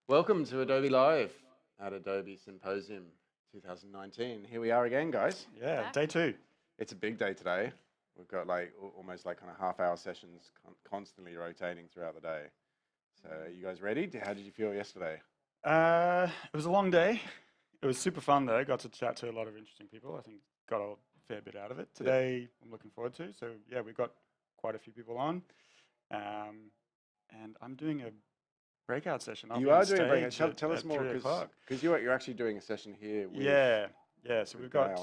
Welcome to Adobe Live at Adobe Symposium 2019. Here we are again, guys. Yeah, day 2. It's a big day today. We've got like almost like kind of half-hour sessions constantly rotating throughout the day. So you guys ready? How did you feel yesterday? It was a long day. It was super fun though. Got to chat to a lot of interesting people. I think got a fair bit out of it. Today I'm looking forward to. So yeah, we've got quite a few people on. And I'm doing a breakout session. You are doing a breakout. Tell us more, because you're actually doing a session here with... Yeah, so we've got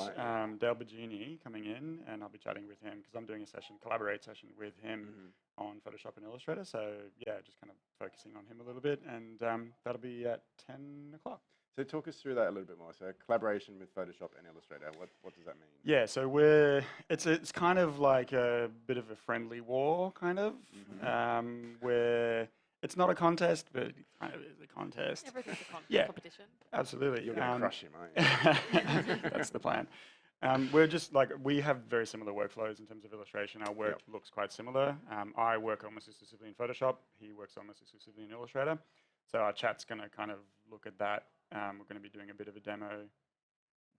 Dale Bigeni coming in, and I'll be chatting with him because I'm doing a collaborate session with him on Photoshop and Illustrator. So yeah, just kind of focusing on him a little bit, and that'll be at 10 o'clock. So talk us through that a little bit more. So collaboration with Photoshop and Illustrator, what does that mean? Yeah, so it's kind of like a bit of a friendly war, kind of, where it's not a contest, but it kind of is a contest. Everything's a competition. Absolutely. You're going to crush him, aren't you? That's the plan. We're just like, we have very similar workflows in terms of illustration. Our work looks quite similar. I work almost exclusively in Photoshop. He works almost exclusively in Illustrator. So our chat's going to kind of look at that. We're going to be doing a bit of a demo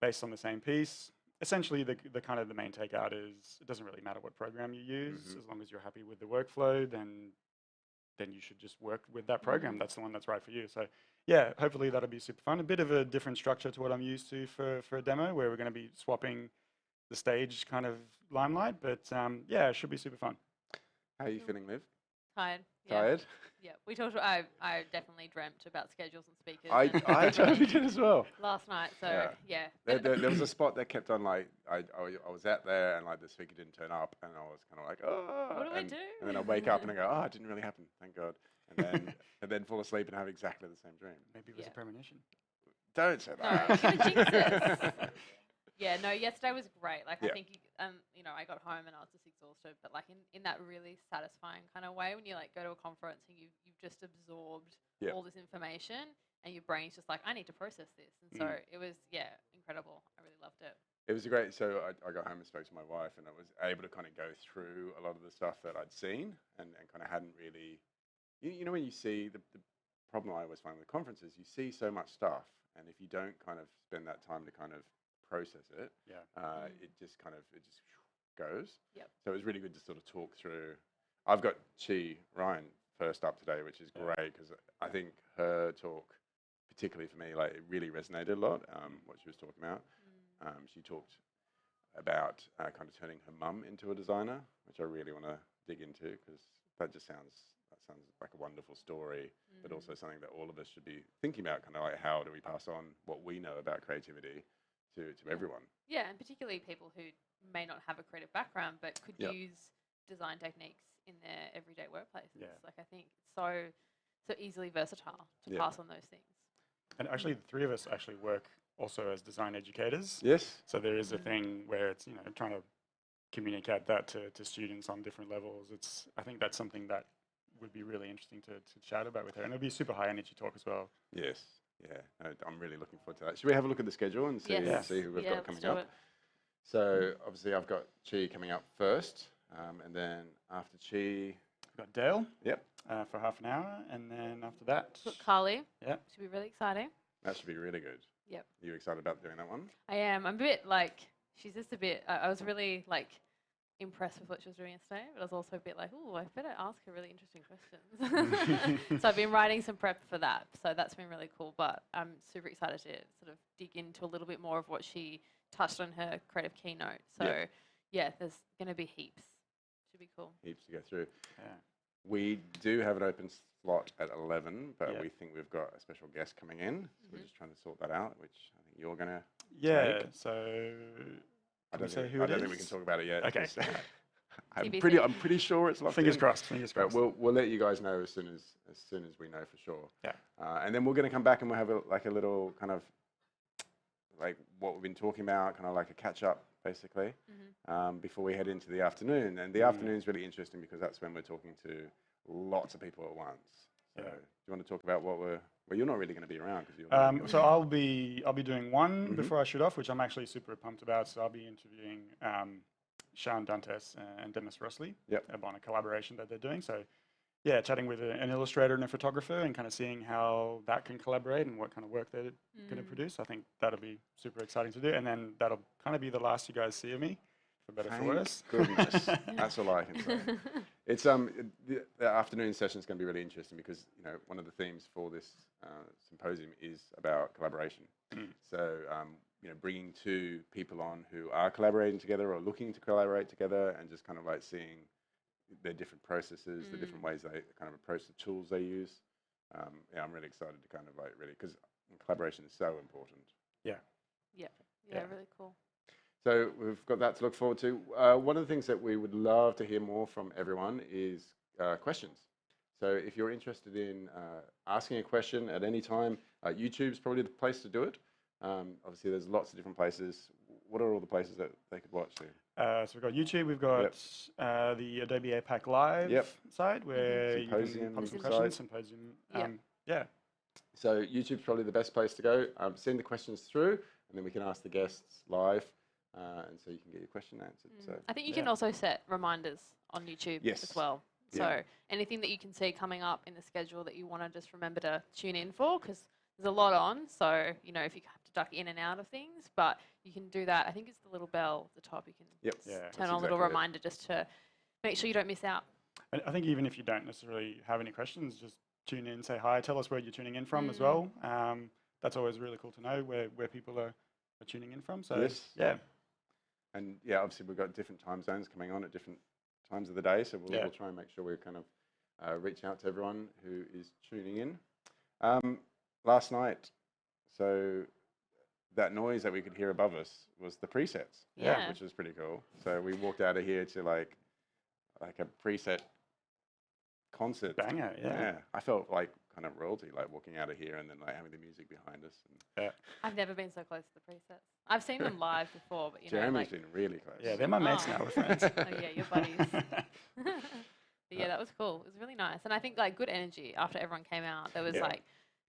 based on the same piece. Essentially, the kind of the main takeout is it doesn't really matter what program you use. As long as you're happy with the workflow, then you should just work with that program. That's the one that's right for you. So yeah, hopefully that'll be super fun. A bit of a different structure to what I'm used to for a demo, where we're going to be swapping the stage kind of limelight. But yeah, it should be super fun. How are you feeling, Liv? Tired. Tired? Yeah, we talked. I definitely dreamt about schedules and speakers. I totally did as well. Last night, so yeah. There was a spot that kept on like I was out there and like the speaker didn't turn up and I was kind of like, oh. What do we do? And then I wake up and I go, oh, it didn't really happen, thank God. And then fall asleep and have exactly the same dream. Maybe it was a premonition. Don't say that. No, you're gonna jinx it. Yeah, no, yesterday was great. Like, I think, I got home and I was just exhausted, but like in that really satisfying kind of way when you like go to a conference and you've just absorbed all this information and your brain's just like, I need to process this. And so it was, incredible. I really loved it. It was great. So I got home and spoke to my wife and I was able to kind of go through a lot of the stuff that I'd seen and kind of hadn't really, you know, when you see the problem I always find with conferences, you see so much stuff. And if you don't kind of spend that time to kind of process it, it just goes. So it was really good to sort of talk through. I've got Ryan first up today, which is great because I think her talk, particularly for me, like it really resonated a lot. What she was talking about. She talked about kind of turning her mum into a designer, which I really want to dig into because that sounds like a wonderful story, but also something that all of us should be thinking about. Kind of like, how do we pass on what we know about creativity to everyone? Yeah, and particularly people who may not have a creative background but could use design techniques in their everyday workplaces. Like, I think so easily versatile to pass on those things. And actually, the three of us actually work also as design educators. Yes. So there is a thing where it's, trying to communicate that to students on different levels. I think that's something that would be really interesting to chat about with her. And it'll be a super high energy talk as well. Yes. Yeah. I'm really looking forward to that. Should we have a look at the schedule and see who we've got coming up? So obviously I've got Chi coming up first. And then after Chi... We've got Dale. Yep. For half an hour. And then after that... Carly. Yep. Should be really exciting. That should be really good. Yep. Are you excited about doing that one? I am. I'm a bit like... She's just a bit... I was really like... impressed with what she was doing yesterday, but I was also a bit like, oh, I better ask her really interesting questions. So I've been writing some prep for that. So that's been really cool. But I'm super excited to sort of dig into a little bit more of what she touched on her creative keynote. So yeah, there's going to be heaps. Should be cool. Heaps to go through. Yeah. We do have an open slot at 11, but we think we've got a special guest coming in. So we're just trying to sort that out, which I think you're going to take. So I don't think we can talk about it yet. Okay. I'm pretty sure it's locked Fingers in. crossed. Fingers crossed. But we'll let you guys know as soon as we know for sure. Yeah. And then we're going to come back and we'll have a little kind of like what we've been talking about, kind of like a catch up basically, before we head into the afternoon. And the afternoon is really interesting because that's when we're talking to lots of people at once. So do you want to talk about what well, you're not really going to be around because you're. So I'll be doing one before I shoot off, which I'm actually super pumped about. So I'll be interviewing Sean Dantes and Dennis Rossley on a collaboration that they're doing. So yeah, chatting with an illustrator and a photographer and kind of seeing how that can collaborate and what kind of work they're going to produce. I think that'll be super exciting to do. And then that'll kind of be the last you guys see of me, for better or for worse. Goodness, that's all I can say. It's the afternoon session is going to be really interesting because one of the themes for this symposium is about collaboration. So bringing two people on who are collaborating together or looking to collaborate together, and just kind of like seeing their different processes, the different ways they kind of approach the tools they use. I'm really excited to kind of like really, because collaboration is so important. Yeah, really cool. So we've got that to look forward to. One of the things that we would love to hear more from everyone is questions. So if you're interested in asking a question at any time, YouTube's probably the place to do it. Obviously, there's lots of different places. What are all the places that they could watch then? So we've got YouTube, we've got the Adobe APAC Live site where you can pop some questions, Symposium. So YouTube's probably the best place to go. Send the questions through, and then we can ask the guests live, and so you can get your question answered. So I think you can also set reminders on YouTube as well. So anything that you can see coming up in the schedule that you want to just remember to tune in for, because there's a lot on. So, if you have to duck in and out of things, but you can do that. I think it's the little bell at the top. You can turn on a little reminder just to make sure you don't miss out. And I think even if you don't necessarily have any questions, just tune in, say hi, tell us where you're tuning in from as well. That's always really cool to know where people are tuning in from. So, And obviously we've got different time zones coming on at different times of the day. So we'll try and make sure we kind of reach out to everyone who is tuning in. Last night, so that noise that we could hear above us was the presets, which was pretty cool. So we walked out of here to like a preset concert. Banger, yeah. I felt like kind of royalty, like walking out of here and then like having the music behind us. And I've never been so close to the presets. I've seen them live before, but Jeremy's been really close. Yeah, they're my mates now, we're friends. Your buddies. But that was cool. It was really nice. And I think like good energy after everyone came out. There was like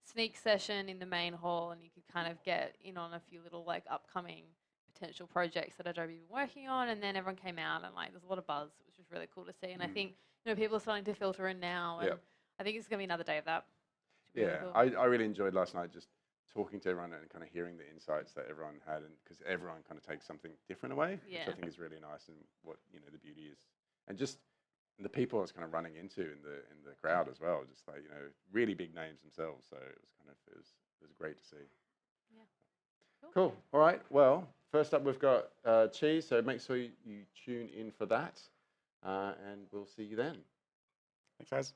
sneak session in the main hall, and you could kind of get in on a few little like upcoming potential projects that Adobe been working on, and then everyone came out and like there's a lot of buzz, which was really cool to see. And I think people are starting to filter in now, and I think it's gonna be another day of that. Really cool. I really enjoyed last night just talking to everyone and kind of hearing the insights that everyone had, and because everyone kind of takes something different away, which I think is really nice, and what the beauty is, and just the people I was kind of running into in the crowd as well, just like really big names themselves. So it was great to see. Yeah. Cool. All right. Well, first up we've got Cheese. So make sure you tune in for that, and we'll see you then. Thanks, guys.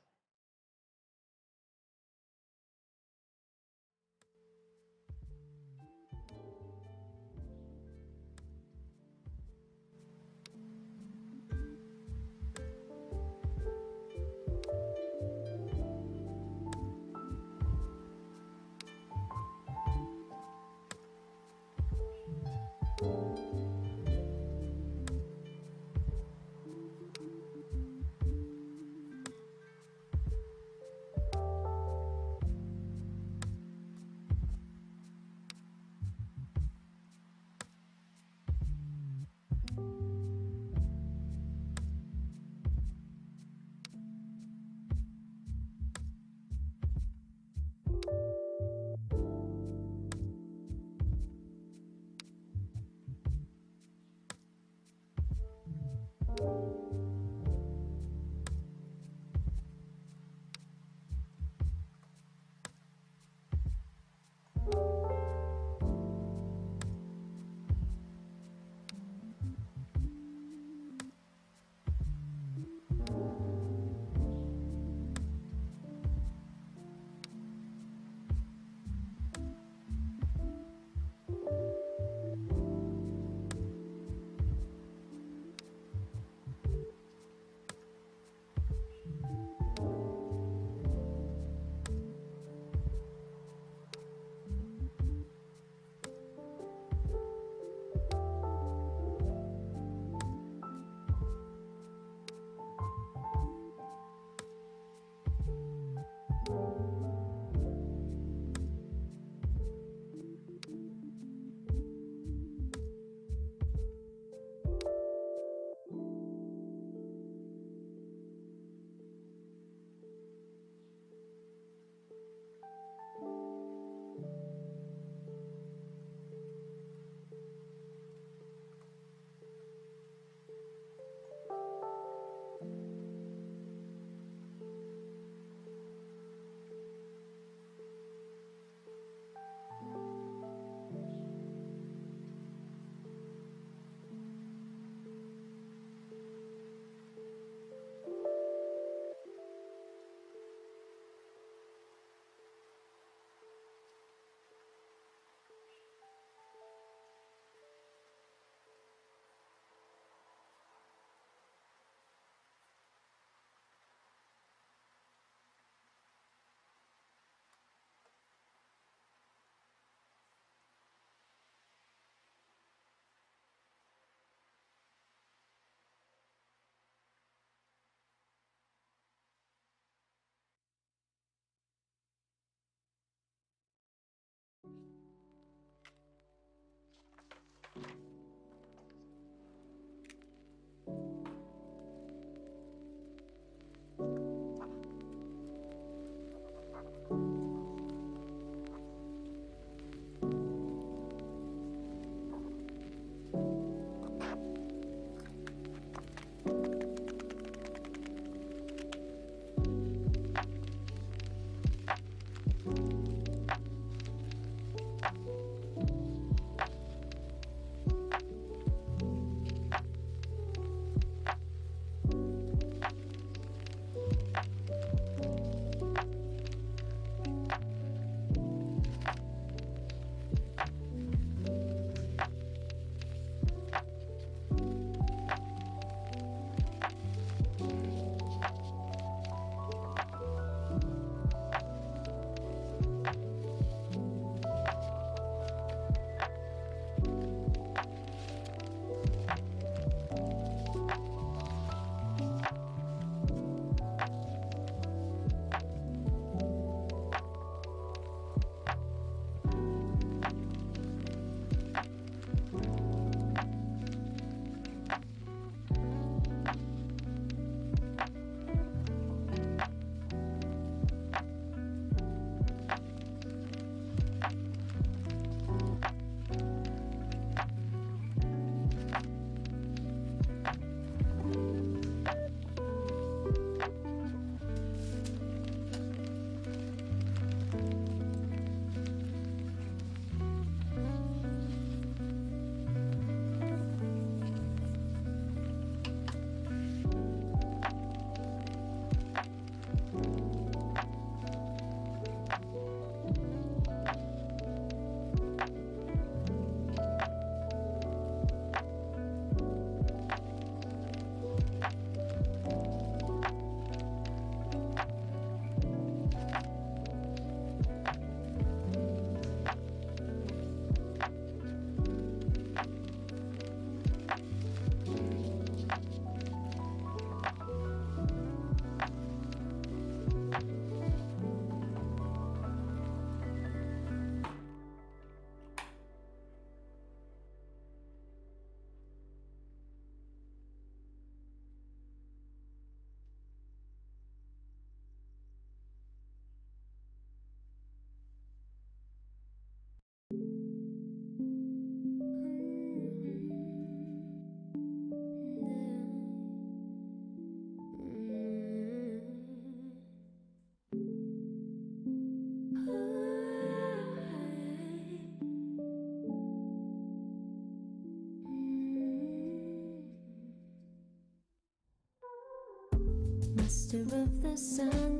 Master of the sun,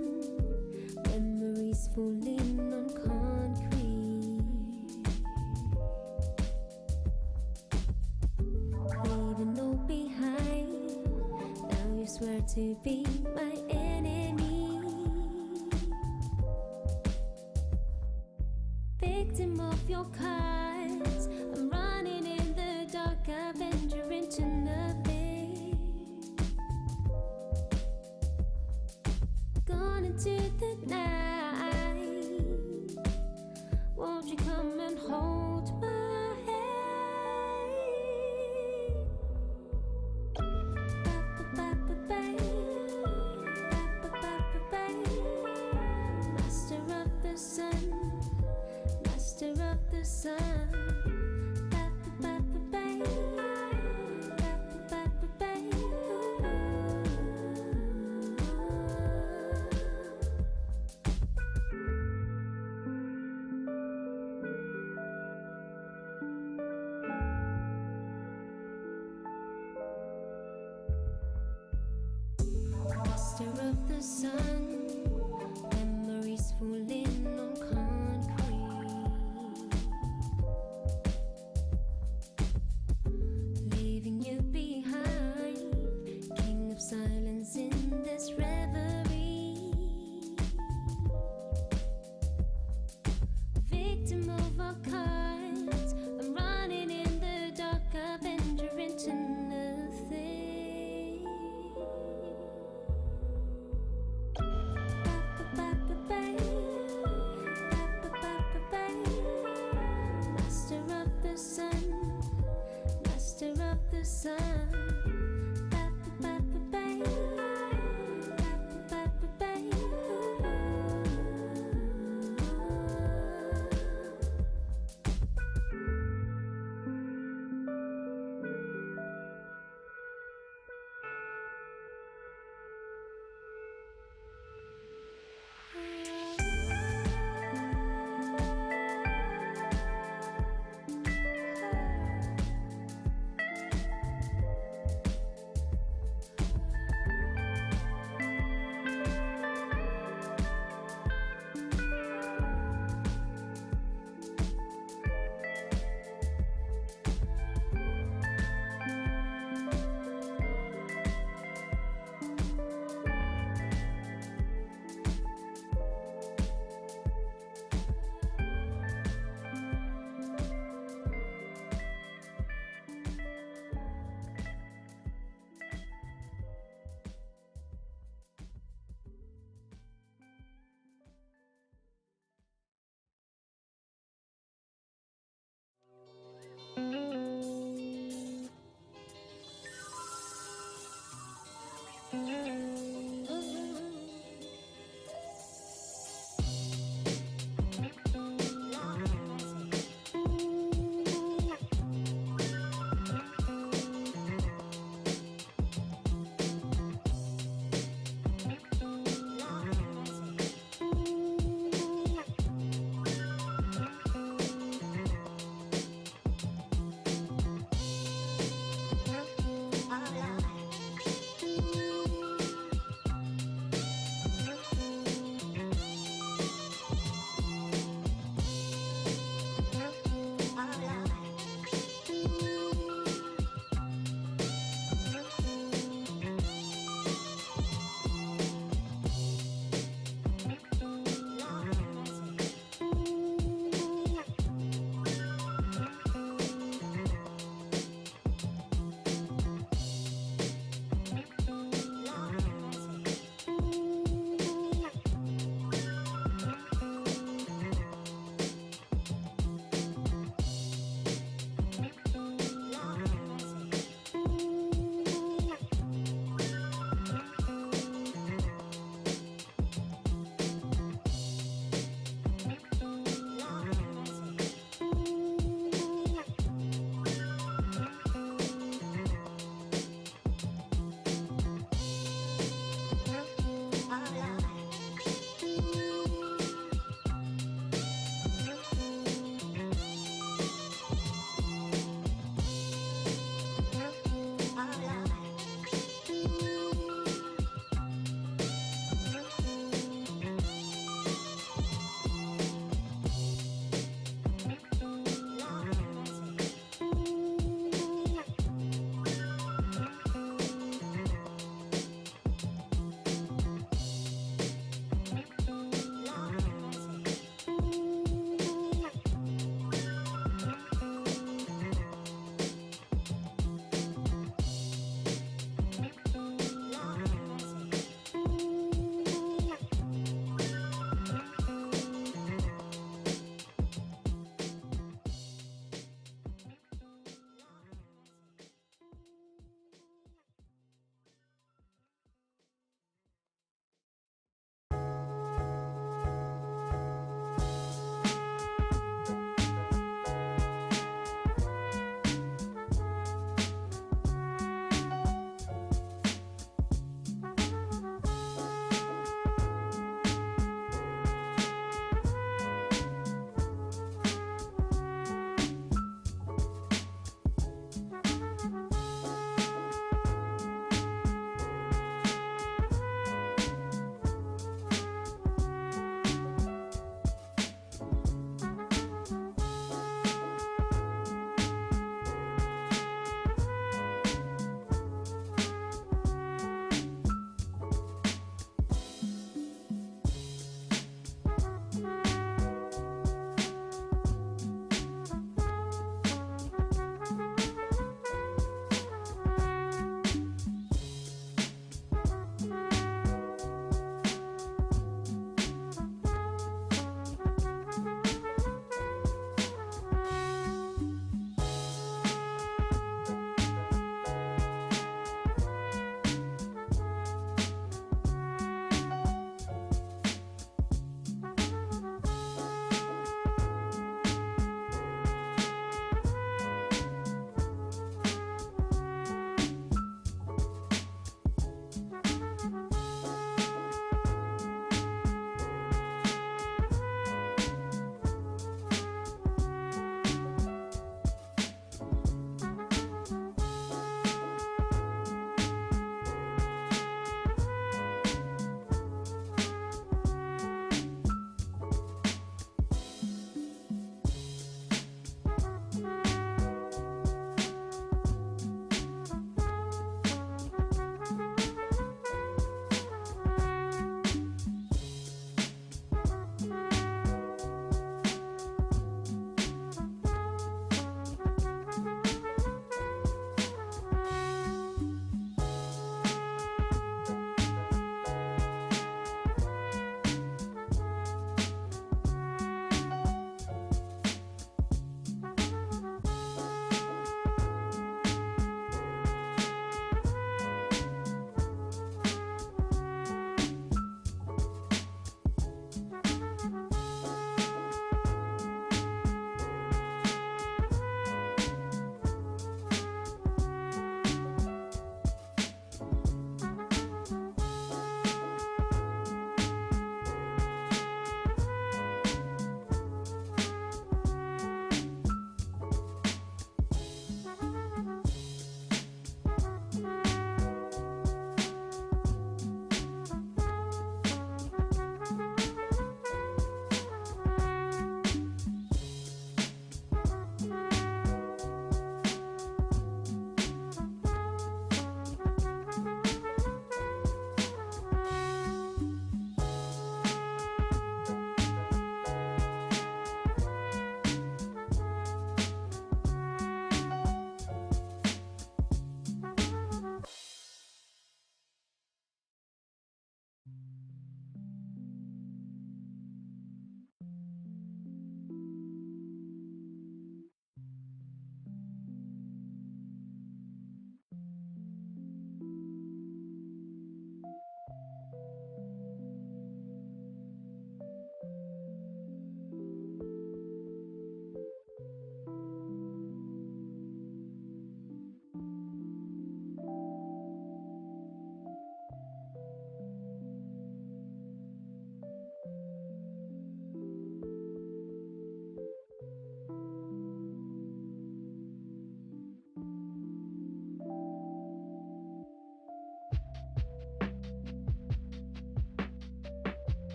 memories falling on concrete, leaving all behind. Now you swear to be my enemy, victim of your cards. I'm running in the dark, I venture into nothing. Gone into the night, won't you come and hold my hand? Master of the sun, master of the sun. Master of the sun, memories falling on concrete, leaving you behind. King of silence in this reverie, victim of our cards. I'm running in the dark, I venture into nothing. Master of the sun, master of the sun.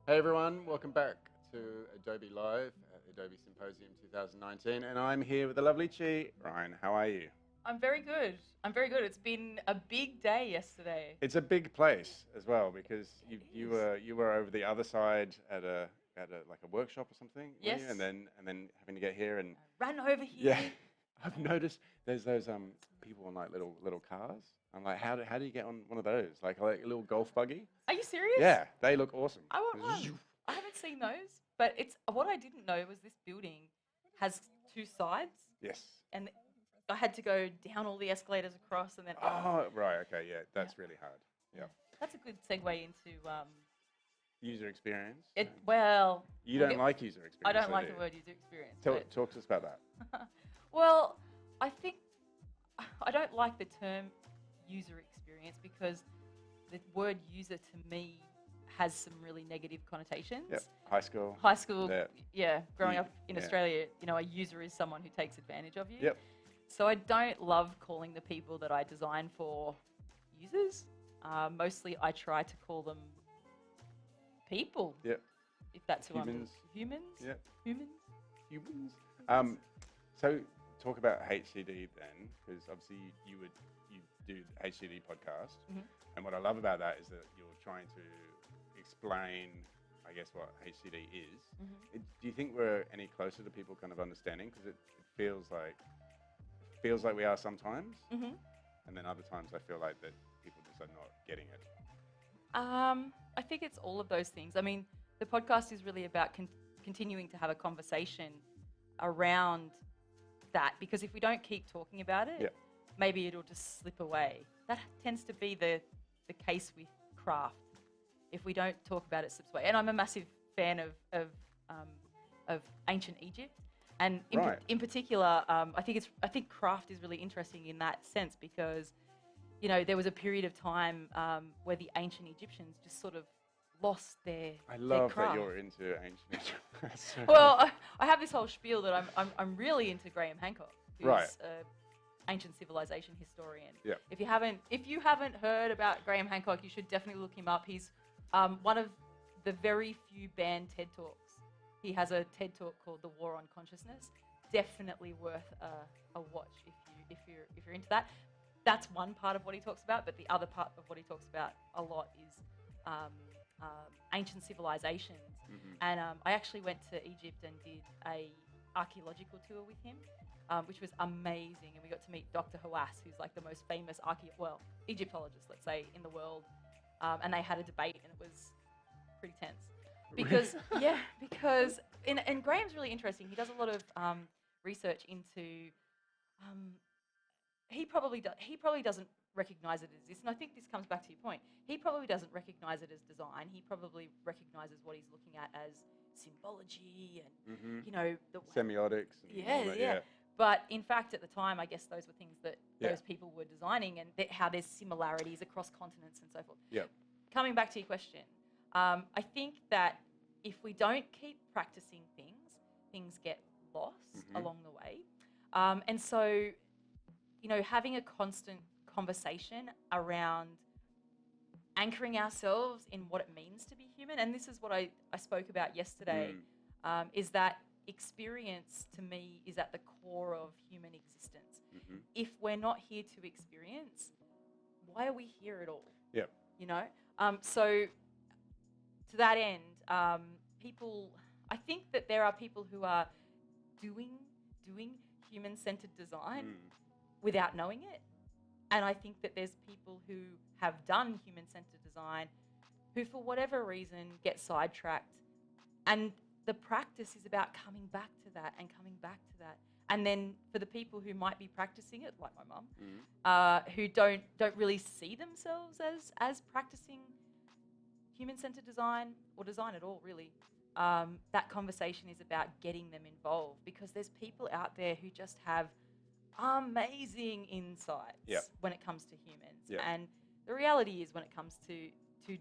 Hey everyone, welcome back to Adobe Live at Adobe Symposium 2019, and I'm here with the lovely Chi. Ryan, how are you? I'm very good. I'm very good. It's been a big day yesterday. It's a big place as well because you were over the other side at a like a workshop or something, weren't you? Yes. And then having to get here and Ran over here. yeah, I've noticed there's those people on like little cars. I'm like, how do you get on one of those? Like a little golf buggy? Are you serious? Yeah, they look awesome. I want one. I haven't seen those, but it's what I didn't know was this building has two sides, Yes. and I had to go down all the escalators across, and then Oh, right. Okay. Yeah, that's really hard. Yeah. that's a good segue into User experience. it. Well, You we'll don't get- like user experience. I don't do like you? the word user experience. Talk to us about that. Well, I think I don't like the term user experience because the word user to me has some really negative connotations. Yep. High school. High school, Yeah. growing You- up in yeah. Australia, a user is someone who takes advantage of you. Yep. So I don't love calling the people that I design for users. Mostly I try to call them people. Yep. If that's who Humans. Humans? Yep. Humans? Humans. So talk about HCD then, because obviously you do the HCD podcast, Mhm. and what I love about that is that you're trying to explain, I guess, what HCD is. Mhm. Do you think we're any closer to people kind of understanding? Because it feels like we are sometimes, Mm-hmm. and then other times I feel like that people just are not getting it. I think it's all of those things. I mean, the podcast is really about continuing to have a conversation around that, because if we don't keep talking about it, Yep. maybe it'll just slip away. That tends to be the case with craft. If we don't talk about it, it slips away. And I'm a massive fan of ancient Egypt, and Right. in particular, I think craft is really interesting in that sense because there was a period of time where the ancient Egyptians just sort of lost their I love that craft. you're into ancient Egypt. So- Well, I have this whole spiel that I'm really into Graham Hancock, who's Right. an ancient civilization historian. Yeah. If you haven't heard about Graham Hancock, you should definitely look him up. He's one of the very few banned TED Talks. He has a TED Talk called "The War on Consciousness." Definitely worth a watch if you're into that. That's one part of what he talks about, but the other part of what he talks about a lot is ancient civilizations. Mhm. And I actually went to Egypt and did a archaeological tour with him, which was amazing. And we got to meet Dr. Hawass, who's like the most famous Egyptologist, let's say, in the world. And they had a debate, and it was pretty tense. Because and Graham's really interesting. He does a lot of research into. He probably doesn't recognize it as this, and I think this comes back to your point. He probably doesn't recognize it as design. He probably recognizes what he's looking at as symbology and Mhm. the Semiotics. And all that, yeah. But in fact, at the time, I guess those were things that Yeah. those people were designing, and how there's similarities across continents and so forth. Yep. Coming back to your question, I think that if we don't keep practicing things get lost Mhm. along the way. And so, having a constant conversation around anchoring ourselves in what it means to be human, and this is what I spoke about yesterday, is that experience to me is at the core of human existence. Mhm. If we're not here to experience, why are we here at all? Yep. So to that end, I think that there are people who are doing human-centered design Mm. without knowing it. And I think that there's people who have done human-centered design who, for whatever reason, get sidetracked. And the practice is about coming back to that and coming back to that. And then for the people who might be practicing it, like my mum, Mm. who don't really see themselves as practicing human-centered design or design at all, really, that conversation is about getting them involved, because there's people out there who just have amazing insights Yep. when it comes to humans. Yep. And the reality is, when it comes to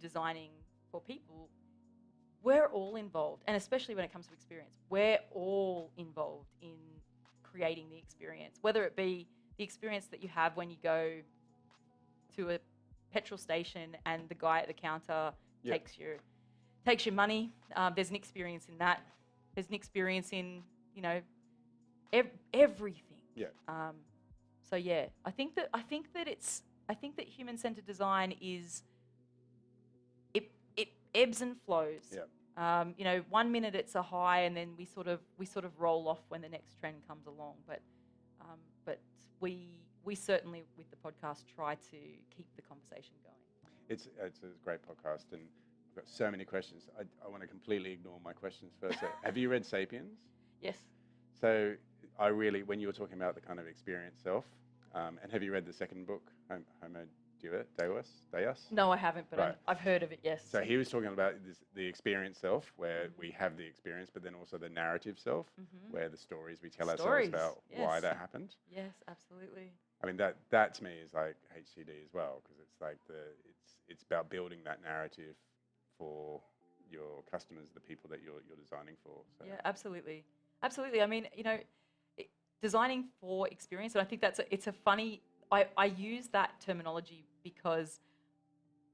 designing for people, we're all involved, and especially when it comes to experience, we're all involved in creating the experience, whether it be the experience that you have when you go to a petrol station and the guy at the counter Yep. takes your money. There's an experience in that. There's an experience in, you know, everything. Yeah. So yeah, I think that human-centered design is it ebbs and flows. Yeah. You know, 1 minute it's a high, and then we sort of roll off when the next trend comes along. But we certainly with the podcast try to keep the conversation going. It's a great podcast, and I've got so many questions. I want to completely ignore my questions first. Have you read *Sapiens*? Yes. So when you were talking about the kind of experience self, and have you read the second book, Homo Deus? No, I haven't, but Right. I've heard of it. Yes. So he was talking about the experience self, where we have the experience, but then also the narrative self, where the stories we tell ourselves about why yes. that happened. Yes, absolutely. I mean, that to me is like HCD as well, because it's like it's about building that narrative for your customers, the people that you're designing for. So. Yeah, absolutely. Absolutely. I mean, you know, designing for experience, and I think it's a funny, I use that terminology because,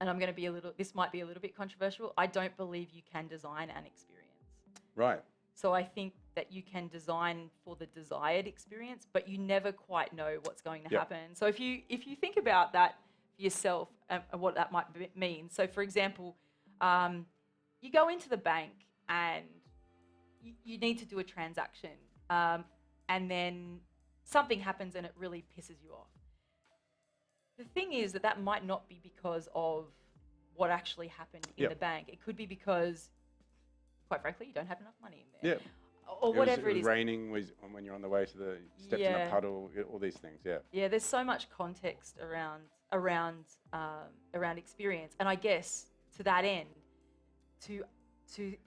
and I'm going to be this might be a little bit controversial, I don't believe you can design an experience. Right. So I think that you can design for the desired experience, but you never quite know what's going to happen. So if you think about that for yourself and what that might mean. So for example, you go into the bank and you need to do a transaction, and then something happens and it really pisses you off. The thing is that might not be because of what actually happened in the bank. It could be because, quite frankly, you don't have enough money in there. Yeah. Or whatever it is. Raining when you're on the way to the steps in a puddle, all these things. Yeah. Yeah, there's so much context around experience, and I guess to that end, to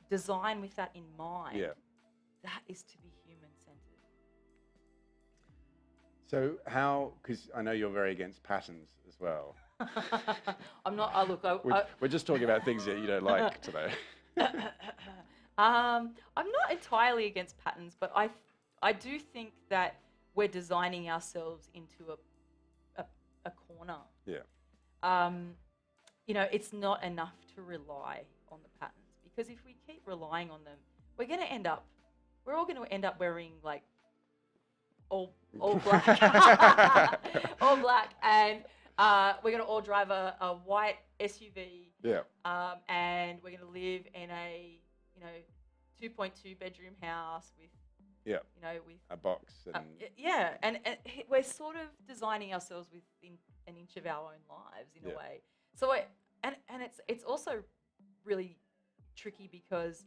design with that in mind, that is to be human-centered. So how? Because I know you're very against patterns as well. I'm not. We're just talking about things that you don't like today. I'm not entirely against patterns, but I do think that we're designing ourselves into a corner. Yeah. You know, it's not enough to rely on the patterns, because if we keep relying on them, we're all going to end up wearing like all black, all black, and we're going to all drive a white SUV. Yeah. And we're going to live in a 2.2 bedroom house with with a box. And and we're sort of designing ourselves within an inch of our own lives in a way. So it's also really tricky because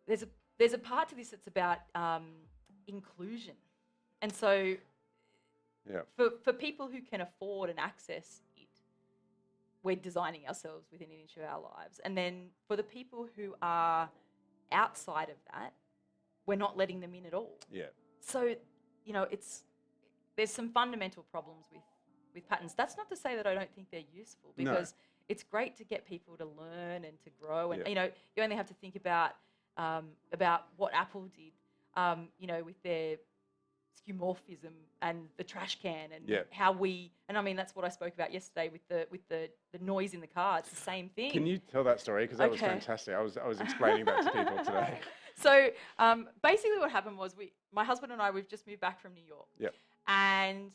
there's a part to this that's about inclusion, and so for people who can afford and access it, we're designing ourselves within an inch of our lives, and then for the people who are outside of that, we're not letting them in at all. Yeah. So there's some fundamental problems with patterns. That's not to say that I don't think they're useful, because it's great to get people to learn and to grow, and you only have to think about what Apple did, with their skeuomorphism and the trash can, and how and I mean that's what I spoke about yesterday with the noise in the car. It's the same thing. Can you tell that story, because that was fantastic? I was explaining that to people today. So basically, what happened was my husband and we've just moved back from New York. Yep. And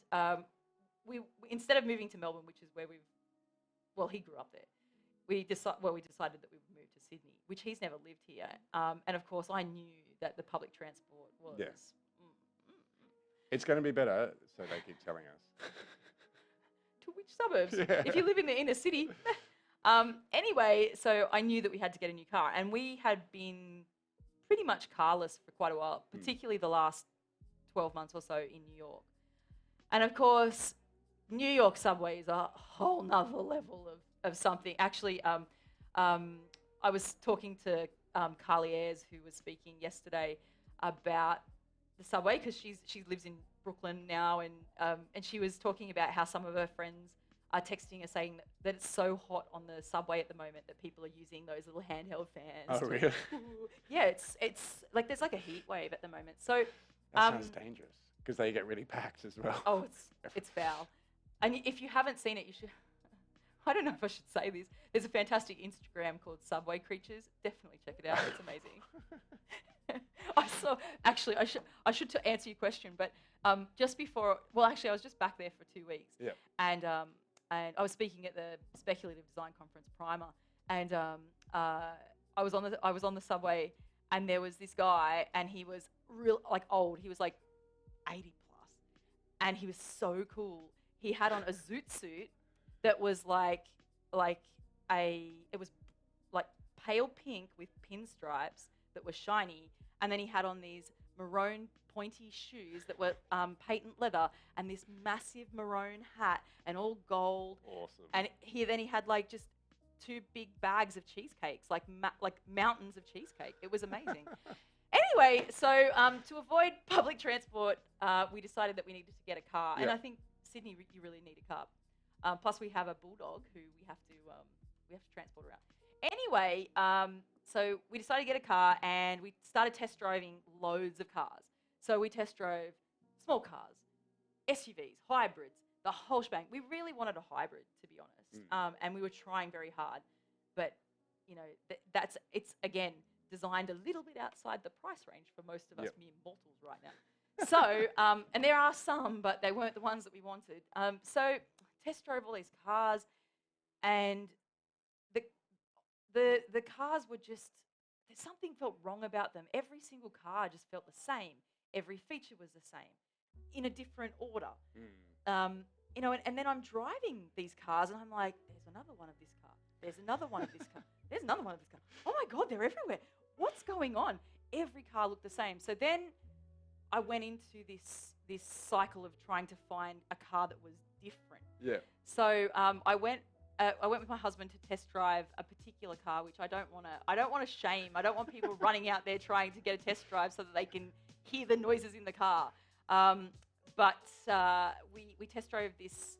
we instead of moving to Melbourne, which is where he grew up there, we decided that we would move to Sydney, which he's never lived here. And of course, I knew that the public transport was. Yeah. It's going to be better, so they keep telling us. To which suburbs? Yeah. If you live in the inner city. Anyway, so I knew that we had to get a new car, and we had been pretty much carless for quite a while, particularly the last 12 months or so in New York. And of course, New York subway is a whole nother level of something. Actually, I was talking to Carly Ayres, who was speaking yesterday about the subway, because she lives in Brooklyn now, and she was talking about how some of her friends are texting her saying that it's so hot on the subway at the moment that people are using those little handheld fans. Oh, really? Yeah, it's like there's like a heat wave at the moment. So that sounds dangerous, because they get really packed as well. Oh, it's foul. And if you haven't seen it, you should. I don't know if I should say this. There's a fantastic Instagram called Subway Creatures. Definitely check it out. It's amazing. Actually, I should to answer your question, but just before, well, actually, I was just back there for 2 weeks. Yeah. And I was speaking at the Speculative Design Conference Primer, and I was on the subway, and there was this guy, and he was old. He was like 80 plus, and he was so cool. He had on a zoot suit that was like it was like pale pink with pinstripes that were shiny, and then he had on these maroon pointy shoes that were patent leather, and this massive maroon hat, and all gold. Awesome. And he had like just 2 big bags of cheesecakes, like mountains of cheesecake. It was amazing. Anyway, so to avoid public transport, we decided that we needed to get a car, and I think Sydney, you really need a car. Plus, we have a bulldog who we have to transport around. Anyway, so we decided to get a car, and we started test driving loads of cars. So we test drove small cars, SUVs, hybrids, the whole shebang. We really wanted a hybrid, to be honest, and we were trying very hard. But you know, it's again designed a little bit outside the price range for most of us mere mortals right now. So, and there are some, but they weren't the ones that we wanted. So test drove all these cars, and the cars were just, something felt wrong about them. Every single car just felt the same. Every feature was the same, in a different order. You know, and then I'm driving these cars, and I'm like, there's another one of this car. There's another one of this car. There's another one of this car. Oh my God, they're everywhere. What's going on? Every car looked the same. So then I went into this cycle of trying to find a car that was different. Yeah. So I went with my husband to test drive a particular car, which I don't want to shame. I don't want people running out there trying to get a test drive so that they can hear the noises in the car. But we test drove this.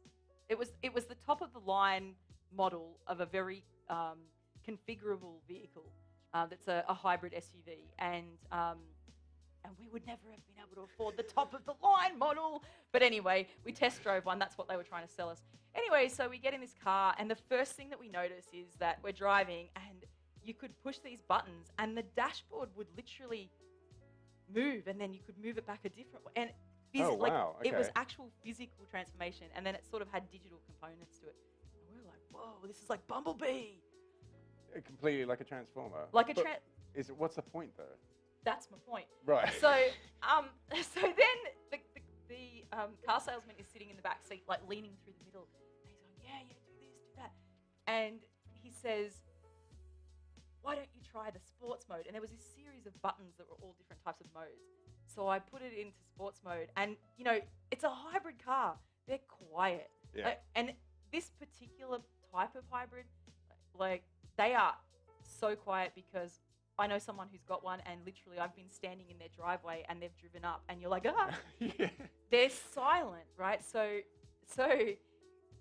It was the top of the line model of a very configurable vehicle that's a hybrid SUV, and we would never have been able to afford the top of the line model. But anyway, we test drove one. That's what they were trying to sell us. Anyway, so we get in this car, and the first thing that we notice is that we're driving, and you could push these buttons, and the dashboard would literally move, and then you could move it back a different way. And wow, it was okay. actual physical transformation, and then it sort of had digital components to it. And we were like, whoa, this is like Bumblebee. Completely like a transformer. Like a But what's the point though? That's my point. Right. So, so then the car salesman is sitting in the back seat, like leaning through the middle, and he's going, yeah, do this, do that. And he says, why don't you try the sports mode? And there was this series of buttons that were all different types of modes. So I put it into sports mode, and you know, it's a hybrid car. They're quiet. Yeah. And this particular type of hybrid, like, they are so quiet, because I know someone who's got one, and literally I've been standing in their driveway and they've driven up, and you're like, Yeah. they're silent, right? So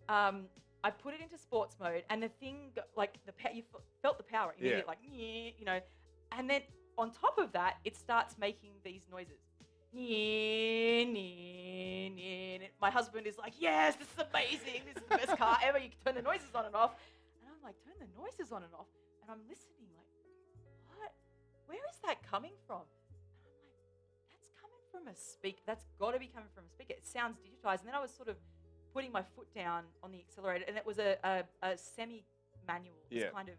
I put it into sports mode, and the thing, you felt the power immediately, like, you know, and then on top of that, it starts making these noises. My husband is like, yes, this is amazing. This is the best car ever. You can turn the noises on and off. And I'm like, turn the noises on and off. And I'm listening like, what? Where is that coming from? And I'm like, that's coming from a speaker. That's got to be coming from a speaker. It sounds digitized. And then I was sort of putting my foot down on the accelerator, and it was a semi-manual. Yeah. Kind of.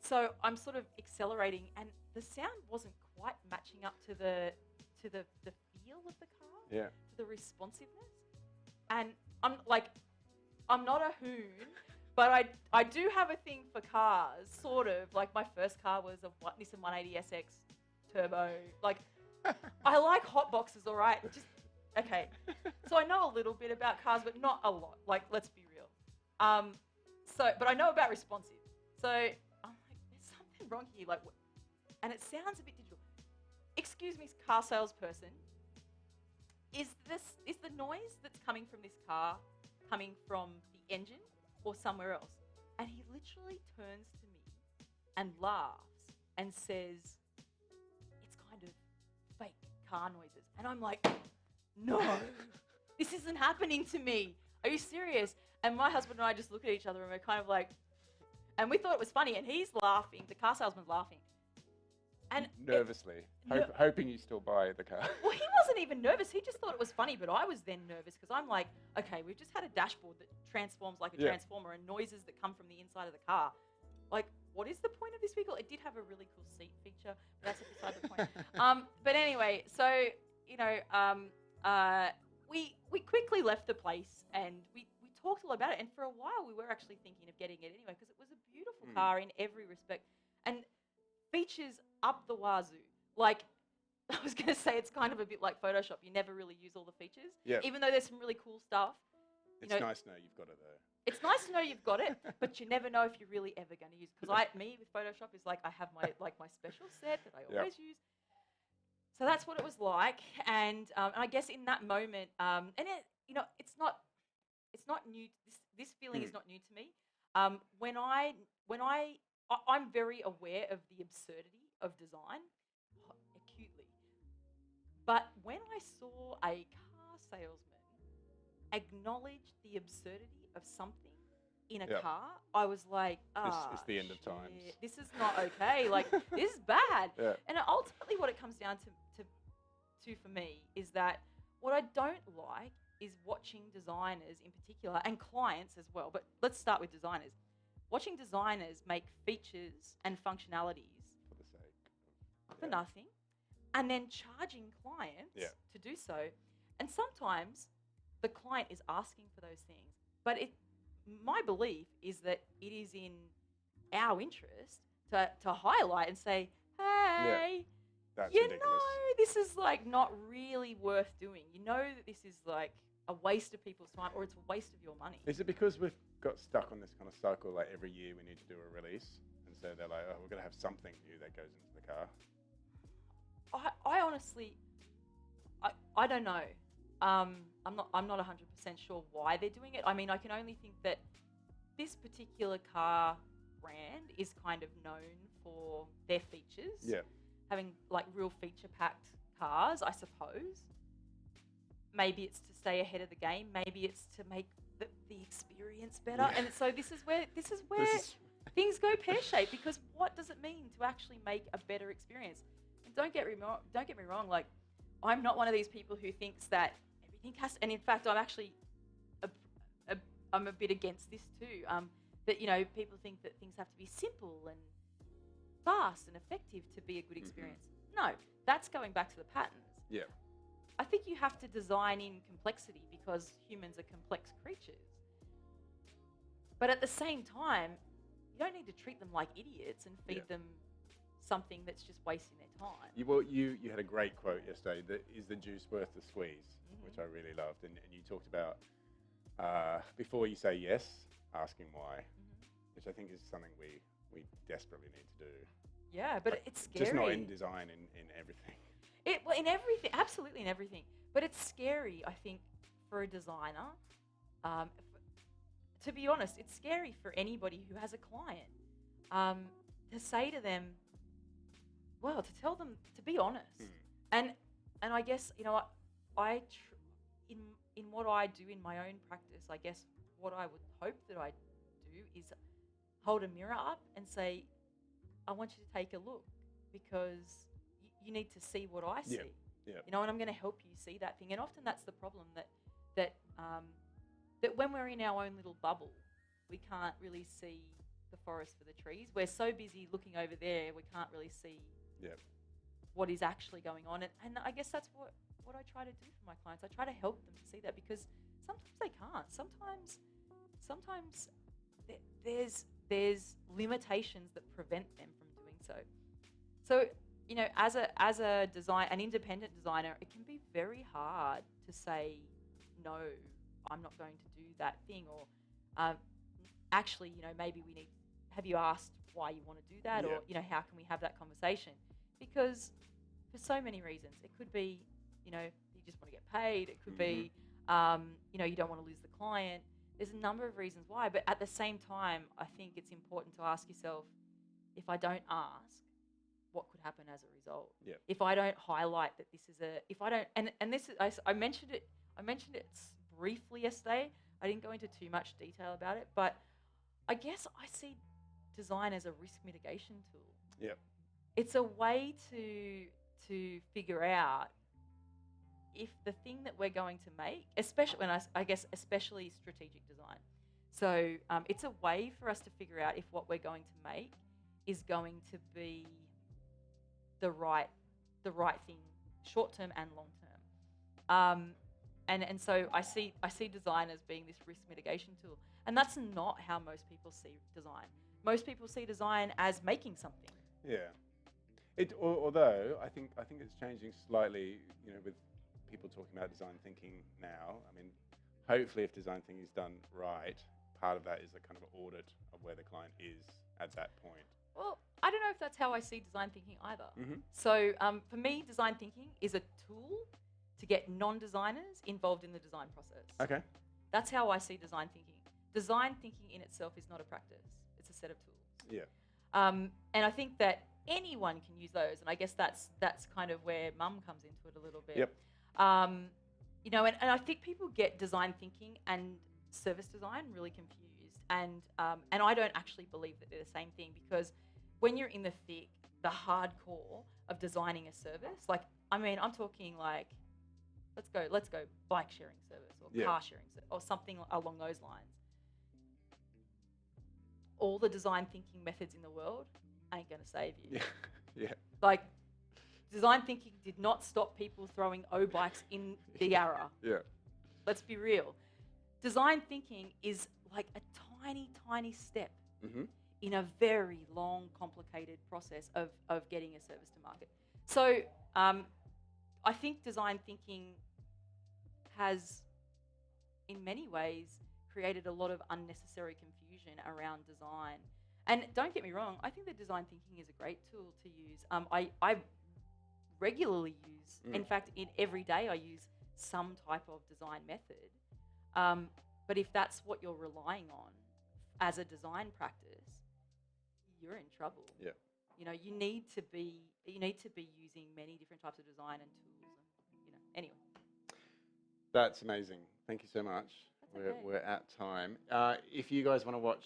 So I'm sort of accelerating, and the sound wasn't quite matching up to the feel of the car, Yeah. to the responsiveness. And I'm not a hoon, but I do have a thing for cars, sort of. Like, my first car was a Nissan 180SX turbo. Like, I like hot boxes, all right? Just, okay. So I know a little bit about cars, but not a lot. Like, let's be real. But I know about responsive. So I'm like, there's something wrong here. Like, and it sounds a bit digital. Excuse me, car salesperson. Is the noise that's coming from this car coming from the engine or somewhere else? And he literally turns to me and laughs and says, it's kind of fake car noises. And I'm like, no, this isn't happening to me. Are you serious? And my husband and I just look at each other and we're kind of like, and we thought it was funny, and he's laughing, the car salesman's laughing. And Nervously, hoping you still buy the car. well, he wasn't even nervous. He just thought it was funny, but I was then nervous because I'm like, okay, we've just had a dashboard that transforms like a transformer and noises that come from the inside of the car. Like, what is the point of this vehicle? It did have a really cool seat feature, but that's beside the point. But anyway, so, you know, we quickly left the place and we talked all about it. And for a while, we were actually thinking of getting it anyway because it was a beautiful car in every respect. And features up the wazoo. Like, I was going to say it's kind of a bit like Photoshop. You never really use all the features. Yeah. Even though there's some really cool stuff. It's nice to know you've got it though. It's nice to know you've got it, but you never know if you're really ever going to use it. Because me with Photoshop is like I have my special set that I always use. So that's what it was like. And I guess in that moment, and it, you know, it's not new. This feeling is not new to me. I'm very aware of the absurdity of design acutely. But when I saw a car salesman acknowledge the absurdity of something in a car, I was like, it's the end of times. This is not okay. Like, this is bad. Yeah. And ultimately what it comes down to for me is that what I don't like is watching designers in particular, and clients as well, but let's start with designers. Watching designers make features and functionalities For the sake. for nothing, and then charging clients to do so. And sometimes the client is asking for those things. But my belief is that it is in our interest to highlight and say, hey, That's you ridiculous. know, this is like not really worth doing. You know that this is like a waste of people's time, or it's a waste of your money. Is it because we've got stuck on this kind of cycle, like every year we need to do a release, and so they're like, oh, we're going to have something new that goes into the car? I honestly, I don't know. I'm not 100% sure why they're doing it. I mean, I can only think that this particular car brand is kind of known for their features. Yeah. Having like real feature-packed cars, I suppose. Maybe it's to stay ahead of the game. Maybe it's to make the experience better. And so this is where things go pear-shaped, because what does it mean to actually make a better experience? And don't get me wrong. Like, I'm not one of these people who thinks that everything has. And in fact, I'm actually I'm a bit against this too. That, you know, people think that things have to be simple and fast and effective to be a good experience. No, that's going back to the patterns. Yeah. I think you have to design in complexity because humans are complex creatures. But at the same time, you don't need to treat them like idiots and feed them something that's just wasting their time. You had a great quote yesterday, that is the juice worth the squeeze, which I really loved. And you talked about, before you say yes, asking why, which I think is something we desperately need to do. Yeah, but it's scary. Just not in design, in everything. Well, in everything, absolutely in everything. But it's scary, I think, for a designer. To be honest, it's scary for anybody who has a client to say to them, well, to tell them to be honest. And I guess, you know, in what I do in my own practice, I guess what I would hope that I do is hold a mirror up and say, I want you to take a look, because you need to see what I see. Yeah. You know, and I'm going to help you see that thing. And often that's the problem, that when we're in our own little bubble, we can't really see the forest for the trees. We're so busy looking over there, we can't really see what is actually going on. And I guess that's what I try to do for my clients. I try to help them to see that, because sometimes they can't. Sometimes there's limitations that prevent them from doing so. So, you know, as an independent designer, it can be very hard to say, no, I'm not going to do that thing, or actually, you know, maybe have you asked why you want to do that, or, you know, how can we have that conversation? Because for so many reasons, it could be, you know, you just want to get paid. It could be, you know, you don't want to lose the client. There's a number of reasons why, but at the same time, I think it's important to ask yourself, if I don't ask, what could happen as a result? Yeah. If I don't highlight that this is if I don't, and this is, I mentioned it briefly yesterday. I didn't go into too much detail about it, but I guess I see design as a risk mitigation tool. Yep. It's a way to figure out if the thing that we're going to make, especially, and I guess especially strategic design. So it's a way for us to figure out if what we're going to make is going to be the right thing, short term and long term. And so I see design as being this risk mitigation tool, and that's not how most people see design. Most people see design as making something. Yeah. Although I think it's changing slightly, with people talking about design thinking now. I mean, hopefully if design thinking is done right, part of that is a kind of audit of where the client is at that point. Well, I don't know if that's how I see design thinking either. Mm-hmm. So for me, design thinking is a tool to get non-designers involved in the design process. Okay. That's how I see design thinking. Design thinking in itself is not a practice. It's a set of tools. Yeah. And I think that anyone can use those. And I guess that's kind of where Mum comes into it a little bit. Yep. And I think people get design thinking and service design really confused. And I don't actually believe that they're the same thing, because when you're in the thick, the hardcore of designing a service, I'm talking like, let's go bike sharing service or car sharing service or something along those lines. All the design thinking methods in the world ain't going to save you. Yeah. Like, design thinking did not stop people throwing O-bikes in the Yarra. Yeah. Let's be real. Design thinking is like a tiny, tiny step in a very long, complicated process of getting a service to market. So I think design thinking has, in many ways, created a lot of unnecessary confusion around design. And don't get me wrong, I think that design thinking is a great tool to use. I regularly use, in fact, every day I use some type of design method. But if that's what you're relying on as a design practice, you're in trouble. Yeah. You need to be using many different types of design and tools. And, anyway. That's amazing. Thank you so much. That's okay. We're at time. If you guys want to watch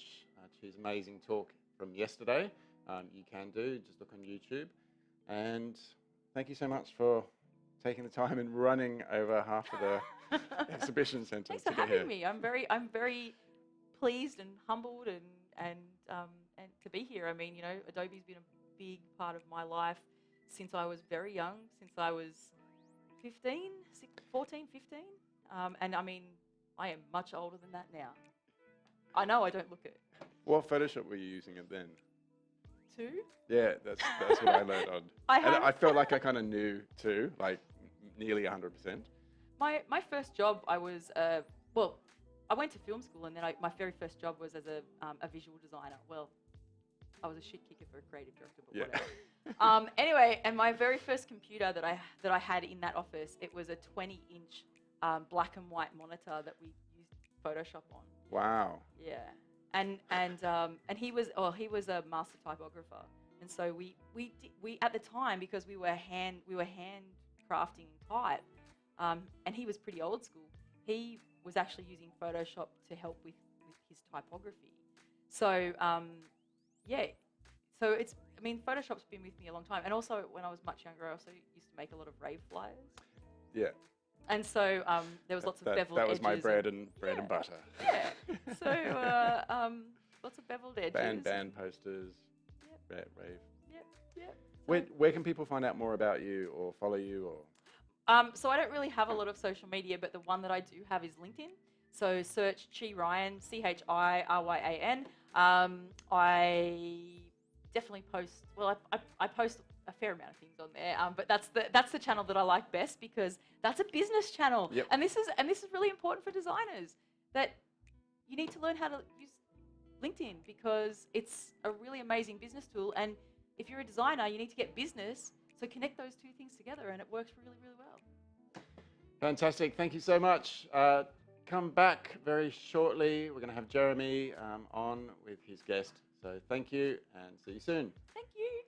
Chu's amazing talk from yesterday, you can do. Just look on YouTube. And thank you so much for taking the time and running over half of the exhibition centre. Thanks for having me. I'm very pleased and humbled and to be here. I mean, Adobe's been a big part of my life since I was very young, since I was 14, 15. And I mean, I am much older than that now. I know I don't look it. What Photoshop were you using it then? 2? Yeah, that's what I learned on. I felt like I kind of knew too, like nearly 100%. My first job, I was I went to film school, and then my very first job was as a visual designer. Well, I was a shit kicker for a creative director, but whatever. Anyway, and my very first computer that I had in that office, it was a 20-inch black and white monitor that we used Photoshop on. Wow. Yeah, and he was a master typographer, and so we at the time, because we were hand crafting type, and he was pretty old school. He was actually using Photoshop to help with his typography. So so Photoshop's been with me a long time, and also when I was much younger, I also used to make a lot of rave flyers. Yeah. And so there was lots of beveled edges. That was my bread and butter. Yeah. So lots of beveled edges. Band posters. Yep. Rave. Yep. Where can people find out more about you or follow you or? So I don't really have a lot of social media, but the one that I do have is LinkedIn. So search Chi Ryan, CHIRYAN. I definitely post. Well, I post a fair amount of things on there, but that's the channel that I like best, because that's a business channel. Yep. And this is really important for designers, that you need to learn how to use LinkedIn, because it's a really amazing business tool. And if you're a designer, you need to get business. So connect those two things together, and it works really, really well. Fantastic. Thank you so much. Come back very shortly. We're going to have Jeremy on with his guest. So thank you, and see you soon. Thank you.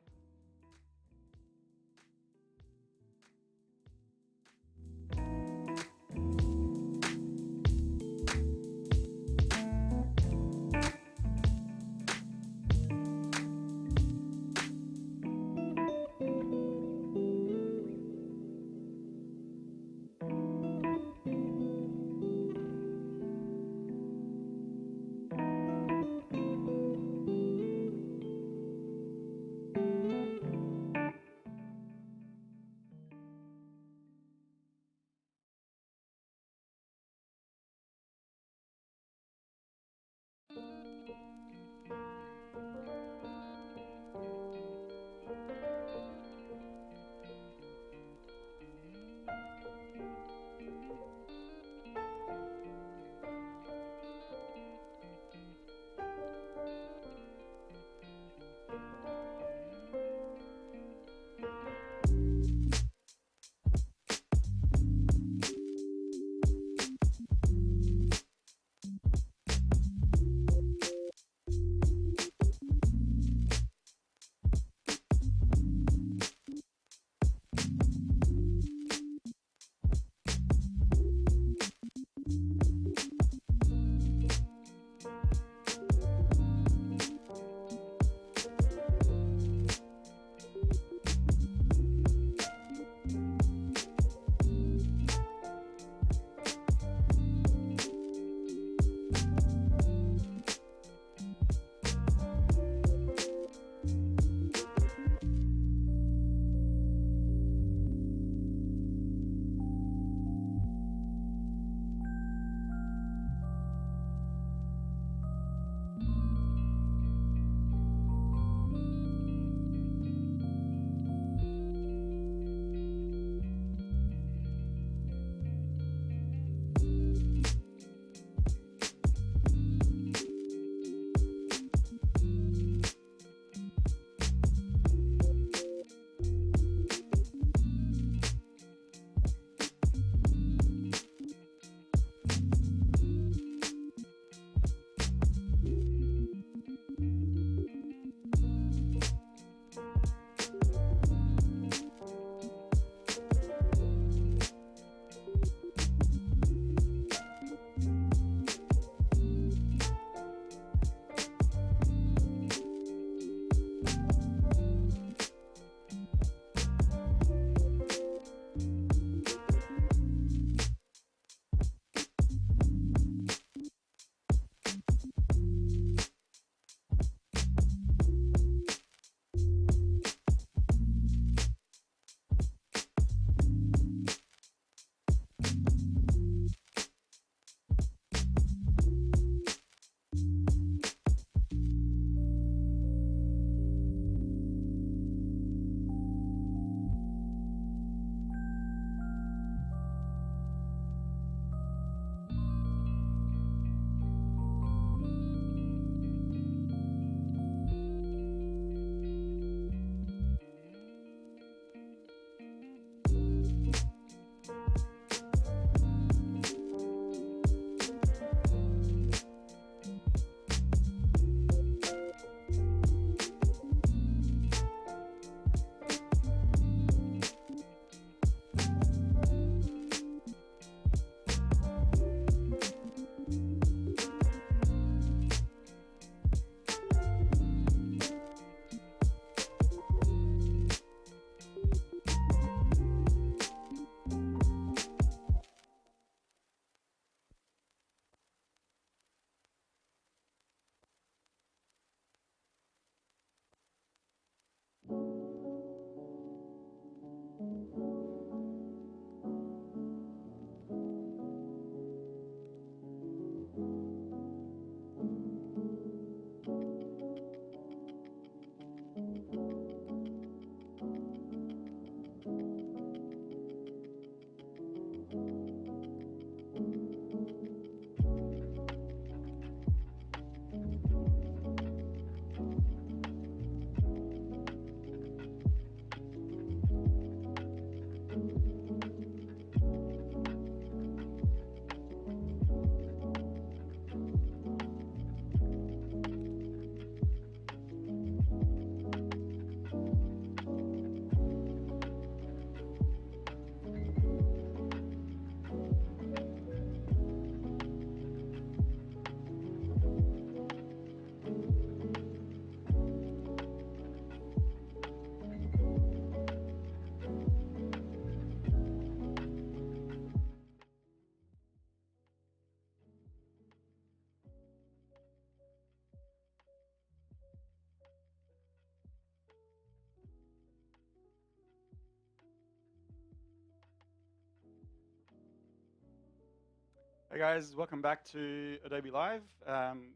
Hey guys, welcome back to Adobe Live.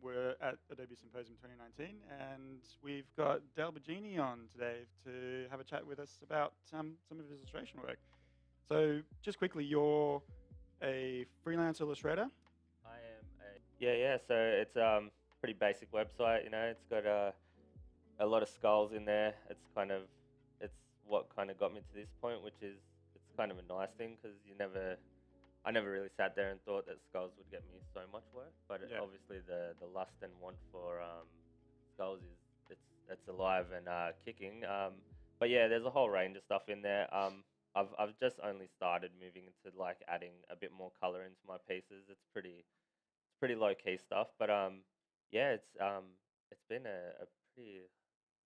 We're at Adobe Symposium 2019, and we've got Dale Bigeni on today to have a chat with us about some of his illustration work. So just quickly, you're a freelance illustrator? I am yeah. So it's pretty basic website. You know, it's got a lot of skulls in there. It's what kind of got me to this point, which is it's kind of a nice thing because I never really sat there and thought that skulls would get me so much work. But obviously the lust and want for skulls it's alive and kicking. But yeah, there's a whole range of stuff in there. I've just only started moving into like adding a bit more color into my pieces. It's pretty low key stuff, but yeah, it's been a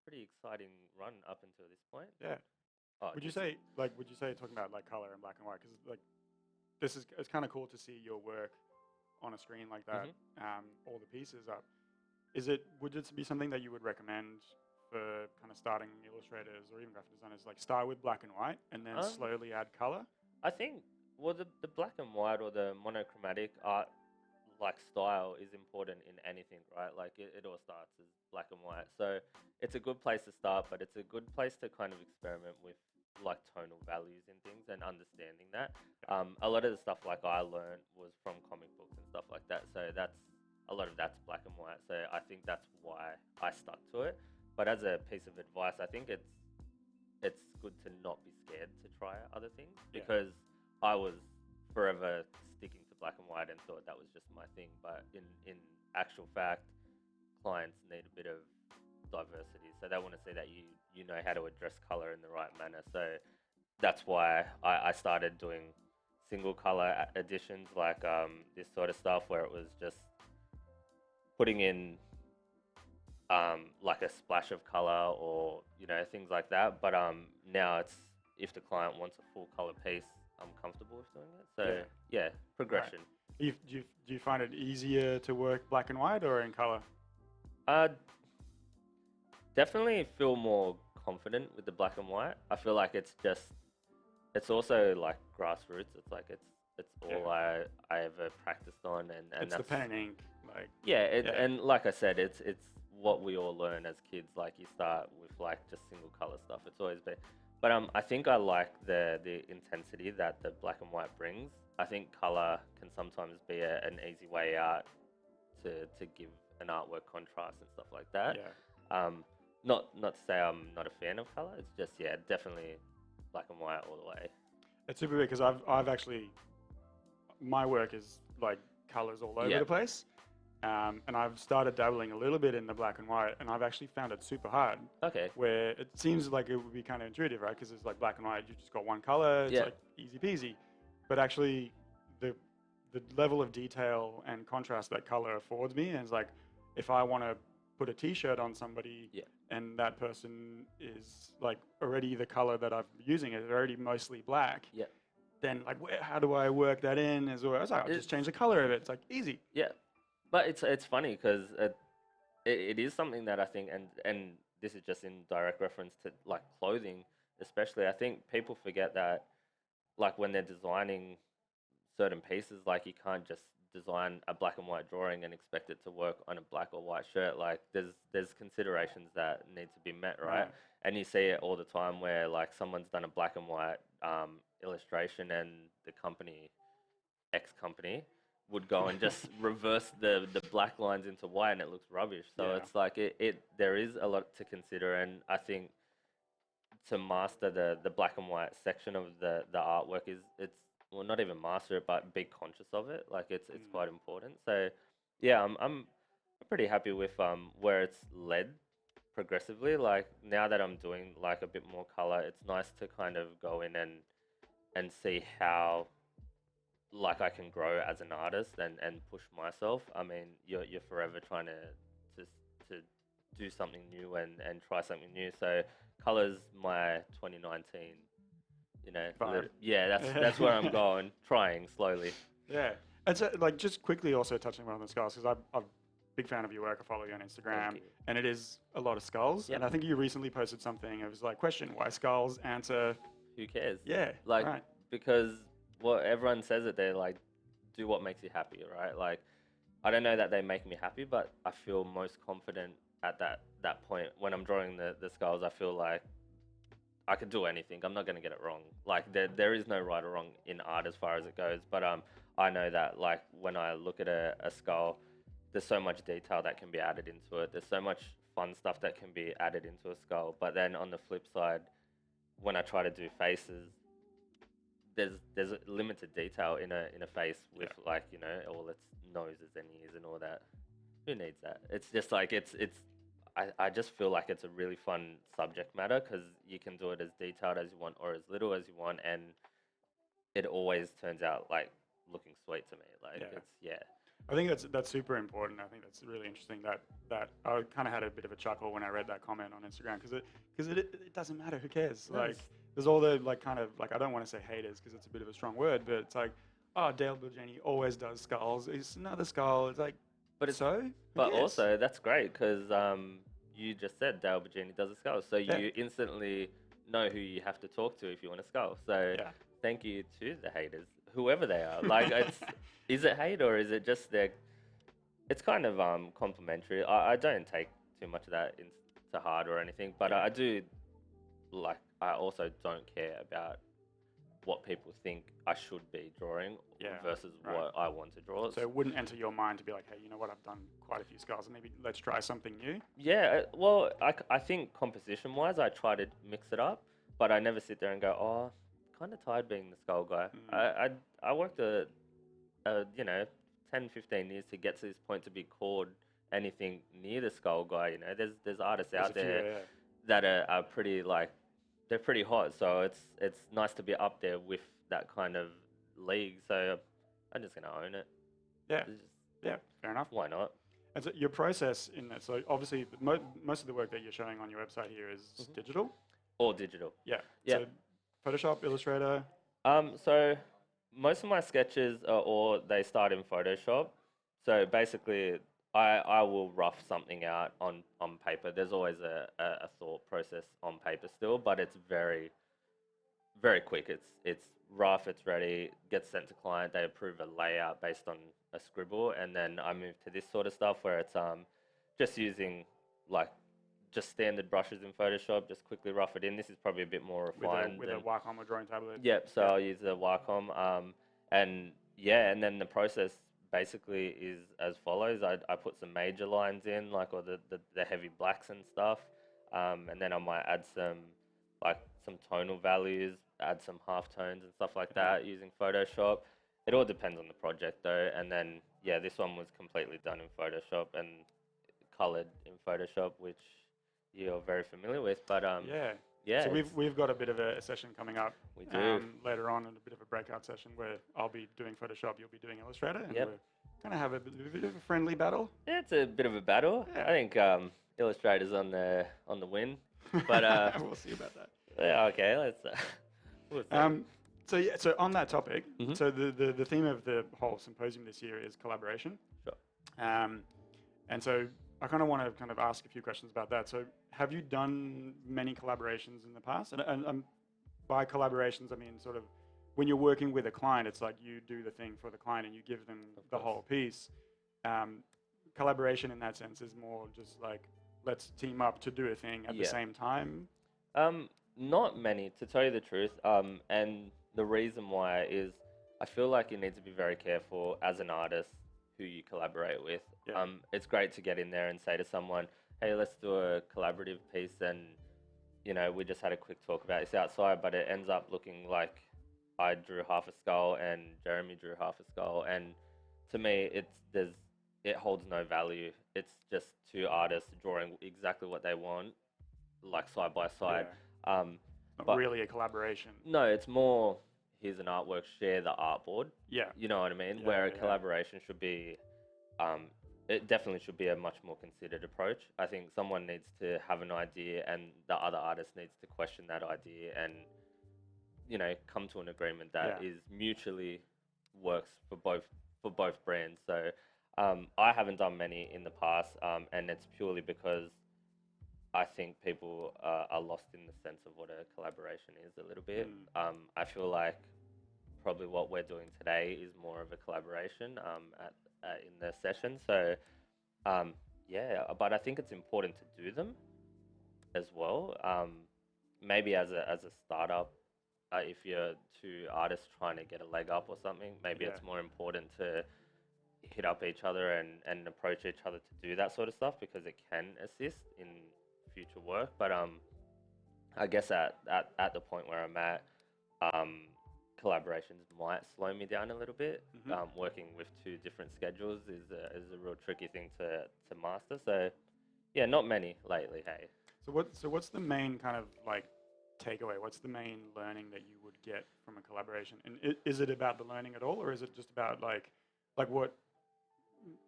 pretty exciting run up until this point. Yeah. Oh, would you say talking about like color and black and white, because like it's kind of cool to see your work on a screen like that, all the pieces up. Would it be something that you would recommend for kind of starting illustrators or even graphic designers, like start with black and white and then slowly add color? I think, well, the black and white or the monochromatic art like style is important in anything, right? Like it all starts as black and white. So it's a good place to start, but it's a good place to kind of experiment with like tonal values and things and understanding that. A lot of the stuff like I learned was from comic books and stuff like that. So a lot of that's black and white. So I think that's why I stuck to it. But as a piece of advice, I think it's good to not be scared to try other things, because I was forever sticking to black and white and thought that was just my thing. But in actual fact, clients need a bit of diversity, so they want to see that you know how to address color in the right manner. So that's why I started doing single color editions, like this sort of stuff, where it was just putting in like a splash of color or things like that. But now it's if the client wants a full color piece, I'm comfortable with doing it. So yeah, progression. Do you find it easier to work black and white or in color? Definitely feel more confident with the black and white. I feel like it's also like grassroots. It's like it's all I ever practiced on, and It's the that's pen and ink, like and like I said, it's what we all learn as kids. Like you start with like just single color stuff. It's always been, but I think I like the intensity that the black and white brings. I think color can sometimes be an easy way out to give an artwork contrast and stuff like that. Yeah. Not to say I'm not a fan of color. It's just definitely black and white all the way. It's super weird because I've actually, my work is like colors all over the place. And I've started dabbling a little bit in the black and white, and I've actually found it super hard. Okay. Where it seems like it would be kind of intuitive, right? Because it's like black and white, you just got one color, it's like easy peasy. But actually, the level of detail and contrast that color affords me, and it's like, if I want to put a T-shirt on somebody, and that person is like already the color that I'm using is already mostly black. Yeah. Then like, how do I work that in? As well, I was like, I'll just change the color of it. It's like easy. Yeah. But it's funny because it is something that I think, and this is just in direct reference to like clothing, especially. I think people forget that, like when they're designing certain pieces, like you can't just design a black and white drawing and expect it to work on a black or white shirt. Like there's considerations that need to be met, right? And you see it all the time where like someone's done a black and white illustration, and the company X company would go and just reverse the black lines into white, and it looks rubbish. So it's like there is a lot to consider, and I think to master the black and white section of the artwork it's well, not even master it, but be conscious of it. Like it's quite important. So yeah, I'm pretty happy with where it's led progressively. Like now that I'm doing like a bit more color, it's nice to kind of go in and see how like I can grow as an artist and push myself. I mean, you're forever trying to do something new and try something new. So color's my 2019. That's where I'm going, trying slowly. Yeah, and so like just quickly also touching on the skulls, because I'm a big fan of your work. I follow you on Instagram, and it is a lot of skulls. And I think you recently posted something. It was like, question, why skulls? Answer, who cares? Yeah, like because everyone says it. They're like, do what makes you happy, right? Like, I don't know that they make me happy, but I feel most confident at that point when I'm drawing the skulls. I feel like I could do anything. I'm not going to get it wrong. Like there is no right or wrong in art as far as it goes. But I know that like when I look at a skull, there's so much detail that can be added into it. There's so much fun stuff that can be added into a skull. But then on the flip side, when I try to do faces, there's a limited detail in a face with like all its noses and ears and all that. Who needs that? It's just like I just feel like it's a really fun subject matter because you can do it as detailed as you want or as little as you want, and it always turns out like looking sweet to me. Like I think that's super important. I think that's really interesting that I kind of had a bit of a chuckle when I read that comment on Instagram because it doesn't matter. Who cares? Yes. Like there's all the like kind of like, I don't want to say haters because it's a bit of a strong word, but it's like, oh, Dale Bigeni always does skulls. It's another skull. It's like, but it's so. But also that's great because you just said Dale Bigeni does a skull, so you instantly know who you have to talk to if you want a skull. So thank you to the haters, whoever they are. Like is it hate or is it just it's kind of complimentary. I don't take too much of that to heart or anything, but I do like. I also don't care about what people think I should be drawing versus what I want to draw. So it wouldn't enter your mind to be like, hey, you know what, I've done quite a few skulls, maybe let's try something new? Yeah, well, I think composition-wise, I try to mix it up, but I never sit there and go, oh, kind of tired being the skull guy. I worked 10, 15 years to get to this point to be called anything near the skull guy. There's artists out there that are pretty like, they're pretty hot, so it's nice to be up there with that kind of league. So I'm just gonna own it. Yeah, fair enough. Why not? And so your process in that, so obviously most of the work that you're showing on your website here is digital? All digital. Yeah. Yeah. So Photoshop, Illustrator? So most of my sketches they start in Photoshop. So basically, I will rough something out on paper. There's always a thought process on paper still, but it's very, very quick. It's rough, it's ready, gets sent to client, they approve a layout based on a scribble, and then I move to this sort of stuff where it's just using like just standard brushes in Photoshop, just quickly rough it in. This is probably a bit more refined. With a Wacom or drawing tablet? Yep, so I'll use the Wacom. And then the process basically is as follows. I put some major lines in, like, or the heavy blacks and stuff. And then I might add some tonal values, add some half tones and stuff like that using Photoshop. It all depends on the project though. And then, yeah, this one was completely done in Photoshop and colored in Photoshop, which you're very familiar with. But yeah. So we've got a bit of a session coming up. We do. Later on, and a bit of a breakout session where I'll be doing Photoshop, you'll be doing Illustrator, and Yep. we're going to have a bit of a friendly battle. Yeah, it's a bit of a battle. Yeah. I think Illustrator's on the win, but we'll see about that. yeah, okay, let's. We'll see. So on that topic, Mhm. so the theme of the whole symposium this year is collaboration. Sure. And so I kind of want to ask a few questions about that. So have you done many collaborations in the past? And by collaborations, I mean sort of when you're working with a client, it's like you do the thing for the client and you give them the whole piece. Collaboration in that sense is more just like, let's team up to do a thing at the same time. Not many, to tell you the truth. And the reason why is I feel like you need to be very careful as an artist who you collaborate with. Yeah. It's great to get in there and say to someone, hey, let's do a collaborative piece, and we just had a quick talk about this outside, but it ends up looking like I drew half a skull and Jeremy drew half a skull, and to me it holds no value. It's just two artists drawing exactly what they want, like side by side. Not really a collaboration. No, it's more, here's an artwork, share the artboard. Yeah. You know what I mean? Yeah, Where a yeah. collaboration should be, it definitely should be a much more considered approach. I think someone needs to have an idea and the other artist needs to question that idea and, come to an agreement that is mutually works for both brands. So I haven't done many in the past, and it's purely because I think people are lost in the sense of what a collaboration is a little bit. I feel like probably what we're doing today is more of a collaboration in the session. So, but I think it's important to do them as well. Maybe as a startup, if you're two artists trying to get a leg up or something, maybe it's more important to hit up each other and approach each other to do that sort of stuff, because it can assist in future work. But I guess at the point where I'm at, collaborations might slow me down a little bit. Working with two different schedules is a real tricky thing to master. So yeah, not many lately. Hey. So what's the main kind of like takeaway? What's the main learning that you would get from a collaboration? And is it about the learning at all, or is it just about like what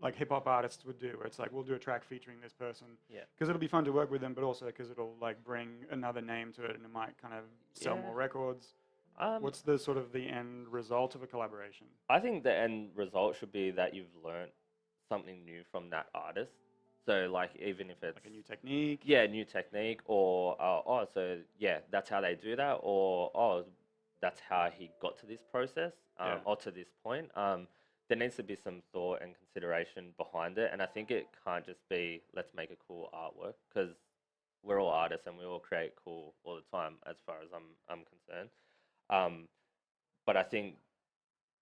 like hip hop artists would do, where it's like, we'll do a track featuring this person because it'll be fun to work with them, but also because it'll like bring another name to it and it might kind of sell more records. What's the sort of the end result of a collaboration? I think the end result should be that you've learned something new from that artist. So like, even if it's like a new technique. Yeah, new technique, or that's how they do that, or that's how he got to this process, or to this point. There needs to be some thought and consideration behind it, and I think it can't just be, let's make a cool artwork, because we're all artists and we all create cool all the time, as far as I'm concerned. But I think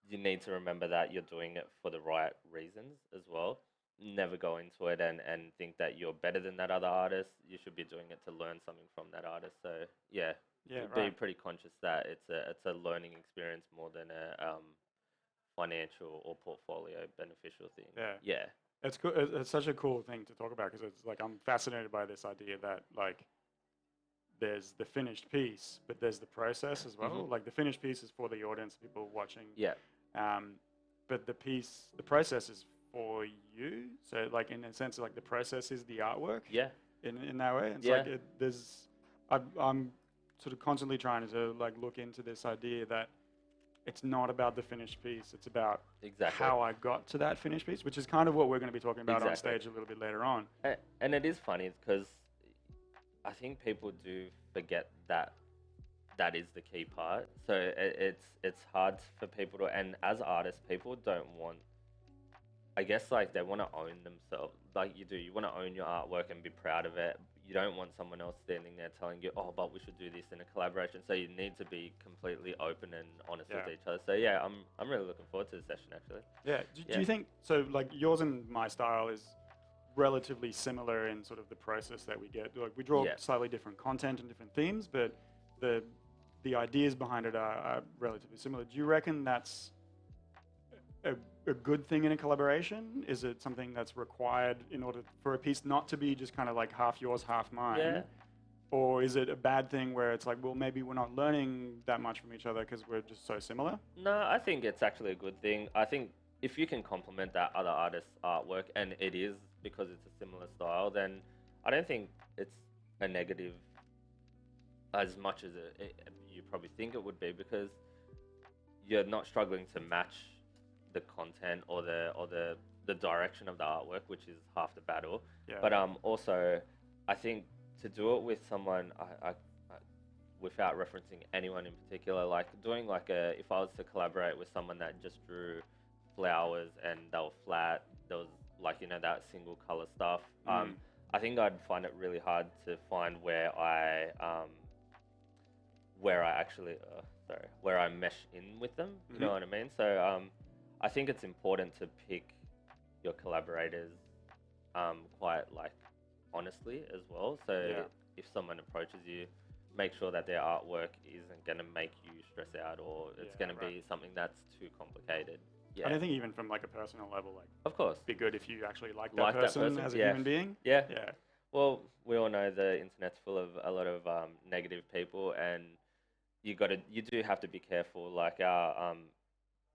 you need to remember that you're doing it for the right reasons as well. Never go into it and think that you're better than that other artist. You should be doing it to learn something from that artist. So be pretty conscious that it's a learning experience more than a financial or portfolio beneficial thing. Yeah. It's cool. It's such a cool thing to talk about, because it's like, I'm fascinated by this idea that like there's the finished piece, but there's the process as well. Like the finished piece is for the audience, people watching. Yeah. But the process is for you. So like in a sense, like the process is the artwork. Yeah. In that way, it's Yeah. like I'm sort of constantly trying to like look into this idea that it's not about the finished piece. It's about Exactly. how I got to that finished piece, which is kind of what we're going to be talking about on Exactly. stage a little bit later on. And it is funny because I think people do forget that that is the key part. So it's hard for people to, and as artists, people don't want, I guess like they want to own themselves. Like you do, you want to own your artwork and be proud of it. You don't want someone else standing there telling you, oh, but we should do this in a collaboration. So you need to be completely open and honest with each other. So yeah, I'm really looking forward to the session actually. Yeah. Do you think, so like yours and my style is relatively similar in sort of the process that we get? Like we draw slightly different content and different themes, but the ideas behind it are relatively similar. Do you reckon that's a good thing in a collaboration? Is it something that's required in order for a piece not to be just kind of like half yours, half mine? Yeah. Or is it a bad thing where it's like, well, maybe we're not learning that much from each other because we're just so similar? No, I think it's actually a good thing. I think if you can complement that other artist's artwork, and it is because it's a similar style, then I don't think it's a negative as much as you probably think it would be, because you're not struggling to match the content or the direction of the artwork, which is half the battle. Yeah. But also, I think to do it with someone, I without referencing anyone in particular, like doing like if I was to collaborate with someone that just drew flowers and they were flat, there was like, you know, that single color stuff. I think I'd find it really hard to find where I actually where I mesh in with them. You know what I mean? So I think it's important to pick your collaborators quite like honestly as well. So if someone approaches you, make sure that their artwork isn't going to make you stress out, or it's going to be something that's too complicated. Yeah. I don't think even from like a personal level, like, of course, be good if you actually like that person as a human being. Yeah. Yeah. Well, we all know the internet's full of a lot of negative people, and you do have to be careful. Like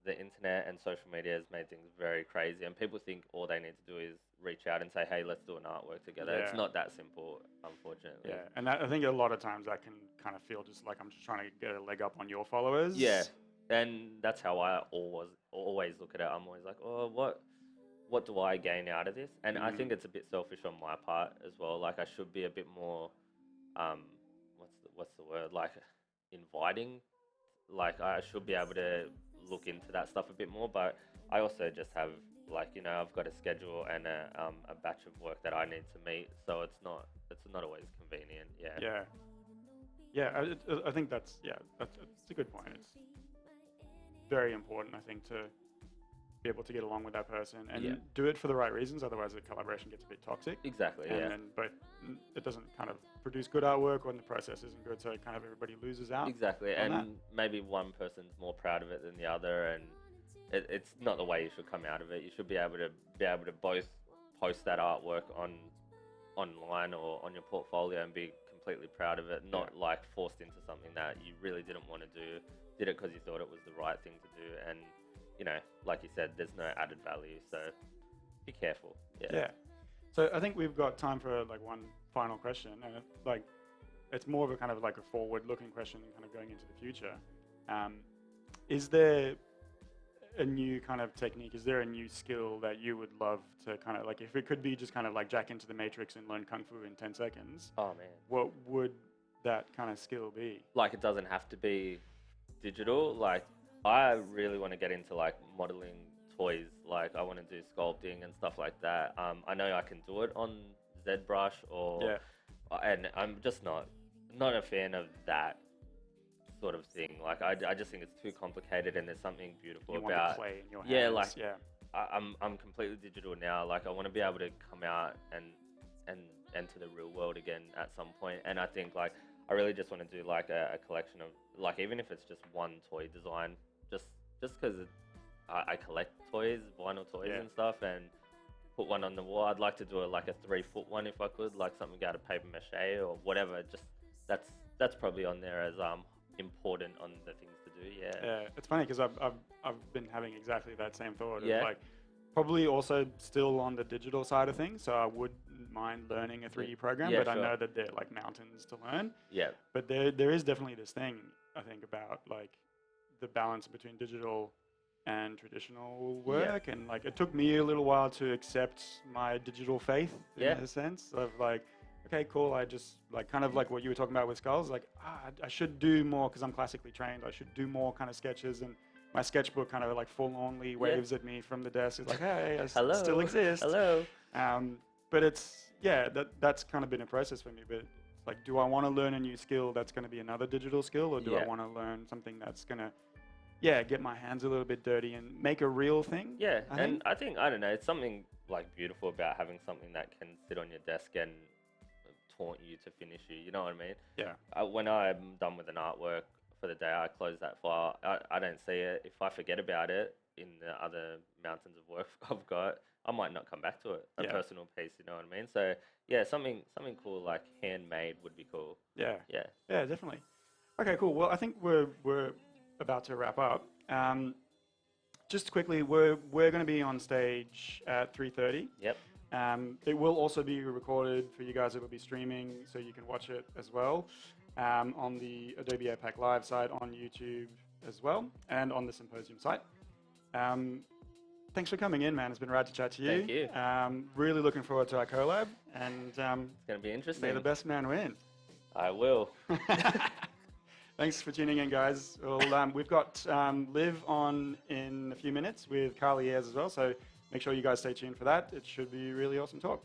the internet and social media has made things very crazy, and people think all they need to do is reach out and say, hey, let's do an artwork together. It's not that simple, unfortunately. Yeah, and I think a lot of times that can kind of feel just like I'm just trying to get a leg up on your followers. Yeah, and that's how I always look at it. I'm always like, oh, what do I gain out of this? And I think it's a bit selfish on my part as well. Like I should be a bit more, what's the word? Like inviting. Like I should be able to look into that stuff a bit more, but I also just have like, you know, I've got a schedule and a batch of work that I need to meet, so it's not always convenient. I think that's a good point. It's very important, I think, to be able to get along with that person and do it for the right reasons. Otherwise, the collaboration gets a bit toxic. Exactly. And then, but it doesn't kind of produce good artwork when the process isn't good. So kind of everybody loses out. Exactly. And maybe one person's more proud of it than the other, and it's not the way you should come out of it. You should be able to both post that artwork online or on your portfolio and be completely proud of it, not like forced into something that you really didn't want to do. Did it because you thought it was the right thing to do, and you know, like you said, there's no added value, so be careful. Yeah. So I think we've got time for like one final question, and it's more of a kind of like a forward-looking question, kind of going into the future. Is there a new kind of technique? Is there a new skill that you would love to kind of like, if it could be just kind of like jack into the matrix and learn kung fu in 10 seconds? Oh man. What would that kind of skill be? Like, it doesn't have to be digital. Like, I really want to get into like modeling toys. Like, I want to do sculpting and stuff like that. I know I can do it on ZBrush and I'm just not a fan of that sort of thing. Like, I just think it's too complicated, and there's something beautiful about. Want to play in your hands. I'm completely digital now. Like, I want to be able to come out and enter the real world again at some point. And I think like I really just want to do like a collection of, like, even if it's just one toy design, just because I collect toys, vinyl toys and stuff, and put one on the wall. I'd like to do like a 3-foot one if I could, like something out of paper mache or whatever. Just that's probably on there as important on the things to do. Yeah, it's funny because I've been having exactly that same thought of like, Probably also still on the digital side of things, so I wouldn't mind learning a 3D program, Yeah, but I sure. know that they're like mountains to learn. Yeah. But there is definitely this thing, I think, about like the balance between digital and traditional work, and like it took me a little while to accept my digital faith in Yeah. a sense of like, okay, cool, I just like kind of like what you were talking about with skulls, like I should do more because I'm classically trained. I should do more kind of sketches, and my sketchbook kind of like forlornly waves at me from the desk. It's like, hey, I Hello. still exist. Hello. But it's that's kind of been a process for me. But like, do I want to learn a new skill that's going to be another digital skill, or do I Yeah. want to learn something that's going to get my hands a little bit dirty and make a real thing? Yeah, I and think. I think, I don't know, it's something like beautiful about having something that can sit on your desk and taunt you to finish you know what I mean? Yeah. When I'm done with an artwork for the day, I close that file. I don't see it. If I forget about it in the other mountains of work I've got, I might not come back to it. A Yeah. personal piece, you know what I mean? So yeah, something cool like handmade would be cool. Yeah. Yeah. Yeah, definitely. Okay, cool. Well, I think we're about to wrap up. Just quickly, we're going to be on stage at 3:30. Yep. It will also be recorded for you guys. It will be streaming, so you can watch it as well on the Adobe APAC Live site, on YouTube as well, and on the Symposium site. Thanks for coming in, man. It's been rad to chat to you. Thank you. Really looking forward to our collab, and It's going to be interesting. may the best man win. I will. Thanks for tuning in, guys. Well, we've got Live on in a few minutes with Carly Ayres as well, so make sure you guys stay tuned for that. It should be a really awesome talk.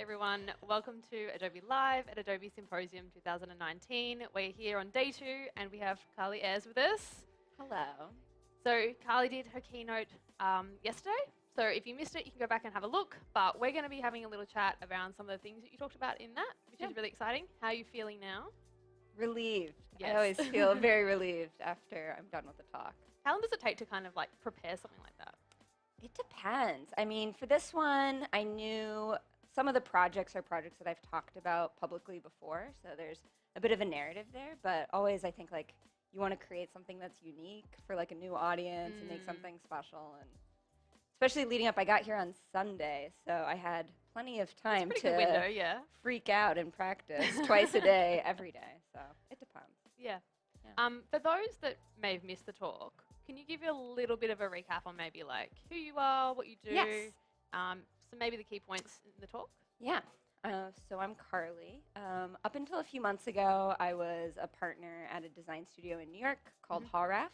everyone. Welcome to Adobe Live at Adobe Symposium 2019. We're here on day 2 and we have Carly Ayres with us. Hello. So Carly did her keynote yesterday. So if you missed it, you can go back and have a look. But we're going to be having a little chat around some of the things that you talked about in that, which is really exciting. How are you feeling now? Relieved. Yes. I always feel very relieved after I'm done with the talk. How long does it take to kind of like prepare something like that? It depends. I mean, for this one, I knew some of the projects are projects that I've talked about publicly before, so there's a bit of a narrative there, but always I think like you want to create something that's unique for like a new audience and make something special, and especially leading up, I got here on Sunday, so I had plenty of time It's a to pretty good window, yeah. freak out and practice twice a day, every day, so it depends. Yeah. Yeah. For those that may have missed the talk, can you give a little bit of a recap on maybe like who you are, what you do? Yes. So maybe the key points in the talk? Yeah. So I'm Carly. Up until a few months ago, I was a partner at a design studio in New York called Hallraff.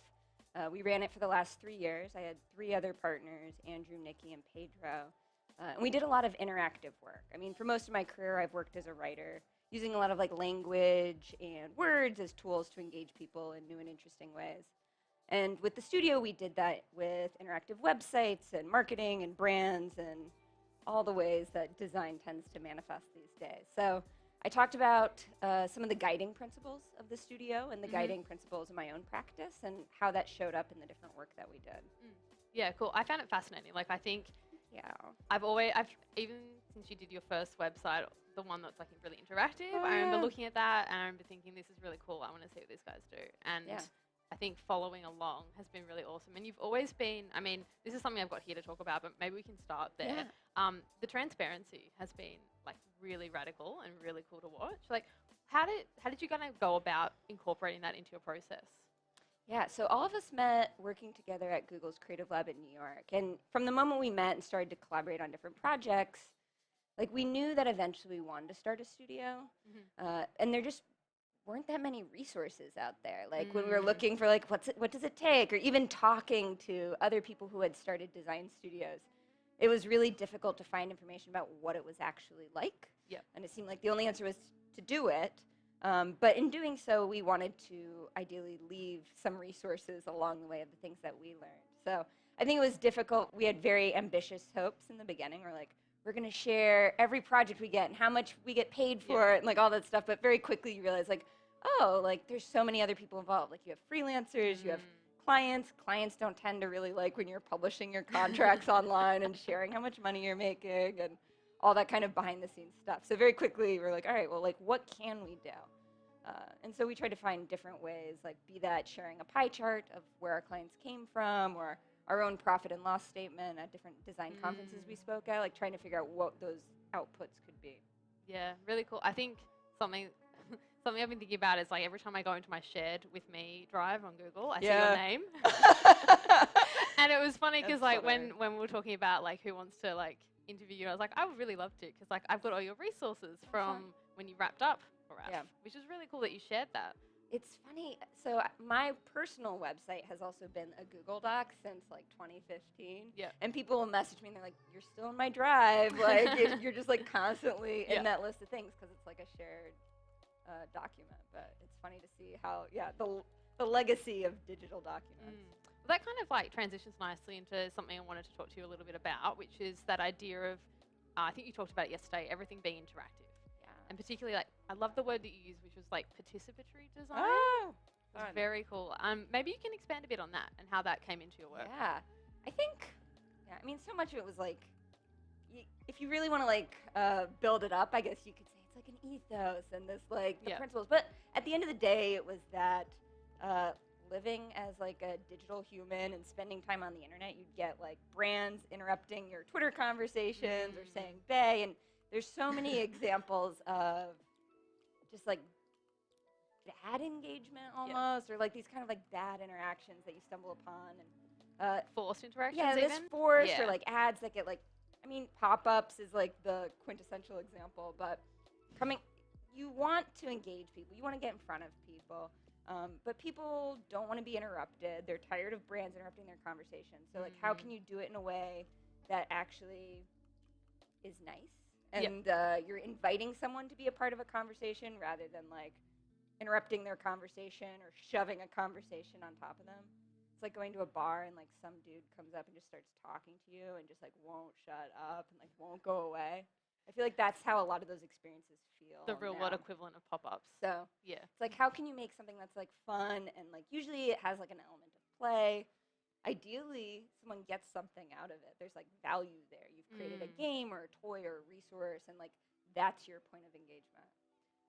We ran it for the last 3 years. I had 3 other partners, Andrew, Nikki, and Pedro. And we did a lot of interactive work. I mean, for most of my career, I've worked as a writer, using a lot of like language and words as tools to engage people in new and interesting ways. And with the studio, we did that with interactive websites and marketing and brands and all the ways that design tends to manifest these days. So I talked about some of the guiding principles of the studio and the guiding principles of my own practice and how that showed up in the different work that we did. Yeah, cool. I found it fascinating. Like, I think Yeah. I've even since you did your first website, the one that's like really interactive, Oh, I remember yeah. looking at that and I remember thinking, this is really cool. I want to see what these guys do. And Yeah. I think following along has been really awesome. And you've always been, I mean, this is something I've got here to talk about, but maybe we can start there. Yeah. The transparency has been like really radical and really cool to watch. Like, how did you kind of go about incorporating that into your process? Yeah, so all of us met working together at Google's Creative Lab in New York. And from the moment we met and started to collaborate on different projects, like we knew that eventually we wanted to start a studio. And there just weren't that many resources out there. Like when we were looking for like, what does it take? Or even talking to other people who had started design studios, it was really difficult to find information about what it was actually like. Yep. And it seemed like the only answer was to do it. But in doing so, we wanted to ideally leave some resources along the way of the things that we learned. So I think it was difficult. We had very ambitious hopes in the beginning. We're like, we're going to share every project we get and how much we get paid for it and like all that stuff. But very quickly you realize like, oh, like there's so many other people involved. Like you have freelancers, you have clients. Clients don't tend to really like when you're publishing your contracts online and sharing how much money you're making and all that kind of behind the scenes stuff. So very quickly we're like, all right, well, like what can we do? And so we tried to find different ways, like be that sharing a pie chart of where our clients came from or our own profit and loss statement at different design conferences we spoke at, like trying to figure out what those outputs could be. Yeah, really cool. I think something I've been thinking about is like every time I go into my shared with me drive on Google, I see your name. And it was funny because like when we were talking about like who wants to like interview you, I was like, I would really love to because like I've got all your resources from when you wrapped up, which is really cool that you shared that. It's funny. So my personal website has also been a Google Doc since like 2015. Yeah. And people will message me and they're like, you're still in my drive. Like you're just like constantly in that list of things because it's like a shared document. But it's funny to see how, the legacy of digital documents. Well, that kind of like transitions nicely into something I wanted to talk to you a little bit about, which is that idea of, I think you talked about it yesterday, everything being interactive. And particularly, like, I love the word that you used, which was like participatory design. Oh, it's very cool. Maybe you can expand a bit on that and how that came into your work. Yeah, I think, I mean, so much of it was like, if you really want to like build it up, I guess you could say it's like an ethos and this like the principles. But at the end of the day, it was that living as like a digital human and spending time on the internet, you'd get like brands interrupting your Twitter conversations or saying "bae," and there's so many examples of just like bad engagement almost, or like these kind of like bad interactions that you stumble upon, and forced interactions. Yeah, this even? forced or like ads that get like, I mean, pop-ups is like the quintessential example, but you want to engage people, you want to get in front of people, but people don't want to be interrupted. They're tired of brands interrupting their conversation. So like, how can you do it in a way that actually is nice and you're inviting someone to be a part of a conversation rather than like interrupting their conversation or shoving a conversation on top of them. It's like going to a bar and like some dude comes up and just starts talking to you and just like won't shut up and like won't go away. I feel like that's how a lot of those experiences feel. The real world now. equivalent of pop-ups. So Yeah. it's like, how can you make something that's like fun and like usually it has like an element of play. Ideally, someone gets something out of it. There's like value there. You've created a game or a toy or a resource, and like that's your point of engagement.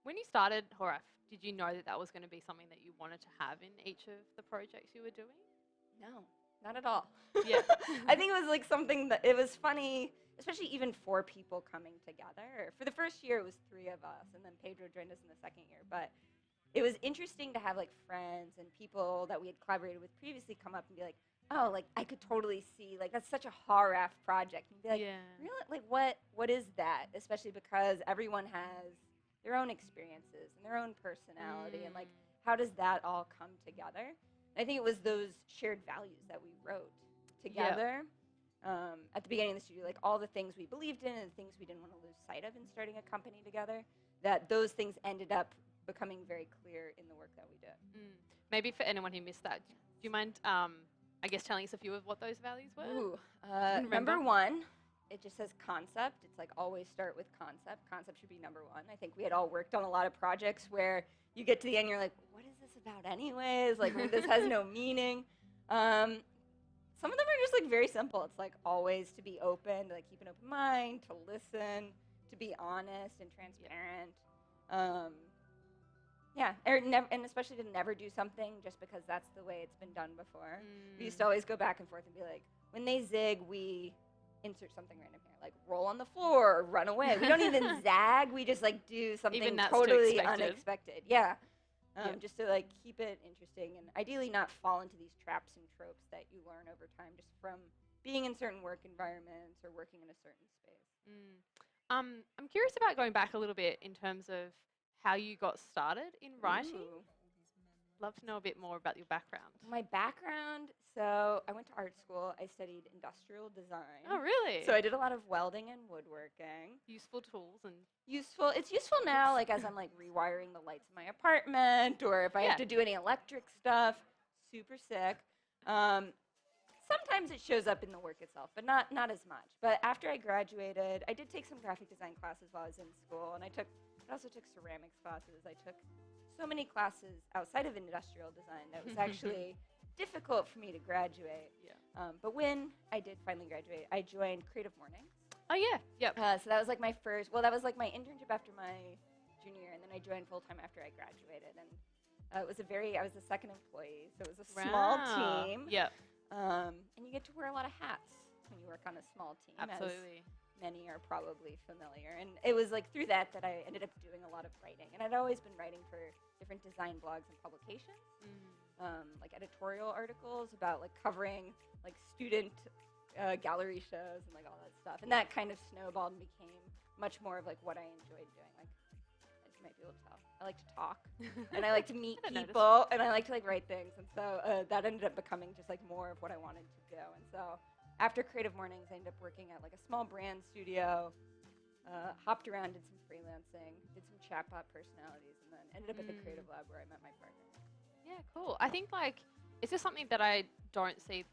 When you started Horaf, did you know that that was going to be something that you wanted to have in each of the projects you were doing? No, not at all. Yeah. I think it was like something that it was funny, especially even 4 people coming together. For the first year, it was 3 of us, and then Pedro joined us in the second year. But it was interesting to have like friends and people that we had collaborated with previously come up and be like, oh, like I could totally see, like that's such a HARF project. And be like, really? Like what is that? Especially because everyone has their own experiences and their own personality, and like how does that all come together? I think it was those shared values that we wrote together at the beginning of the studio, like all the things we believed in and the things we didn't want to lose sight of in starting a company together, that those things ended up becoming very clear in the work that we did. Maybe for anyone who missed that, do you mind, I guess, telling us a few of what those values were? Ooh, number 1, it just says concept. It's like always start with concept. Concept should be number 1. I think we had all worked on a lot of projects where you get to the end, you're like, what is this about anyways? Like, this has no meaning. Some of them are just like very simple. It's like always to be open, to like keep an open mind, to listen, to be honest and transparent. And especially to never do something just because that's the way it's been done before. We used to always go back and forth and be like, when they zig, we insert something random here, like roll on the floor or run away. We don't even zag. We just like do something totally unexpected. Yeah. Just to like keep it interesting and ideally not fall into these traps and tropes that you learn over time just from being in certain work environments or working in a certain space. I'm curious about going back a little bit in terms of how you got started in writing. Love to know a bit more about your background. My background, so I went to art school. I studied industrial design. Oh, really? So I did a lot of welding and woodworking. Useful tools and useful. It's useful now, like as I'm like rewiring the lights in my apartment, or if I have to do any electric stuff. Super sick. Sometimes it shows up in the work itself, but not as much. But after I graduated, I did take some graphic design classes while I was in school, and I also took ceramics classes. I took so many classes outside of industrial design that was actually difficult for me to graduate. But when I did finally graduate, I joined Creative Mornings. Oh yeah, yep. So that was like my first. Well, that was like my internship after my junior year, and then I joined full time after I graduated. And I was the second employee, so it was a small team. Yep. And you get to wear a lot of hats when you work on a small team. Absolutely. As many are probably familiar. And it was like through that I ended up doing a lot of writing. And I'd always been writing for different design blogs and publications, like editorial articles about like covering like student gallery shows and like all that stuff. And that kind of snowballed and became much more of like what I enjoyed doing. Like, as you might be able to tell, I like to talk and I like to meet people and I like to like write things. And so that ended up becoming just like more of what I wanted to do. And so after Creative Mornings, I ended up working at like a small brand studio, hopped around, did some freelancing, did some chatbot personalities, and then ended up at the Creative Lab where I met my partner. Yeah, cool. I think like it's just something that I don't see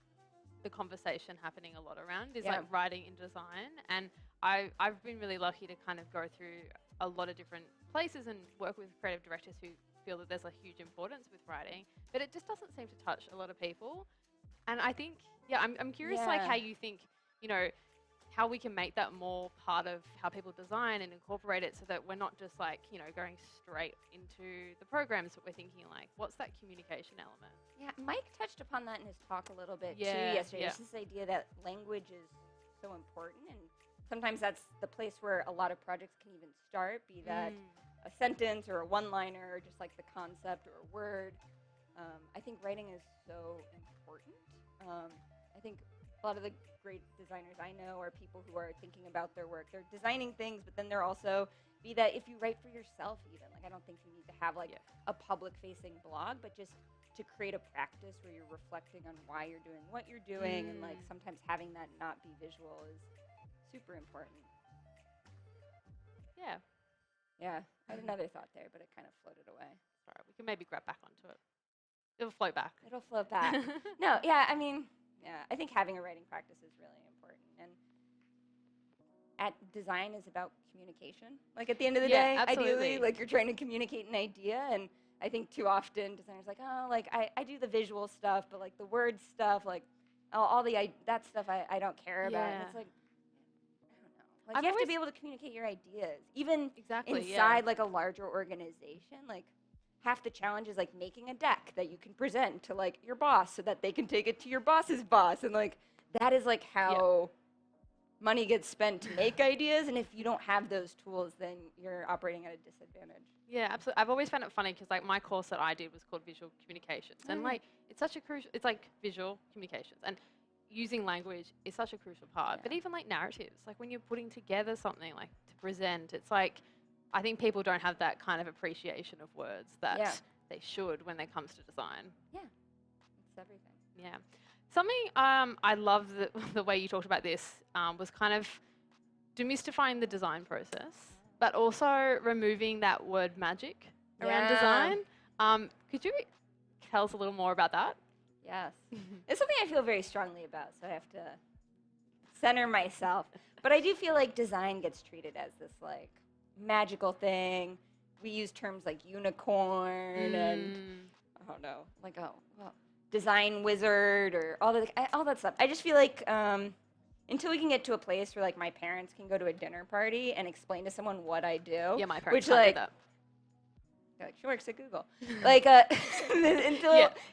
the conversation happening a lot around is like writing in design. And I've been really lucky to kind of go through a lot of different places and work with creative directors who feel that there's a huge importance with writing, but it just doesn't seem to touch a lot of people. And I think, I'm curious like how you think, how we can make that more part of how people design and incorporate it so that we're not just like, going straight into the programs, but we're thinking like, what's that communication element? Yeah, Mike touched upon that in his talk a little bit too yesterday. Just this idea that language is so important, and sometimes that's the place where a lot of projects can even start, be that a sentence or a one-liner or just like the concept or a word. I think writing is so important. I think a lot of the great designers I know are people who are thinking about their work. They're designing things, but then they're also, be that if you write for yourself even, like I don't think you need to have like a public-facing blog, but just to create a practice where you're reflecting on why you're doing what you're doing, and like sometimes having that not be visual is super important. Yeah. Yeah, I had another thought there, but it kind of floated away. All right, we can maybe grab back onto it. It'll float back. It'll float back. No, yeah, I mean, yeah, I think having a writing practice is really important. And design is about communication. Like at the end of the day, absolutely. ideally, like you're trying to communicate an idea. And I think too often designers like, oh, like I do the visual stuff, but like the word stuff, like all that stuff I don't care about. And it's like, I don't know. Like you have to be able to communicate your ideas, even inside like a larger organization. Like half the challenge is like making a deck that you can present to like your boss so that they can take it to your boss's boss. And like that is like how money gets spent to make ideas. And if you don't have those tools, then you're operating at a disadvantage. Yeah, absolutely. I've always found it funny because like my course that I did was called Visual Communications. And like it's such a crucial, it's like visual communications. And using language is such a crucial part. But even like narratives, like when you're putting together something like to present, it's like, I think people don't have that kind of appreciation of words that they should when it comes to design. Yeah, it's everything. Yeah. Something I love the way you talked about this was kind of demystifying the design process, but also removing that word magic around design. Could you tell us a little more about that? Yes. It's something I feel very strongly about, so I have to center myself. But I do feel like design gets treated as this like magical thing. We use terms like unicorn and I don't know, like design wizard or all that stuff. I just feel like until we can get to a place where like my parents can go to a dinner party and explain to someone what I do. Yeah, my parents which can't like do that. Like she works at Google. Like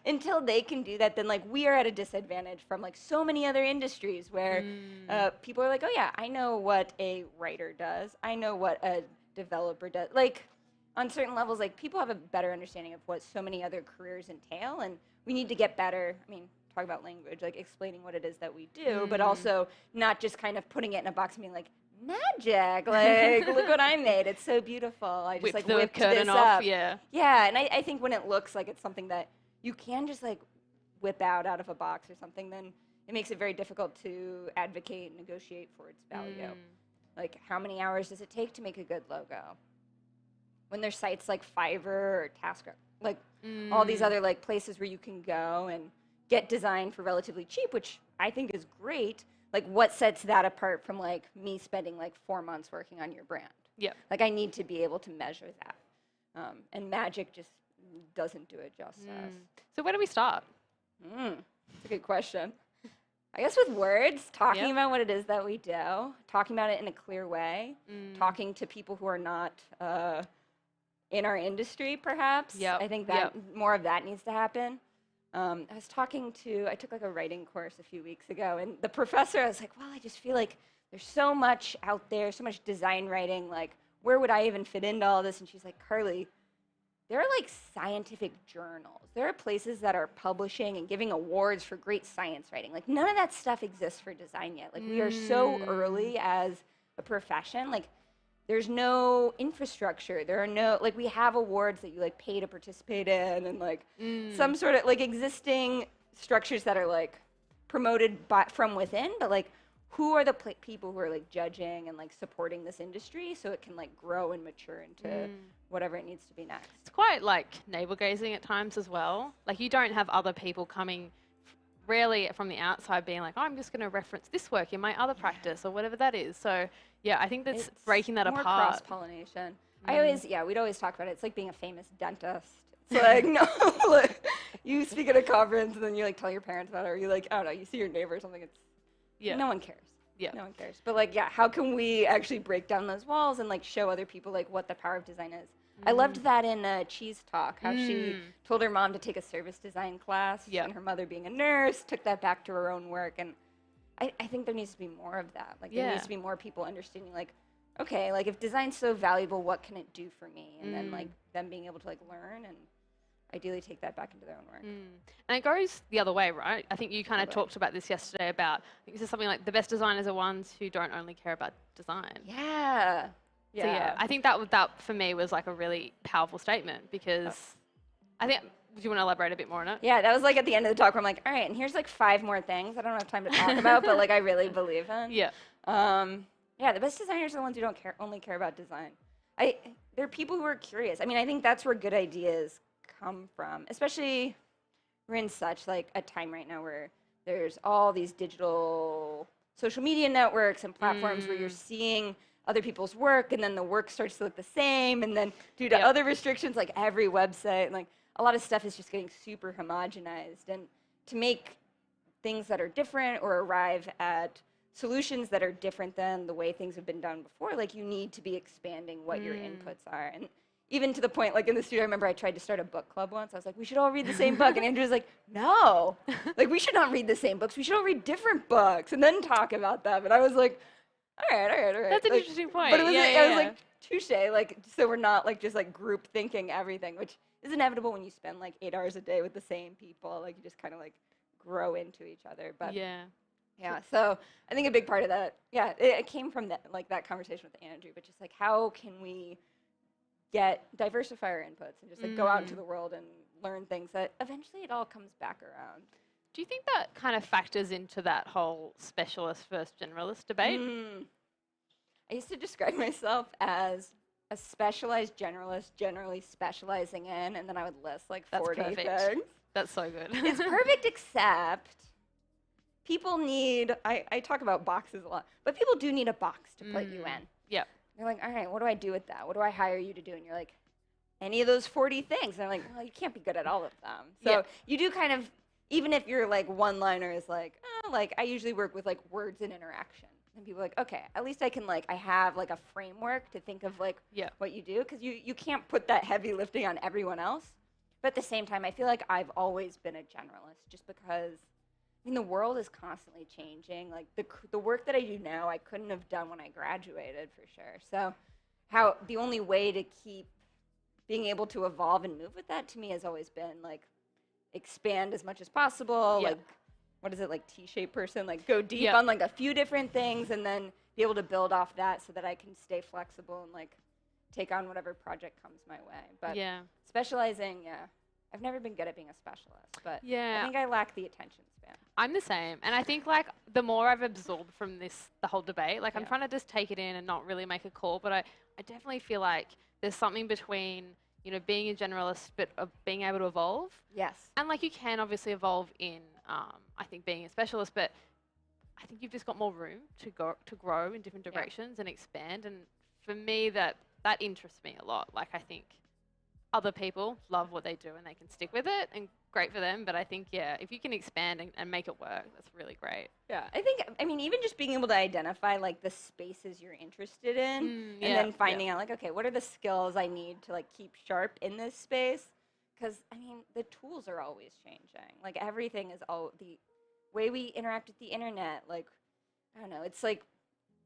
until they can do that, then like we are at a disadvantage from like so many other industries where people are like, oh yeah, I know what a writer does. I know what a developer does. Like on certain levels, like people have a better understanding of what so many other careers entail, and we need to get better. I mean, talk about language, like explaining what it is that we do, but also not just kind of putting it in a box and being like, magic, like look what I made, it's so beautiful. I just like whipped this up. Yeah, and I think when it looks like it's something that you can just like whip out of a box or something, then it makes it very difficult to advocate and negotiate for its value. Like how many hours does it take to make a good logo? When there's sites like Fiverr or Tasker, like all these other like places where you can go and get design for relatively cheap, which I think is great. Like what sets that apart from like me spending like 4 months working on your brand? Yeah. Like I need to be able to measure that. And magic just doesn't do it justice. So where do we start? That's a good question. I guess with words, talking about what it is that we do, talking about it in a clear way, talking to people who are not in our industry perhaps. I think that more of that needs to happen. I took like a writing course a few weeks ago, and the professor, I was like, well, I just feel like there's so much out there, so much design writing, like, where would I even fit into all this? And she's like, Carly, there are like scientific journals. There are places that are publishing and giving awards for great science writing. Like, none of that stuff exists for design yet. Like, we are so early as a profession. Like, there's no infrastructure. There are no, like, we have awards that you, like, pay to participate in and, like, some sort of, like, existing structures that are, like, promoted from within, but, like, who are the people who are, like, judging and, like, supporting this industry so it can, like, grow and mature into whatever it needs to be next? It's quite, like, navel-gazing at times as well. Like, you don't have other people coming rarely from the outside being like, oh, I'm just going to reference this work in my other practice or whatever that is. So, yeah, I think that's breaking that apart. More cross-pollination. We'd always talk about it. It's like being a famous dentist. It's like, no, like, you speak at a conference and then you like tell your parents about it, or you like, I don't know, you see your neighbor or something. It's no one cares. No one cares. But like, how can we actually break down those walls and like show other people like what the power of design is? I loved that in Cheese Talk, how she told her mom to take a service design class, and her mother being a nurse took that back to her own work. And I think there needs to be more of that. Like there needs to be more people understanding like, okay, like if design's so valuable, what can it do for me? And then like them being able to like learn and ideally take that back into their own work. And it goes the other way, right? I think you kind of talked about this yesterday about, I think this is something like the best designers are ones who don't only care about design. Yeah. So yeah, I think that for me was like a really powerful statement because I think, do you want to elaborate a bit more on it? Yeah, that was like at the end of the talk where I'm like, all right, and here's like 5 more things I don't have time to talk about, but like I really believe in. Yeah, Yeah, the best designers are the ones who don't only care about design. They're people who are curious. I mean, I think that's where good ideas come from. Especially, we're in such like a time right now where there's all these digital social media networks and platforms where you're seeing other people's work, and then the work starts to look the same, and then due to other restrictions, like every website, and like a lot of stuff is just getting super homogenized. And to make things that are different or arrive at solutions that are different than the way things have been done before, like you need to be expanding what your inputs are. And even to the point, like in the studio, I remember I tried to start a book club once. I was like, we should all read the same book. And Andrew's like, no, like we should not read the same books. We should all read different books and then talk about them. And I was like, all right. That's an like, interesting point. But it was, I was like, touche, like, so we're not like just like group thinking everything, which is inevitable when you spend like 8 hours a day with the same people. Like you just kind of like grow into each other. But yeah, so I think a big part of that, it came from that, like that conversation with Andrew, but just like how can we diversify our inputs and just like go out into the world and learn things that eventually it all comes back around. Do you think that kind of factors into that whole specialist versus generalist debate? I used to describe myself as a specialized generalist, generally specializing in, and then I would list like 40 things. That's so good. It's perfect, except people need, I talk about boxes a lot, but people do need a box to put you in. Yep. They're like, all right, what do I do with that? What do I hire you to do? And you're like, any of those 40 things. And I'm like, well, you can't be good at all of them. So you do kind of, even if your like one-liner is like, like I usually work with like words and interaction. And people are like, okay, at least I can like, I have like a framework to think of like what you do. Because you can't put that heavy lifting on everyone else. But at the same time, I feel like I've always been a generalist just because, I mean, the world is constantly changing. Like the work that I do now, I couldn't have done when I graduated for sure. So the only way to keep being able to evolve and move with that to me has always been like expand as much as possible. Like, what is it, like T-shaped person? Like go deep on like a few different things and then be able to build off that so that I can stay flexible and like take on whatever project comes my way. But specializing, I've never been good at being a specialist, but I think I lack the attention span. I'm the same. And I think like the more I've absorbed from the whole debate, like I'm trying to just take it in and not really make a call, but I definitely feel like there's something between, you know, being a generalist, but being able to evolve. Yes. And like you can obviously evolve in, I think being a specialist, but I think you've just got more room to grow in different directions and expand. And for me, that interests me a lot. Like I think other people love what they do and they can stick with it and great for them. But I think, if you can expand and make it work, that's really great. Yeah, I mean, even just being able to identify like the spaces you're interested in and then finding out like, okay, what are the skills I need to like keep sharp in this space? Because, I mean, the tools are always changing. Like everything is the way we interact with the internet. Like, I don't know, it's like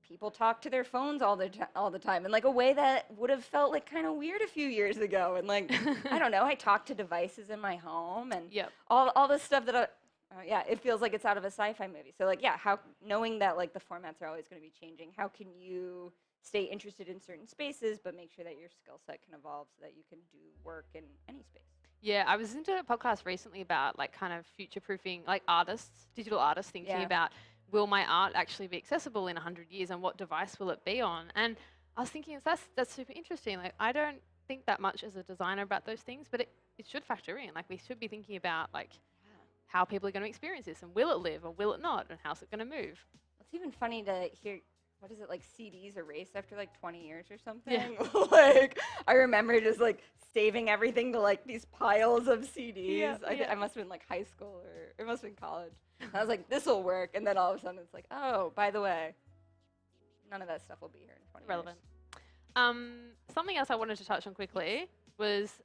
people talk to their phones all the time in like a way that would have felt like kind of weird a few years ago. And like, I don't know, I talk to devices in my home and all this stuff that it feels like it's out of a sci-fi movie. So like, how knowing that like the formats are always going to be changing, how can you stay interested in certain spaces but make sure that your skill set can evolve so that you can do work in any space? Yeah, I was into a podcast recently about like kind of future-proofing, like digital artists thinking about, will my art actually be accessible in 100 years and what device will it be on? And I was thinking that's super interesting. Like I don't think that much as a designer about those things, but it should factor in. Like we should be thinking about like how people are going to experience this and will it live or will it not and how's it going to move? It's even funny to hear, what is it, like CDs erased after like 20 years or something? Yeah. Like I remember just like saving everything to like these piles of CDs. I must have been like high school or it must have been college. And I was like, this will work. And then all of a sudden it's like, oh, by the way, none of that stuff will be here in 20 Relevant. Something else I wanted to touch on quickly was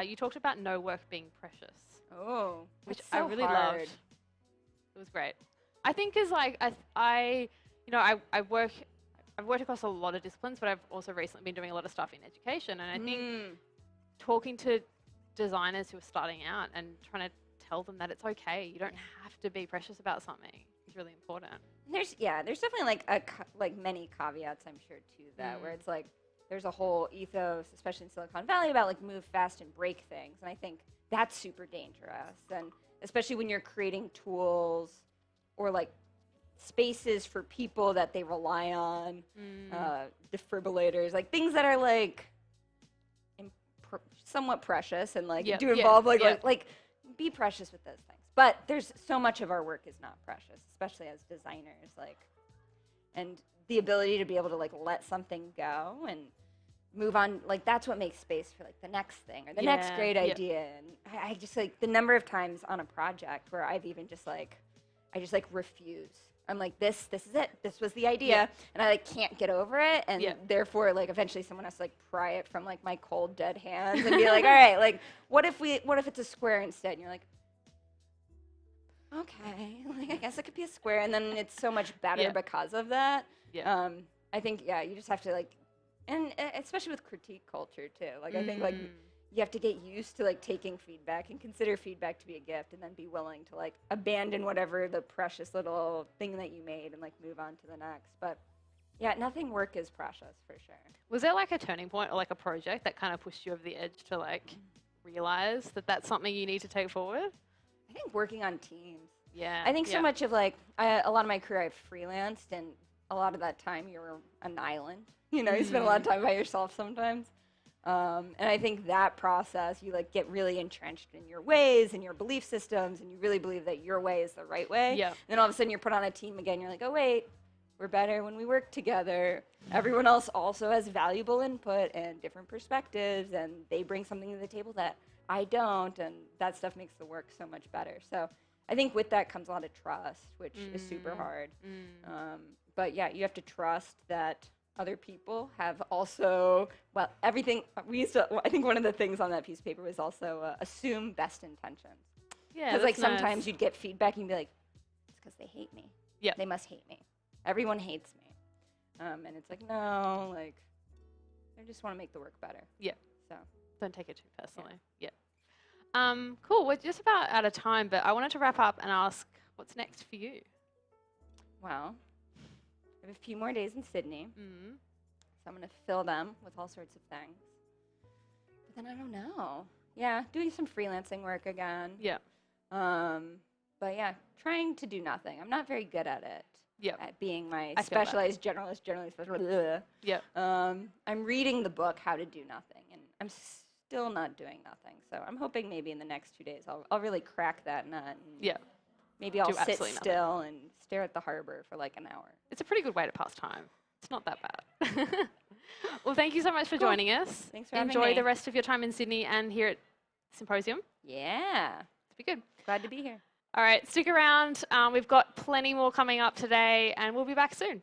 you talked about no work being precious. Oh, which so I really hard. loved. It was great. I think is like I've worked across a lot of disciplines, but I've also recently been doing a lot of stuff in education. And I think talking to designers who are starting out and trying to tell them that it's okay, you don't have to be precious about something, is really important. There's definitely like many caveats, I'm sure, to that, where it's like there's a whole ethos, especially in Silicon Valley, about like move fast and break things. And I think that's super dangerous. And especially when you're creating tools or like spaces for people that they rely on, defibrillators, like things that are like somewhat precious and like do involve like be precious with those things. But there's so much of our work is not precious, especially as designers, like, and the ability to be able to like let something go and move on, like that's what makes space for like the next thing or the next great idea. And I just like the number of times on a project where I've even just like I just like refuse. I'm like, this is it. This was the idea, and I like can't get over it, and therefore like eventually someone has to like pry it from like my cold dead hands and be like, all right, like what if it's a square instead? And you're like, okay, like I guess it could be a square, and then it's so much better because of that. I think you just have to like, and especially with critique culture too. Like I think like you have to get used to like taking feedback and consider feedback to be a gift, and then be willing to like abandon whatever the precious little thing that you made and like move on to the next. But yeah, nothing work is precious for sure. Was there like a turning point or like a project that kind of pushed you over the edge to like realize that that's something you need to take forward? I think working on teams. Yeah. I think so much of like a lot of my career I've freelanced, and a lot of that time you're an island. You know, you spend a lot of time by yourself sometimes. And I think that process, you like get really entrenched in your ways and your belief systems, and you really believe that your way is the right way. Yeah. And then all of a sudden you're put on a team again. You're like, oh wait, we're better when we work together. Everyone else also has valuable input and different perspectives, and they bring something to the table that I don't, and that stuff makes the work so much better. So I think with that comes a lot of trust, which is super hard. But yeah, you have to trust that other people have also, well, everything, I think one of the things on that piece of paper was also assume best intentions. Yeah, because like sometimes you'd get feedback and you'd be like, it's because they hate me. Yeah. They must hate me. Everyone hates me. And it's like, no, like, I just want to make the work better. Yeah. So don't take it too personally. Yeah. Cool. We're just about out of time, but I wanted to wrap up and ask, what's next for you? Well, I have a few more days in Sydney, so I'm going to fill them with all sorts of things. But then I don't know. Yeah, doing some freelancing work again. Yeah. But yeah, trying to do nothing. I'm not very good at it. Yeah. At being my I feel that. specialized generalist, specialist. Yeah. I'm reading the book How to Do Nothing, and I'm still not doing nothing. So I'm hoping maybe in the next 2 days I'll really crack that nut. And Yeah. maybe I'll Do sit absolutely nothing. still and stare at the harbor for like an hour. It's a pretty good way to pass time. It's not that bad. Well, thank you so much for joining us. Thanks for having Enjoy me. the rest of your time in Sydney and here at Symposium. Yeah. It'll be good. Glad to be here. All right, stick around. We've got plenty more coming up today, and we'll be back soon.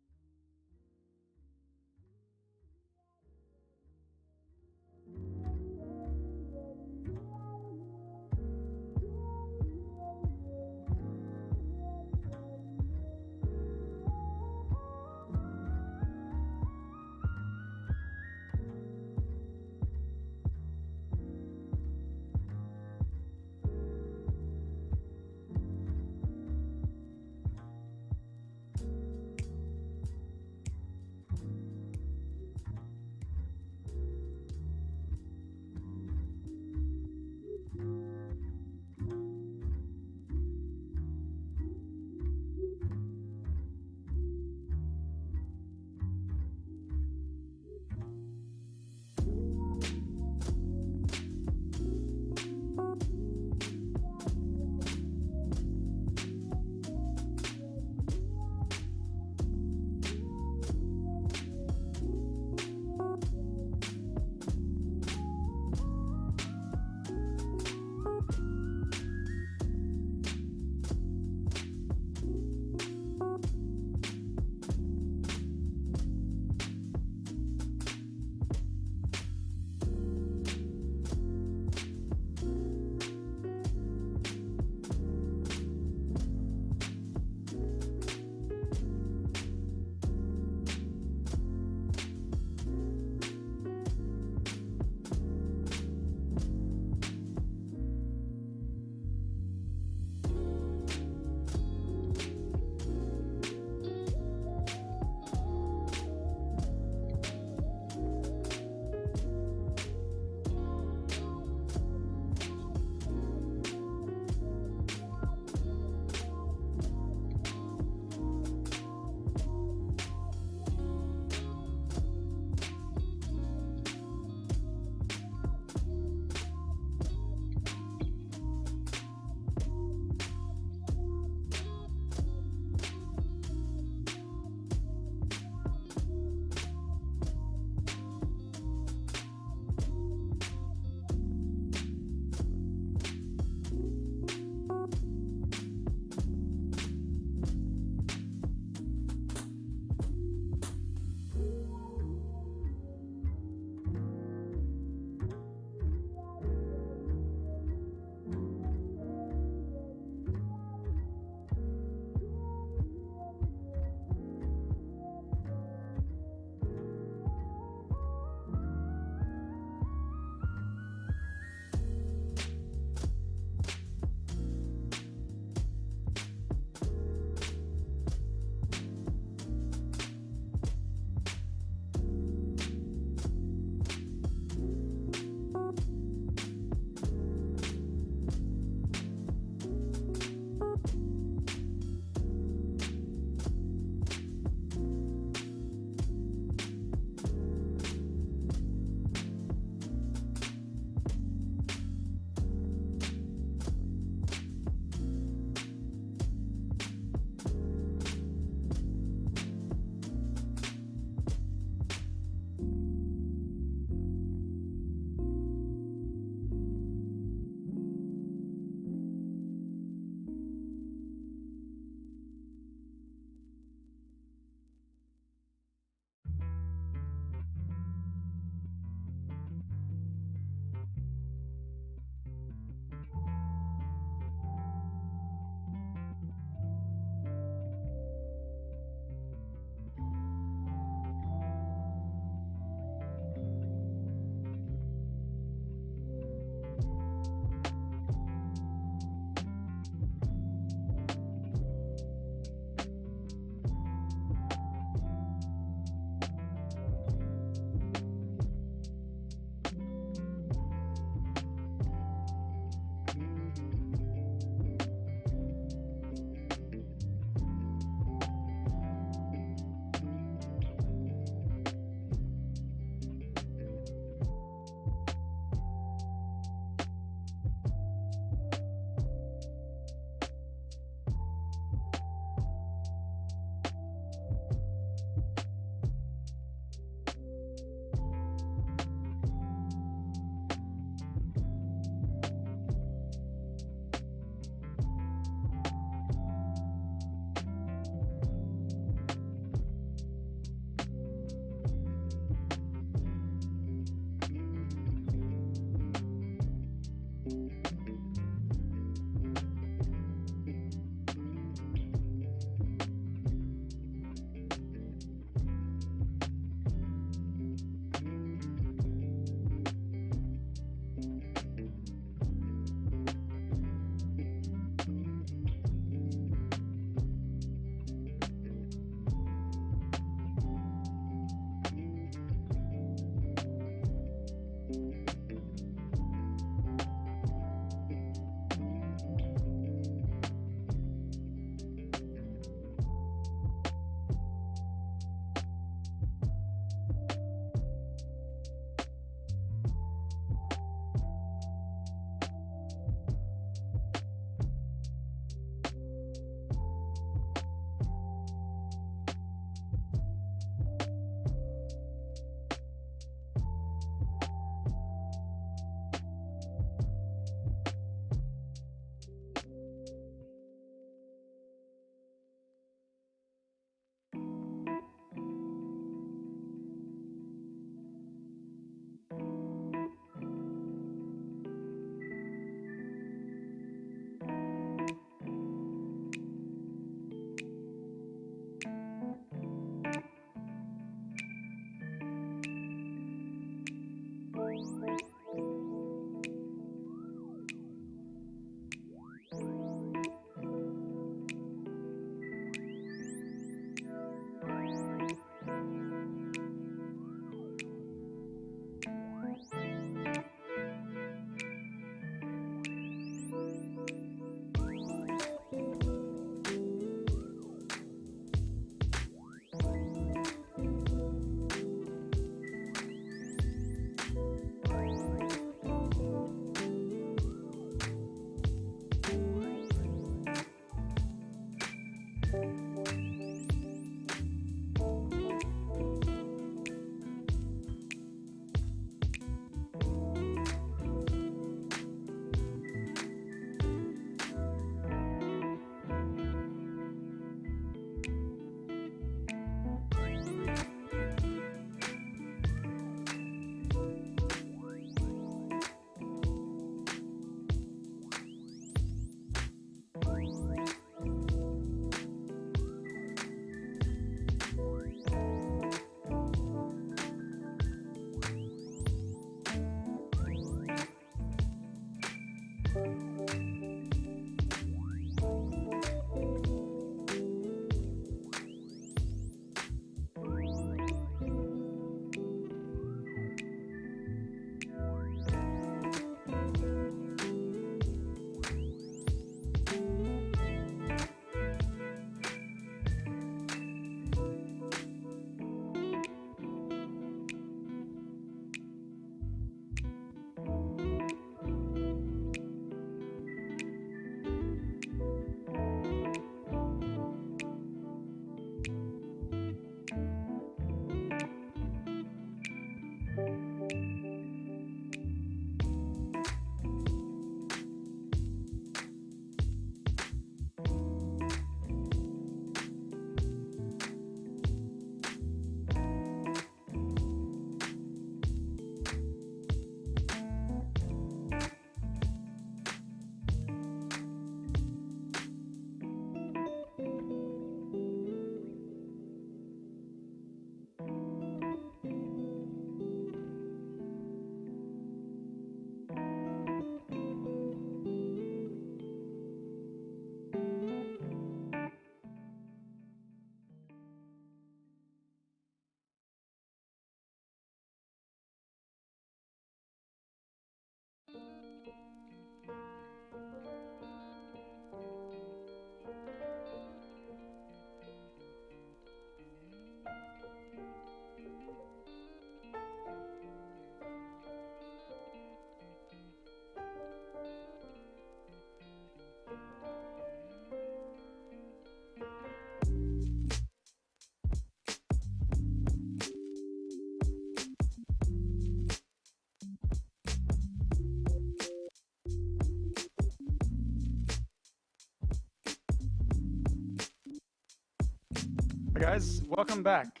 Guys, welcome back.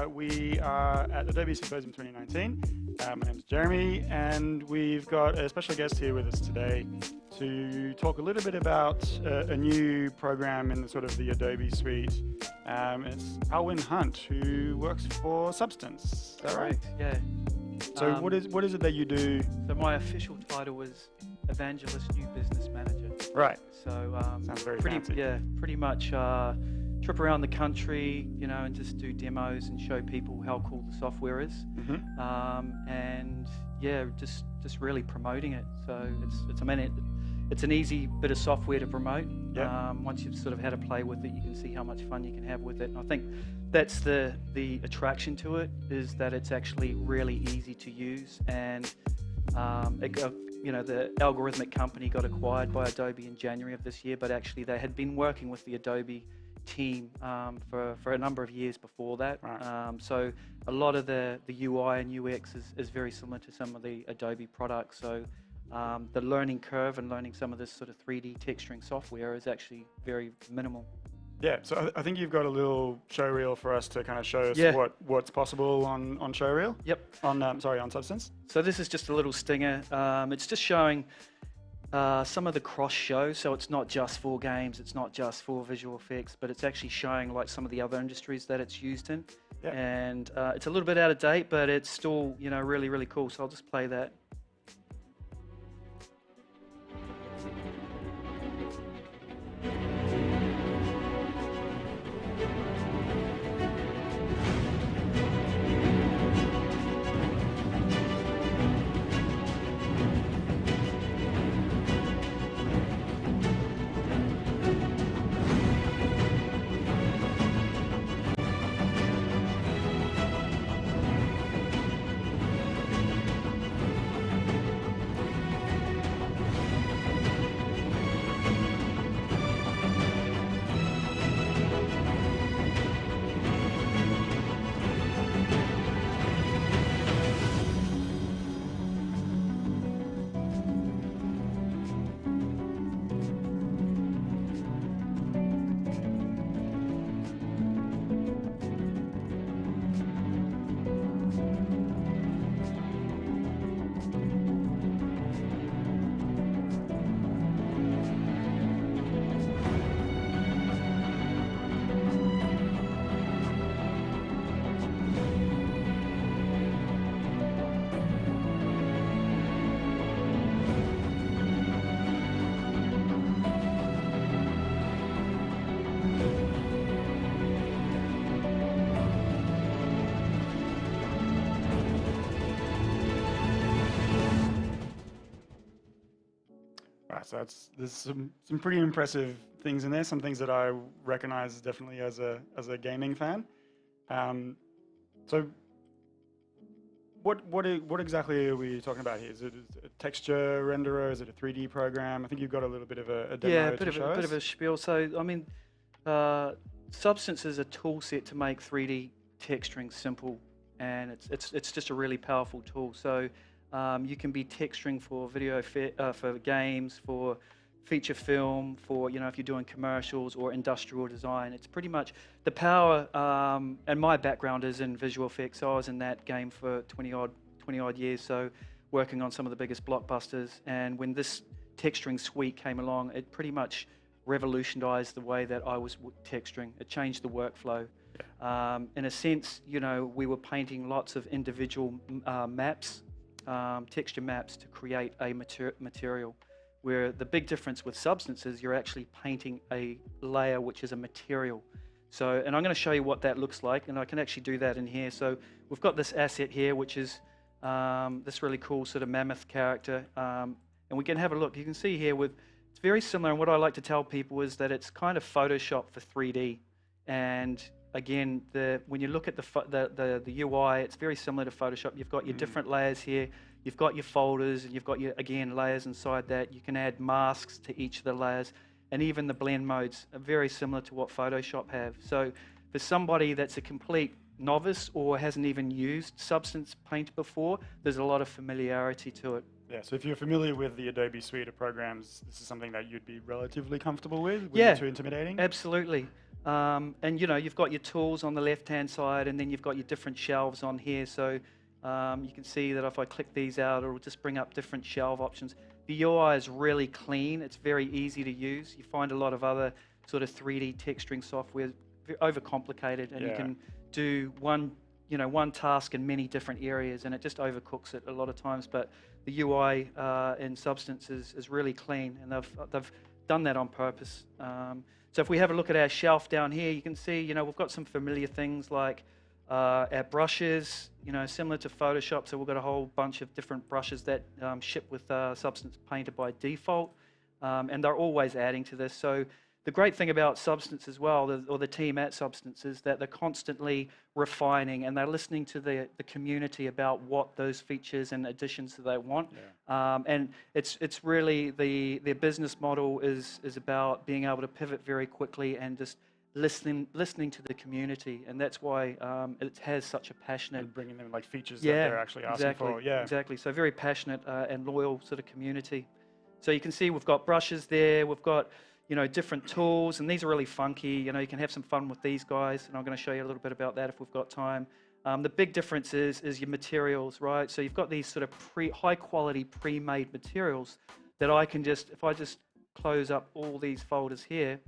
We are at Adobe Symposium 2019. My name is Jeremy, and we've got a special guest here with us today to talk a little bit about a new program in the sort of the Adobe suite. It's Alwyn Hunt, who works for Substance. Is that right? Yeah. So what is it that you do? So my official title is Evangelist New Business Manager. Right. So Sounds very pretty fancy. yeah, pretty much trip around the country, you know, and just do demos and show people how cool the software is. And yeah, just really promoting it. So it's an easy bit of software to promote. Yeah. Once you've sort of had a play with it, you can see how much fun you can have with it. And I think that's the attraction to it, is that it's actually really easy to use. And the algorithmic company got acquired by Adobe in January of this year, but actually they had been working with the Adobe team for a number of years before that. Right. So a lot of the UI and UX is very similar to some of the Adobe products. So the learning curve and learning some of this sort of 3D texturing software is actually very minimal. Yeah, so I think you've got a little showreel for us to kind of show us what's possible on showreel. Yep. On Substance. So this is just a little stinger. It's just showing some of the cross show. So it's not just for games, it's not just for visual effects, but it's actually showing like some of the other industries that it's used in. Yep. And it's a little bit out of date, but it's still, you know, really, really cool. So I'll just play that. So there's some pretty impressive things in there. Some things that I recognize definitely as a gaming fan. So what exactly are we talking about here? Is it a texture renderer? Is it a 3D program? I think you've got a little bit of a demo. Yeah, a bit of a spiel. So I mean, Substance is a tool set to make 3D texturing simple, and it's just a really powerful tool. So you can be texturing for video, for games, for feature film, for, you know, if you're doing commercials or industrial design. It's pretty much the power, and my background is in visual effects. So I was in that game for 20 odd years, so working on some of the biggest blockbusters. And when this texturing suite came along, it pretty much revolutionized the way that I was texturing. It changed the workflow. In a sense, you know, we were painting lots of individual maps, texture maps to create a material, where the big difference with Substance is you're actually painting a layer which is a material. So, and I'm going to show you what that looks like, and I can actually do that in here. So we've got this asset here, which is this really cool sort of mammoth character, and we can have a look. You can see here it's very similar, and what I like to tell people is that it's kind of Photoshop for 3D. And again, when you look at the UI, it's very similar to Photoshop. You've got your different layers here. You've got your folders, and you've got your, again, layers inside that. You can add masks to each of the layers, and even the blend modes are very similar to what Photoshop have. So for somebody that's a complete novice or hasn't even used Substance Paint before, there's a lot of familiarity to it. Yeah, so if you're familiar with the Adobe suite of programs, this is something that you'd be relatively comfortable with? Yeah, too intimidating? Absolutely. And you've got your tools on the left-hand side, and then you've got your different shelves on here. So you can see that if I click these out, it'll just bring up different shelf options. The UI is really clean. It's very easy to use. You find a lot of other sort of 3D texturing software overcomplicated, and you can do one task in many different areas, and it just overcooks it a lot of times. But the UI in Substance is really clean, and they've done that on purpose. So if we have a look at our shelf down here, you can see, we've got some familiar things like our brushes, similar to Photoshop. So we've got a whole bunch of different brushes that ship with Substance Painter by default, and they're always adding to this. So the great thing about Substance as well, or the team at Substance, is that they're constantly refining, and they're listening to the community about what those features and additions that they want. And it's really their business model is about being able to pivot very quickly and just listening to the community, and that's why it has such a passionate, and bringing them like features that they're actually asking for. Exactly. So very passionate and loyal sort of community. So you can see we've got brushes there. We've got different tools, and these are really funky. You can have some fun with these guys, and I'm going to show you a little bit about that if we've got time. The big difference is your materials, right? So you've got these sort of high quality pre-made materials that I can if I just close up all these folders here,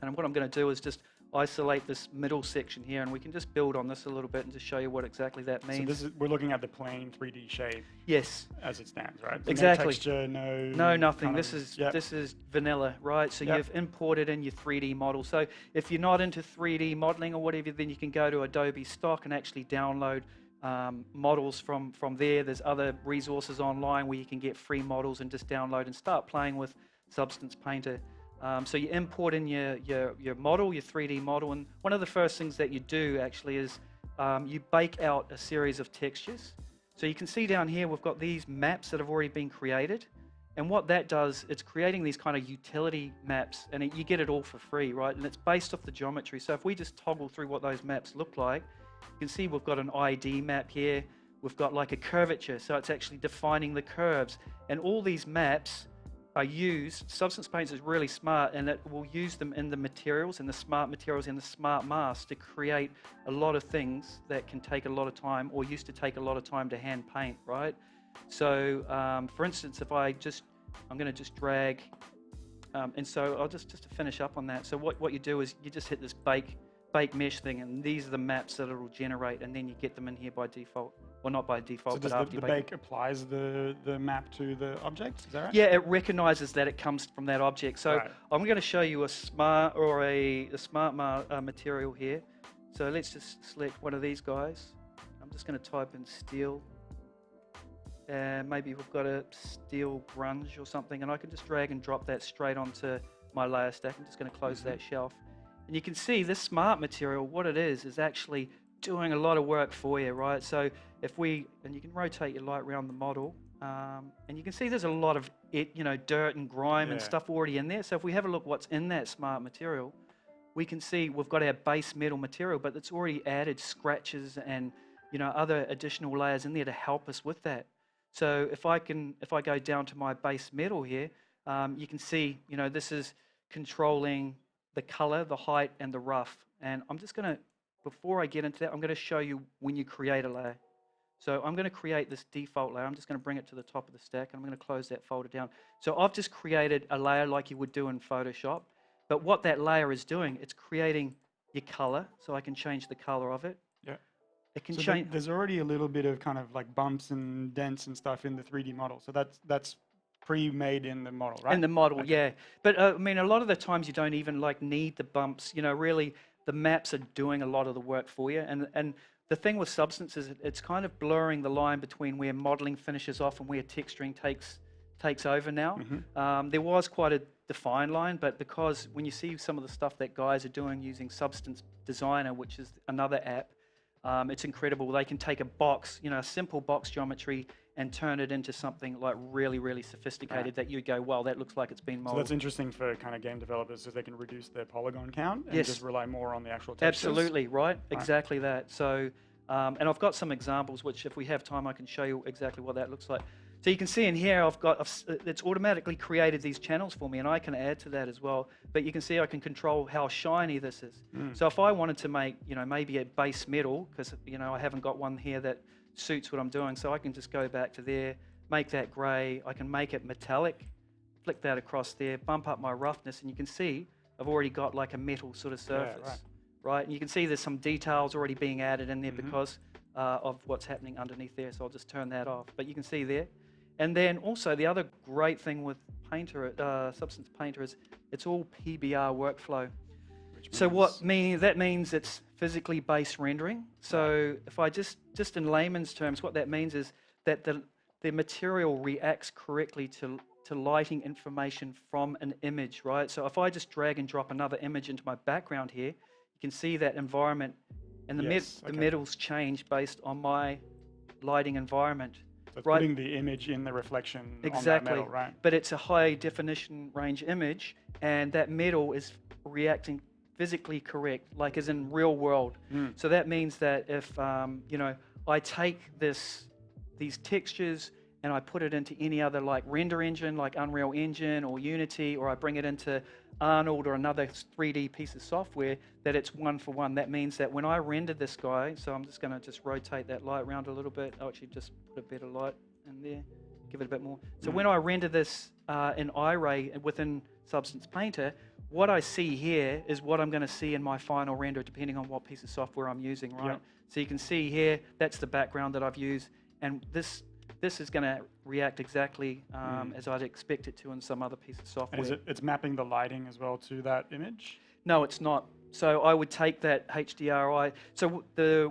and what I'm going to do is just isolate this middle section here, and we can just build on this a little bit and just show you what exactly that means. So we're looking at the plain 3D shape. Yes. As it stands, right? So exactly. No texture, no nothing. This is vanilla, right? So you've imported in your 3D model. So if you're not into 3D modeling or whatever, then you can go to Adobe Stock and actually download models from there. There's other resources online where you can get free models and just download and start playing with Substance Painter. So you import in your model, your 3D model, and one of the first things that you do actually is you bake out a series of textures. So you can see down here we've got these maps that have already been created, and what that does, it's creating these kind of utility maps, and you get it all for free, right? And it's based off the geometry. So if we just toggle through what those maps look like, you can see we've got an ID map here. We've got like a curvature, so it's actually defining the curves, and all these maps are used. Substance Painter is really smart, and it will use them in the materials, and the smart materials and the smart masks to create a lot of things that can take a lot of time, or used to take a lot of time to hand paint, right? So for instance, if I'm going to just drag, and so I'll just to finish up on that. So what you do is you just hit this bake mesh thing, and these are the maps that it'll generate, and then you get them in here by default. Well, not by default, so but does after the bake applies the map to the object? Is that right? Yeah, it recognizes that it comes from that object. So I'm going to show you a smart material here. So let's just select one of these guys. I'm just going to type in steel, and maybe we've got a steel grunge or something, and I can just drag and drop that straight onto my layer stack. I'm just going to close that shelf, and you can see this smart material, what it is actually doing a lot of work for you, right? So and you can rotate your light around the model, and you can see there's a lot of dirt and grime and stuff already in there. So if we have a look what's in that smart material, we can see we've got our base metal material, but it's already added scratches and other additional layers in there to help us with that. So if I go down to my base metal here, you can see this is controlling the color, the height, and the rough. And I'm just going to, before I get into that, I'm going to show you when you create a layer. So I'm going to create this default layer. I'm just going to bring it to the top of the stack, and I'm going to close that folder down. So I've just created a layer like you would do in Photoshop. But what that layer is doing, it's creating your color, so I can change the color of it. Yeah. It can so change. There's already a little bit of kind of like bumps and dents and stuff in the 3D model. So that's pre-made in the model, right? In the model, yeah. But I mean, a lot of the times you don't even need the bumps. Really, the maps are doing a lot of the work for you. And the thing with Substance is it's kind of blurring the line between where modeling finishes off and where texturing takes over now. There was quite a defined line, but because when you see some of the stuff that guys are doing using Substance Designer, which is another app, it's incredible. They can take a box, a simple box geometry, and turn it into something like really, really sophisticated that you go, well, that looks like it's been modeled. So that's interesting for kind of game developers, so they can reduce their polygon count and just rely more on the actual textures. Absolutely, right? Exactly that. So, and I've got some examples, which if we have time, I can show you exactly what that looks like. So you can see in here, it's automatically created these channels for me, and I can add to that as well. But you can see I can control how shiny this is. So if I wanted to make, maybe a base metal, because, I haven't got one here that suits what I'm doing, so I can just go back to there, make that gray. I can make it metallic, flick that across there, bump up my roughness, and you can see I've already got like a metal sort of surface. Yeah, right? And you can see there's some details already being added in there because of what's happening underneath there. So I'll just turn that off. But you can see there. And then also the other great thing with Painter, Substance Painter, is it's all PBR workflow. So that means it's physically based rendering. So if I just in layman's terms, what that means is that the material reacts correctly to lighting information from an image, right? So if I just drag and drop another image into my background here, you can see that environment, and the metals change based on my lighting environment. So it's putting the image in the reflection on that metal, right? But it's a high definition range image, and that metal is reacting physically correct, like as in real world. So that means that if I take these textures and I put it into any other like render engine, like Unreal Engine or Unity, or I bring it into Arnold or another 3D piece of software, that it's one for one. That means that when I render this guy, so I'm just going to rotate that light around a little bit. I'll actually just put a better light in there, give it a bit more. So when I render this in iRay within Substance Painter, what I see here is what I'm going to see in my final render, depending on what piece of software I'm using, right? Yep. So you can see here, that's the background that I've used, and this is going to react exactly as I'd expect it to in some other piece of software. And it's mapping the lighting as well to that image? No, it's not. So I would take that HDRI. So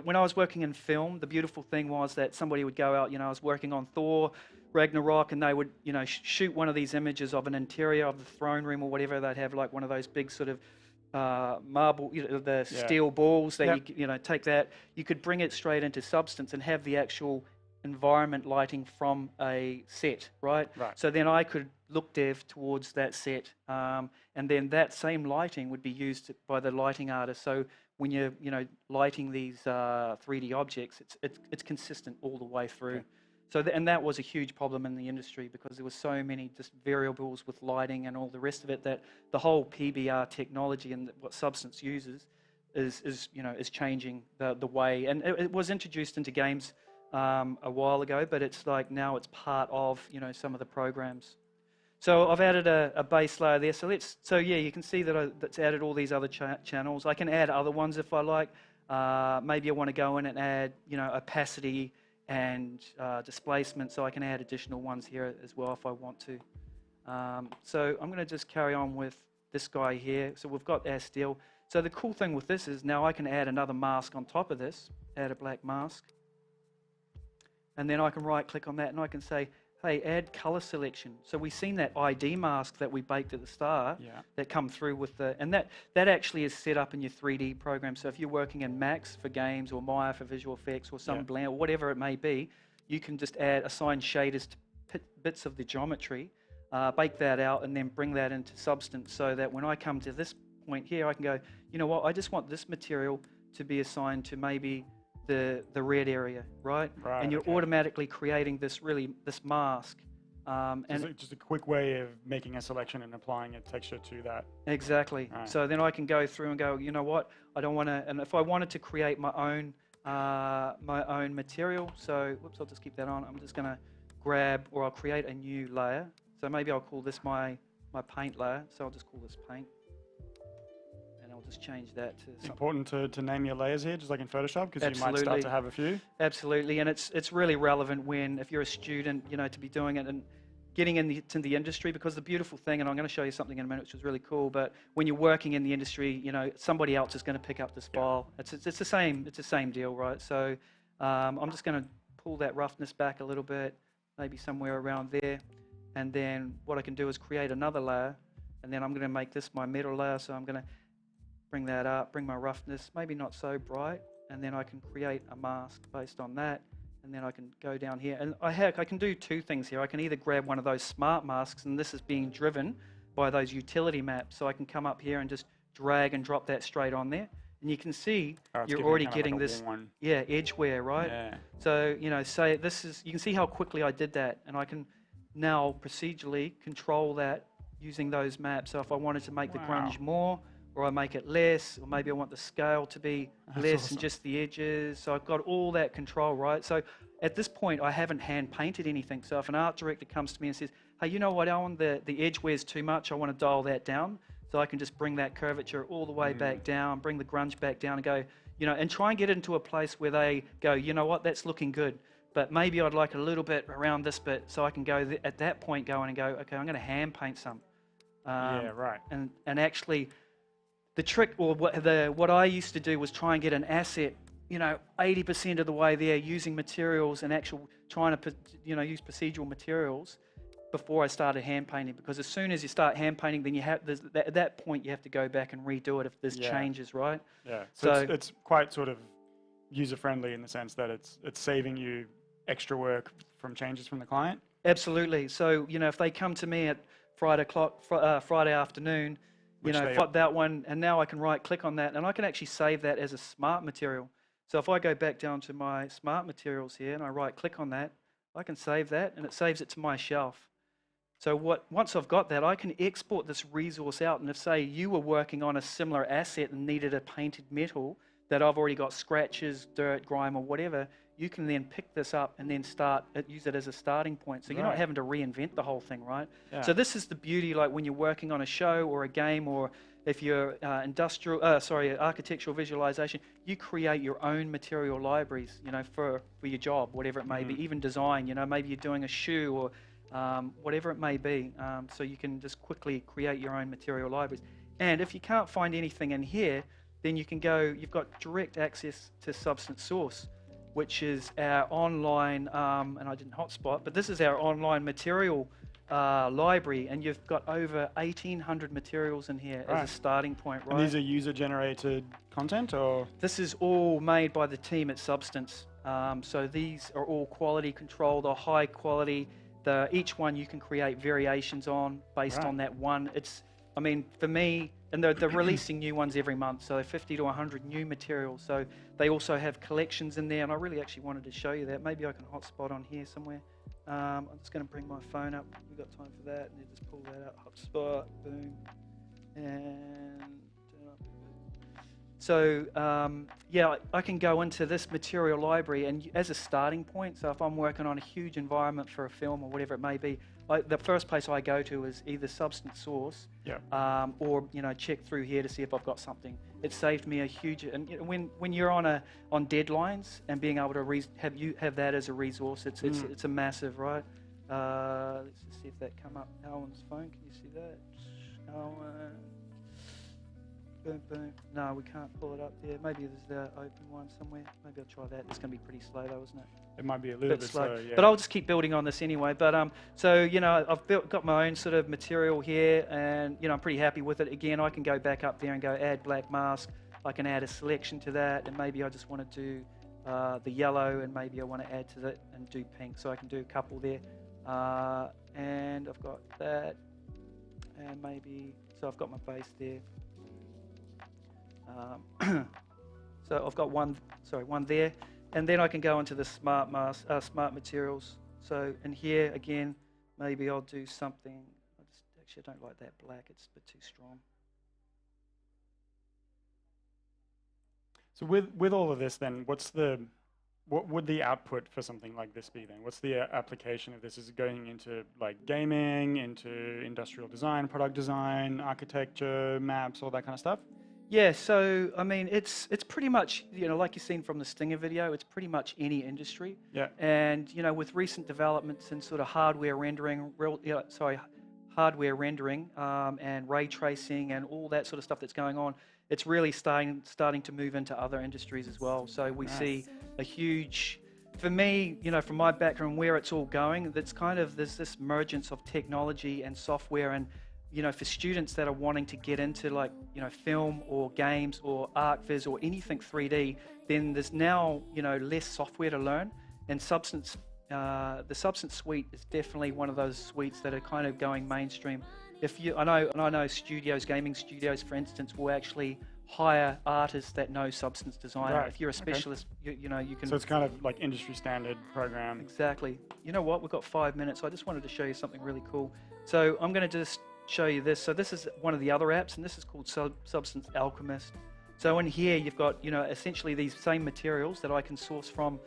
when I was working in film, the beautiful thing was that somebody would go out, I was working on Thor, Ragnarok, and they would, shoot one of these images of an interior of the throne room or whatever. They'd have like one of those big sort of marble, the steel balls that you take that. You could bring it straight into Substance and have the actual environment lighting from a set, right? So then I could look dev towards that set, and then that same lighting would be used by the lighting artist. So when you're lighting these 3D objects, it's consistent all the way through. Okay. So and that was a huge problem in the industry, because there were so many just variables with lighting and all the rest of it, that the whole PBR technology and what Substance uses is changing the way. And it was introduced into games a while ago, but it's like now it's part of some of the programs. So I've added a base layer there. So you can see that that's added all these other channels. I can add other ones if I like. Maybe I want to go in and add opacity and displacement, so I can add additional ones here as well if I want to. So I'm going to just carry on with this guy here. So we've got our steel. So the cool thing with this is now I can add another mask on top of this, add a black mask. And then I can right click on that and I can say, hey, add color selection. So we've seen that ID mask that we baked at the start that come through with and that actually is set up in your 3D program. So if you're working in Max for games or Maya for visual effects or some blend or whatever it may be, you can just assign shaders to bits of the geometry, bake that out, and then bring that into Substance, so that when I come to this point here, I can go, you know what, I just want this material to be assigned to maybe the red area, right? And you're automatically creating this mask. And just a quick way of making a selection and applying a texture to that. Exactly. Right. So then I can go through and go, you know what, I don't want to, and if I wanted to create my own material, so whoops, I'll just keep that on. I'm just going to grab, or I'll create a new layer. So maybe I'll call this my paint layer. So I'll just call this paint. I'll just change that to something. Important to name your layers here, just like in Photoshop, because you might start to have a few. Absolutely, and it's really relevant if you're a student, to be doing it and getting into the industry, because the beautiful thing, and I'm going to show you something in a minute, which is really cool, but when you're working in the industry, somebody else is going to pick up this file. It's the same deal, right? So I'm just going to pull that roughness back a little bit, maybe somewhere around there, and then what I can do is create another layer, and then I'm going to make this my metal layer, so I'm going to bring that up, bring my roughness, maybe not so bright, and then I can create a mask based on that, and then I can go down here. And I can do two things here. I can either grab one of those smart masks, and this is being driven by those utility maps, so I can come up here and just drag and drop that straight on there, And you can see Oh, it's you're giving it already kind of getting like a this, worn- yeah, edge wear, right? Yeah. So, you know, say this is, you can see how quickly I did that, and I can now procedurally control that using those maps. So if I wanted to make the grunge more, or I make it less, or maybe I want the scale to be less awesome. and just the edges. So I've got all that control, right? So at this point, I haven't hand painted anything. So if an art director comes to me and says, hey, you know what, Alan, the edge wears too much, I want to dial that down. So I can just bring that curvature all the way back down, bring the grunge back down and go, you know, and try and get it into a place where they go, you know what, that's looking good. But maybe I'd like a little bit around this bit, so I can go at that point go in and go, okay, I'm going to hand paint some. Yeah, right. And actually, the trick, or what I used to do was try and get an asset, you know, 80% of the way there using materials and actual trying to, you know, use procedural materials before I started hand painting. Because as soon as you start hand painting, then you have at that point you have to go back and redo it if there's changes, right? Yeah. So it's quite sort of user friendly in the sense that it's saving you extra work from changes from the client. Absolutely. So, you know, if they come to me at Friday afternoon, you know, got that one, and now I can right click on that and I can actually save that as a smart material. So if I go back down to my smart materials here and I right click on that, I can save that and it saves it to my shelf. So once I've got that, I can export this resource out. And if, say, you were working on a similar asset and needed a painted metal that I've already got scratches, dirt, grime, or whatever, you can then pick this up and then use it as a starting point. So you're not having to reinvent the whole thing, right? Yeah. So this is the beauty, like when you're working on a show or a game, or if you're architectural visualization, you create your own material libraries, you know, for your job, whatever it may be, even design, you know, maybe you're doing a shoe or whatever it may be. So you can just quickly create your own material libraries. And if you can't find anything in here, then you can go, you've got direct access to Substance Source, which is our online, and I didn't hotspot, but this is our online material library, and you've got over 1,800 materials in here as a starting point, right? And these are user-generated content, or? This is all made by the team at Substance. So these are all quality controlled, or high quality. Each one you can create variations on based on that one. I mean, for me, and they're releasing new ones every month, so 50 to 100 new materials. So they also have collections in there, and I really actually wanted to show you that. Maybe I can hotspot on here somewhere. I'm just going to bring my phone up. We've got time for that, and then just pull that out. Hotspot, boom, and so yeah, I can go into this material library, and as a starting point, so if I'm working on a huge environment for a film or whatever it may be, the first place I go to is either Substance Source, or, you know, check through here to see if I've got something. It saved me a huge, and you know, when you're on deadlines and being able to have that as a resource, it's a massive, right? Let's just see if that come up. Alan's phone, can you see that? Alan. Boom, boom. No, we can't pull it up there. Maybe there's the open one somewhere. Maybe I'll try that. It's going to be pretty slow though, isn't it? It might be a little bit slow, yeah. But I'll just keep building on this anyway. But so, you know, I've got my own sort of material here, and, you know, I'm pretty happy with it. Again, I can go back up there and go add black mask. I can add a selection to that, and maybe I just want to do the yellow, and maybe I want to add to that and do pink. So I can do a couple there. And I've got that, and maybe, so I've got my base there. So I've got one there, and then I can go into the smart materials. So in here again, maybe I'll do something. I don't like that black; it's a bit too strong. So with all of this, then what would the output for something like this be then? What's the application of this? Is it going into like gaming, into industrial design, product design, architecture, maps, all that kind of stuff? Yeah, so I mean, it's pretty much, you know, like you've seen from the Stinger video, it's pretty much any industry. Yeah. And, you know, with recent developments in sort of hardware rendering, and ray tracing and all that sort of stuff that's going on, it's really starting to move into other industries as well. So we see a huge, for me, you know, from my background, where it's all going, that's kind of, there's this emergence of technology and software, and, you know, for students that are wanting to get into, like, you know, film or games or art viz or anything 3D, then there's now, you know, less software to learn. And the Substance suite is definitely one of those suites that are kind of going mainstream. I know studios, gaming studios, for instance, will actually hire artists that know substance design. Right, If you're a okay. specialist, you know, you can. So it's kind of like industry standard program. Exactly. You know what? We've got 5 minutes. I just wanted to show you something really cool. So I'm going to just show you this. So this is one of the other apps, and this is called Substance Alchemist. So in here, you've got, you know, essentially these same materials that I can source from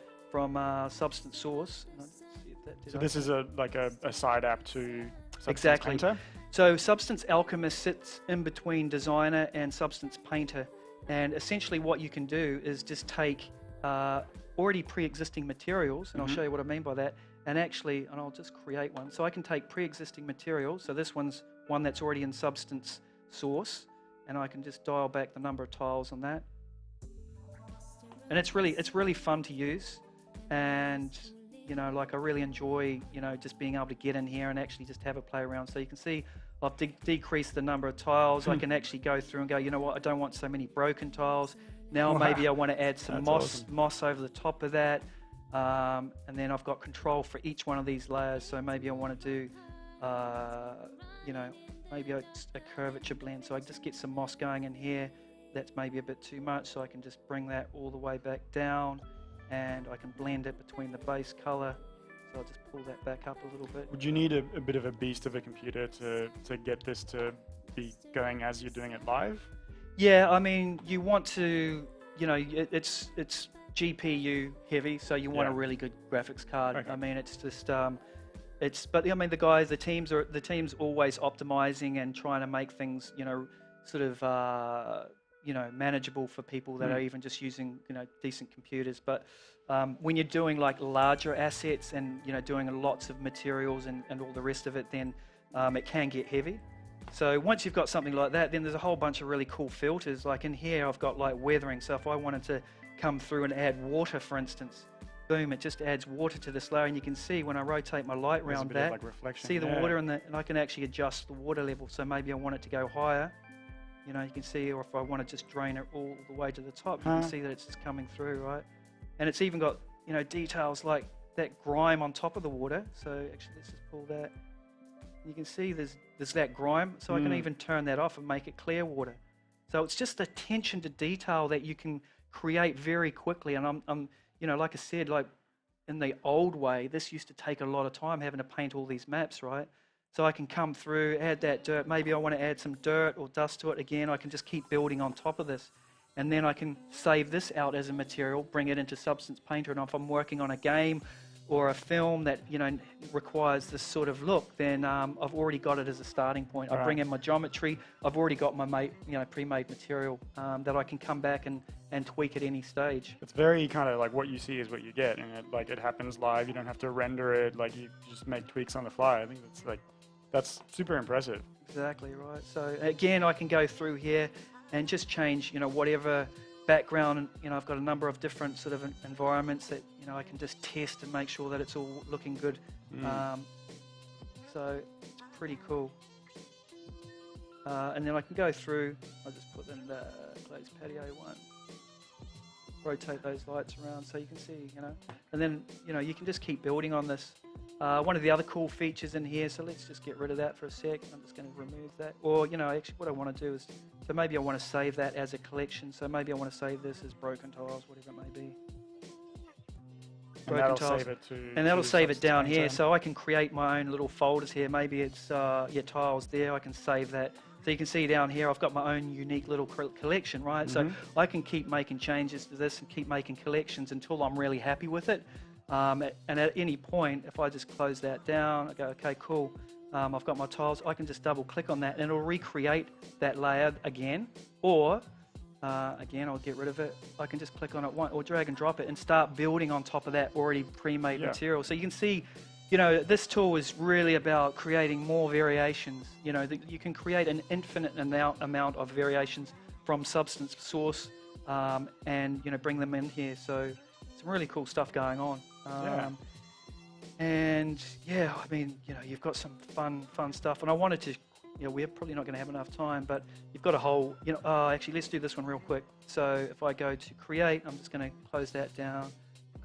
Substance Source. And I'll see if that did So this is like a side app to Substance Exactly. Painter. So Substance Alchemist sits in between Designer and Substance Painter. And essentially what you can do is just take already pre-existing materials, and I'll show you what I mean by that, and I'll just create one. So I can take pre-existing materials, so this one's one that's already in Substance Source, and I can just dial back the number of tiles on that. And it's really fun to use, and you know, like I really enjoy, you know, just being able to get in here and actually just have a play around. So you can see I've decreased the number of tiles. I can actually go through and go, you know what, I don't want so many broken tiles. Now maybe I want to add some moss over the top of that. And then I've got control for each one of these layers. So maybe I want to do, you know, maybe a curvature blend. So I just get some moss going in here. That's maybe a bit too much. So I can just bring that all the way back down. And I can blend it between the base color. So I'll just pull that back up a little bit. Would you need a bit of a beast of a computer to get this to be going as you're doing it live? Yeah, I mean, you want to, you know, it's GPU heavy, so you want a really good graphics card. Okay. I mean, it's just, but I mean, the team's always optimizing and trying to make things, you know, sort of, you know, manageable for people that are even just using, you know, decent computers. But when you're doing like larger assets and, you know, doing lots of materials and all the rest of it, then it can get heavy. So once you've got something like that, then there's a whole bunch of really cool filters. Like in here, I've got like weathering. So if I wanted to come through and add water, for instance, boom, it just adds water to this layer. And you can see when I rotate my light around that, like reflection. see the water and I can actually adjust the water level. So maybe I want it to go higher. You know, you can see, or if I want to just drain it all the way to the top, you can see that it's just coming through, right? And it's even got, you know, details like that grime on top of the water. So actually, let's just pull that. You can see there's that grime, so I can even turn that off and make it clear water. So it's just attention to detail that you can create very quickly. And I'm you know, like I said, like in the old way, this used to take a lot of time having to paint all these maps, right? So I can come through, add that dirt. Maybe I want to add some dirt or dust to it again. I can just keep building on top of this. And then I can save this out as a material, bring it into Substance Painter. And if I'm working on a game or a film that, you know, requires this sort of look, then I've already got it as a starting point. I bring in my geometry. I've already got my pre-made material that I can come back and tweak at any stage. It's very kind of like what you see is what you get, and it happens live. You don't have to render it. Like you just make tweaks on the fly. I think that's super impressive. Exactly right. So again, I can go through here and just change, you know, whatever background. And, you know, I've got a number of different sort of environments that, you know, I can just test and make sure that it's all looking good. So it's pretty cool. And then I can go through. I'll just put in the glazed patio one. Rotate those lights around so you can see, you know. And then, you know, you can just keep building on this. One of the other cool features in here, so let's just get rid of that for a sec. I'm just going to remove that. Or, you know, actually what I want to do is, so maybe I want to save that as a collection. So maybe I want to save this as broken tiles, whatever it may be. And that'll save it to... And that'll save it down here. So I can create my own little folders here. Maybe it's, tiles there. I can save that. So you can see down here, I've got my own unique little collection, right? So I can keep making changes to this and keep making collections until I'm really happy with it. And at any point, if I just close that down, I go, okay, cool. I've got my tiles. I can just double click on that and it'll recreate that layer again. Or, again, I'll get rid of it. I can just click on it or drag and drop it and start building on top of that already pre-made material. So you can see, you know, this tool is really about creating more variations. You know, you can create an infinite amount of variations from Substance Source and, you know, bring them in here. So some really cool stuff going on. And yeah, I mean, you know, you've got some fun stuff. And I wanted to, you know, we're probably not going to have enough time, but you've got a whole, you know, actually, let's do this one real quick. So if I go to create, I'm just going to close that down.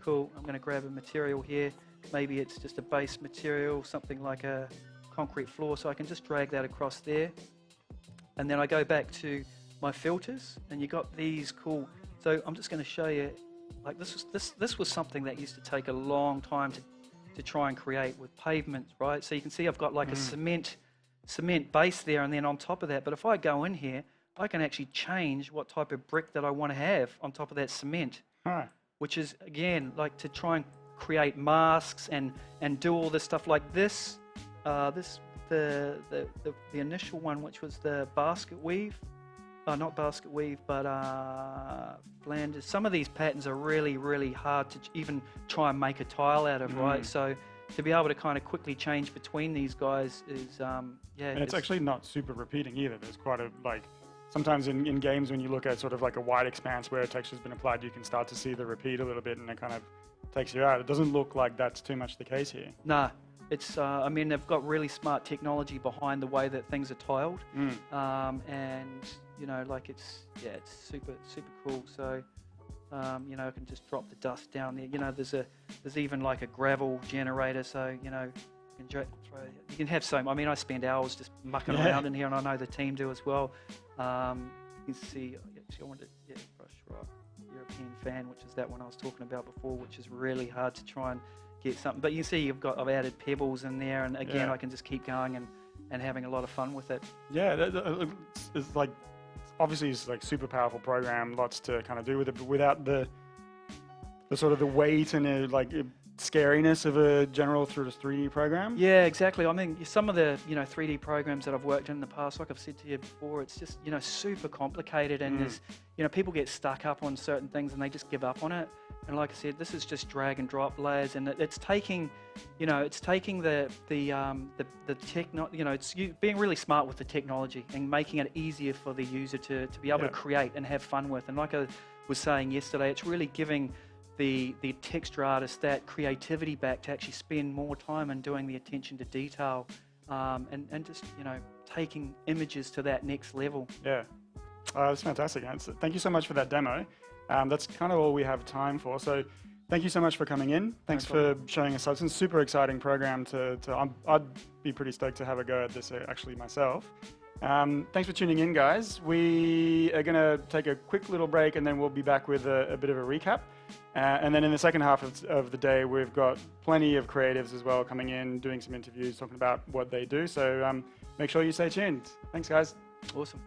Cool. I'm going to grab a material here. Maybe it's just a base material, something like a concrete floor. So I can just drag that across there. And then I go back to my filters, and you got these cool. So I'm just going to show you, like this was something that used to take a long time to try and create with pavements, right? So you can see I've got like a cement base there, and then on top of that. But if I go in here, I can actually change what type of brick that I want to have on top of that cement, which is again like to try and create masks and do all this stuff like this. The initial one, which was the basket weave, not basket weave, but Flanders. Some of these patterns are really hard to even try and make a tile out of, right? So to be able to kind of quickly change between these guys is and it's actually not super repeating either. There's quite a sometimes in games when you look at sort of like a wide expanse where a texture's been applied, you can start to see the repeat a little bit, and it kind of takes you out. It doesn't look like that's too much the case here. Nah, it's I mean, they've got really smart technology behind the way that things are tiled, and you know, like it's super cool. So you know, I can just drop the dust down there. You know, there's even like a gravel generator, so you know, you can have I mean, I spend hours just mucking around in here, and I know the team do as well. You can see, actually, I wanted brush rock European fan, which is that one I was talking about before, which is really hard to try and get something. But you can see I've added pebbles in there, and again, I can just keep going and having a lot of fun with it. Yeah, it's like, obviously it's like super powerful program, lots to kind of do with it, but without the sort of the weight and like scariness of a general 3D program. Yeah, exactly. I mean, some of the 3D programs that I've worked in the past, like I've said to you before, it's just super complicated, and there's people get stuck up on certain things and they just give up on it. And like I said, this is just drag and drop layers, and it's taking the it's being really smart with the technology and making it easier for the user to be able to create and have fun with. And like I was saying yesterday, it's really giving the texture artist that creativity back to actually spend more time and doing the attention to detail, and just taking images to that next level. Yeah, that's fantastic. Thank you so much for that demo. That's kind of all we have time for. So thank you so much for coming in. Thanks for showing us Substance. Super exciting program I'd be pretty stoked to have a go at this actually myself. Thanks for tuning in, guys. We are going to take a quick little break, and then we'll be back with a bit of a recap. And then in the second half of the day, we've got plenty of creatives as well coming in, doing some interviews, talking about what they do. So make sure you stay tuned. Thanks, guys. Awesome.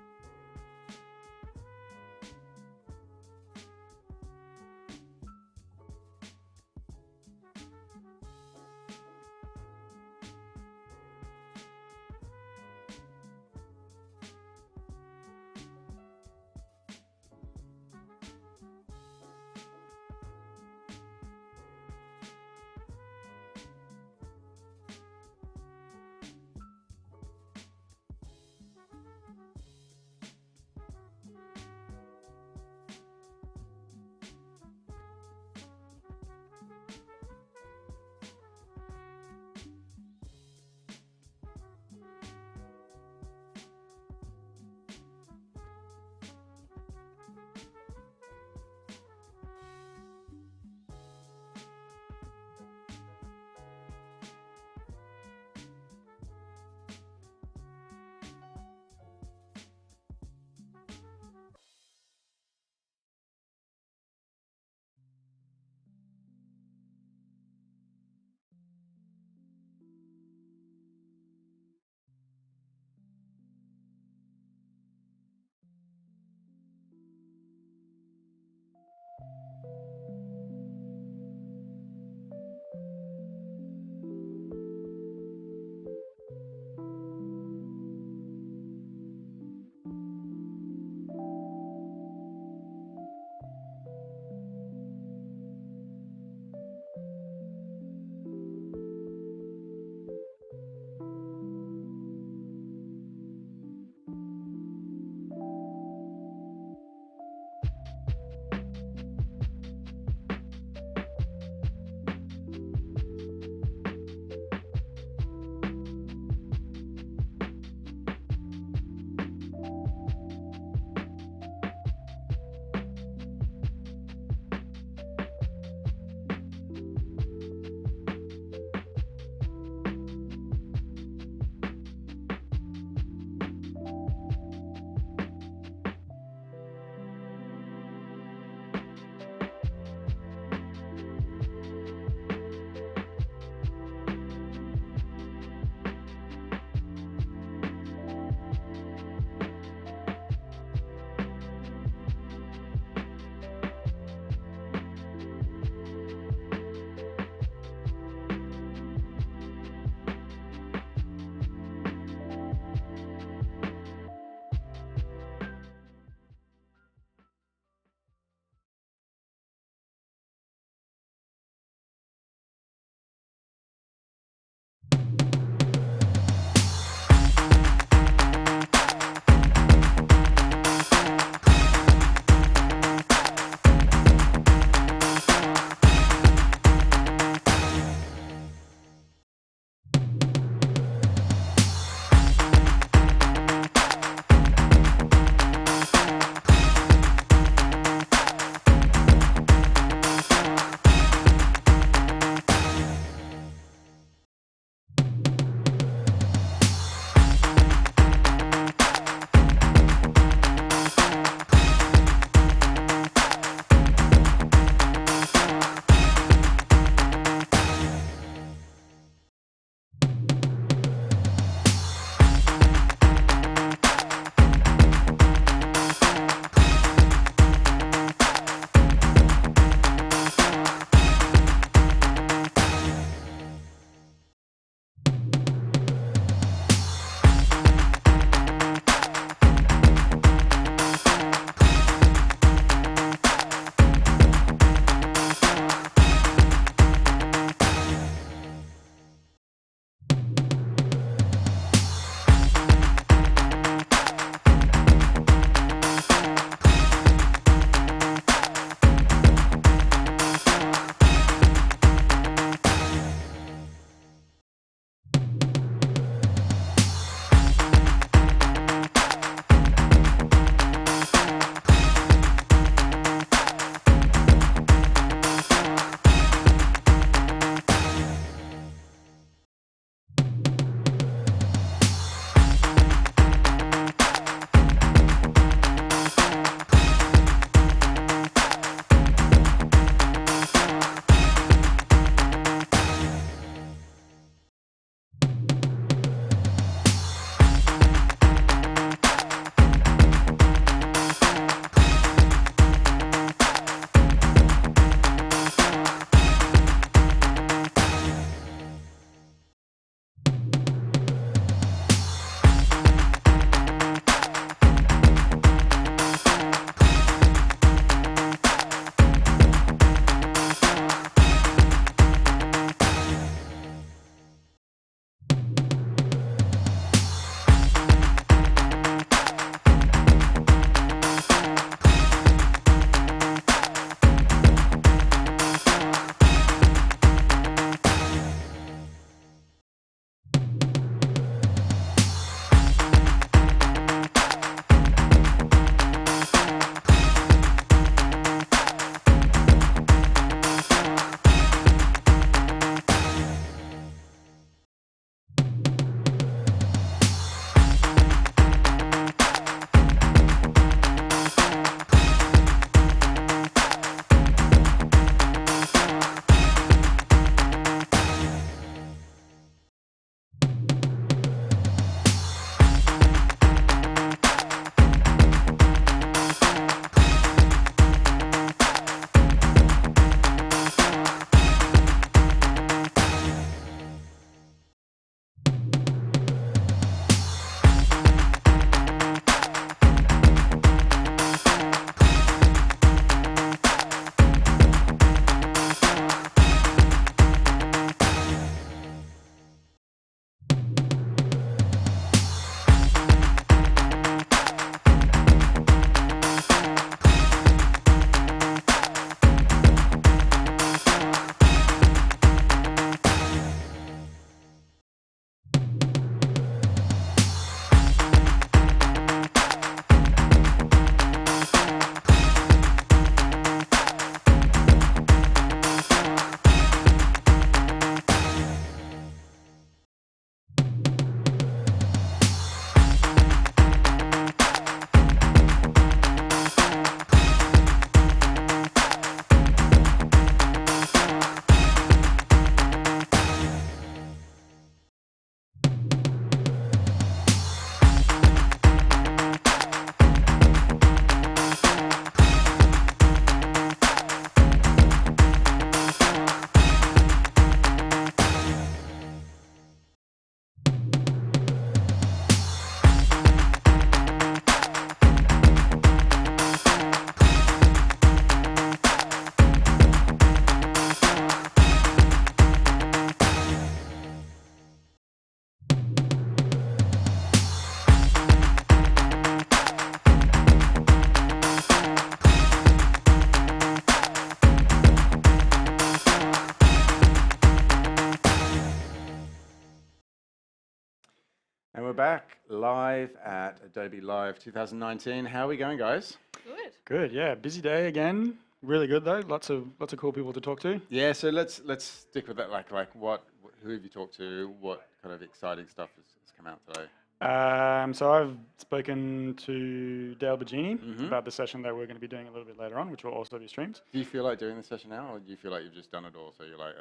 back live at Adobe Live 2019. How are we going, guys? Good. Good, yeah. Busy day again. Really good though. Lots of cool people to talk to. Yeah, so let's stick with that. Who have you talked to? What kind of exciting stuff has come out today? So I've spoken to Dale Bigeni Mhm. about the session that we're going to be doing a little bit later on, which will also be streamed. Do you feel like doing the session now, or do you feel like you've just done it all? So you're like,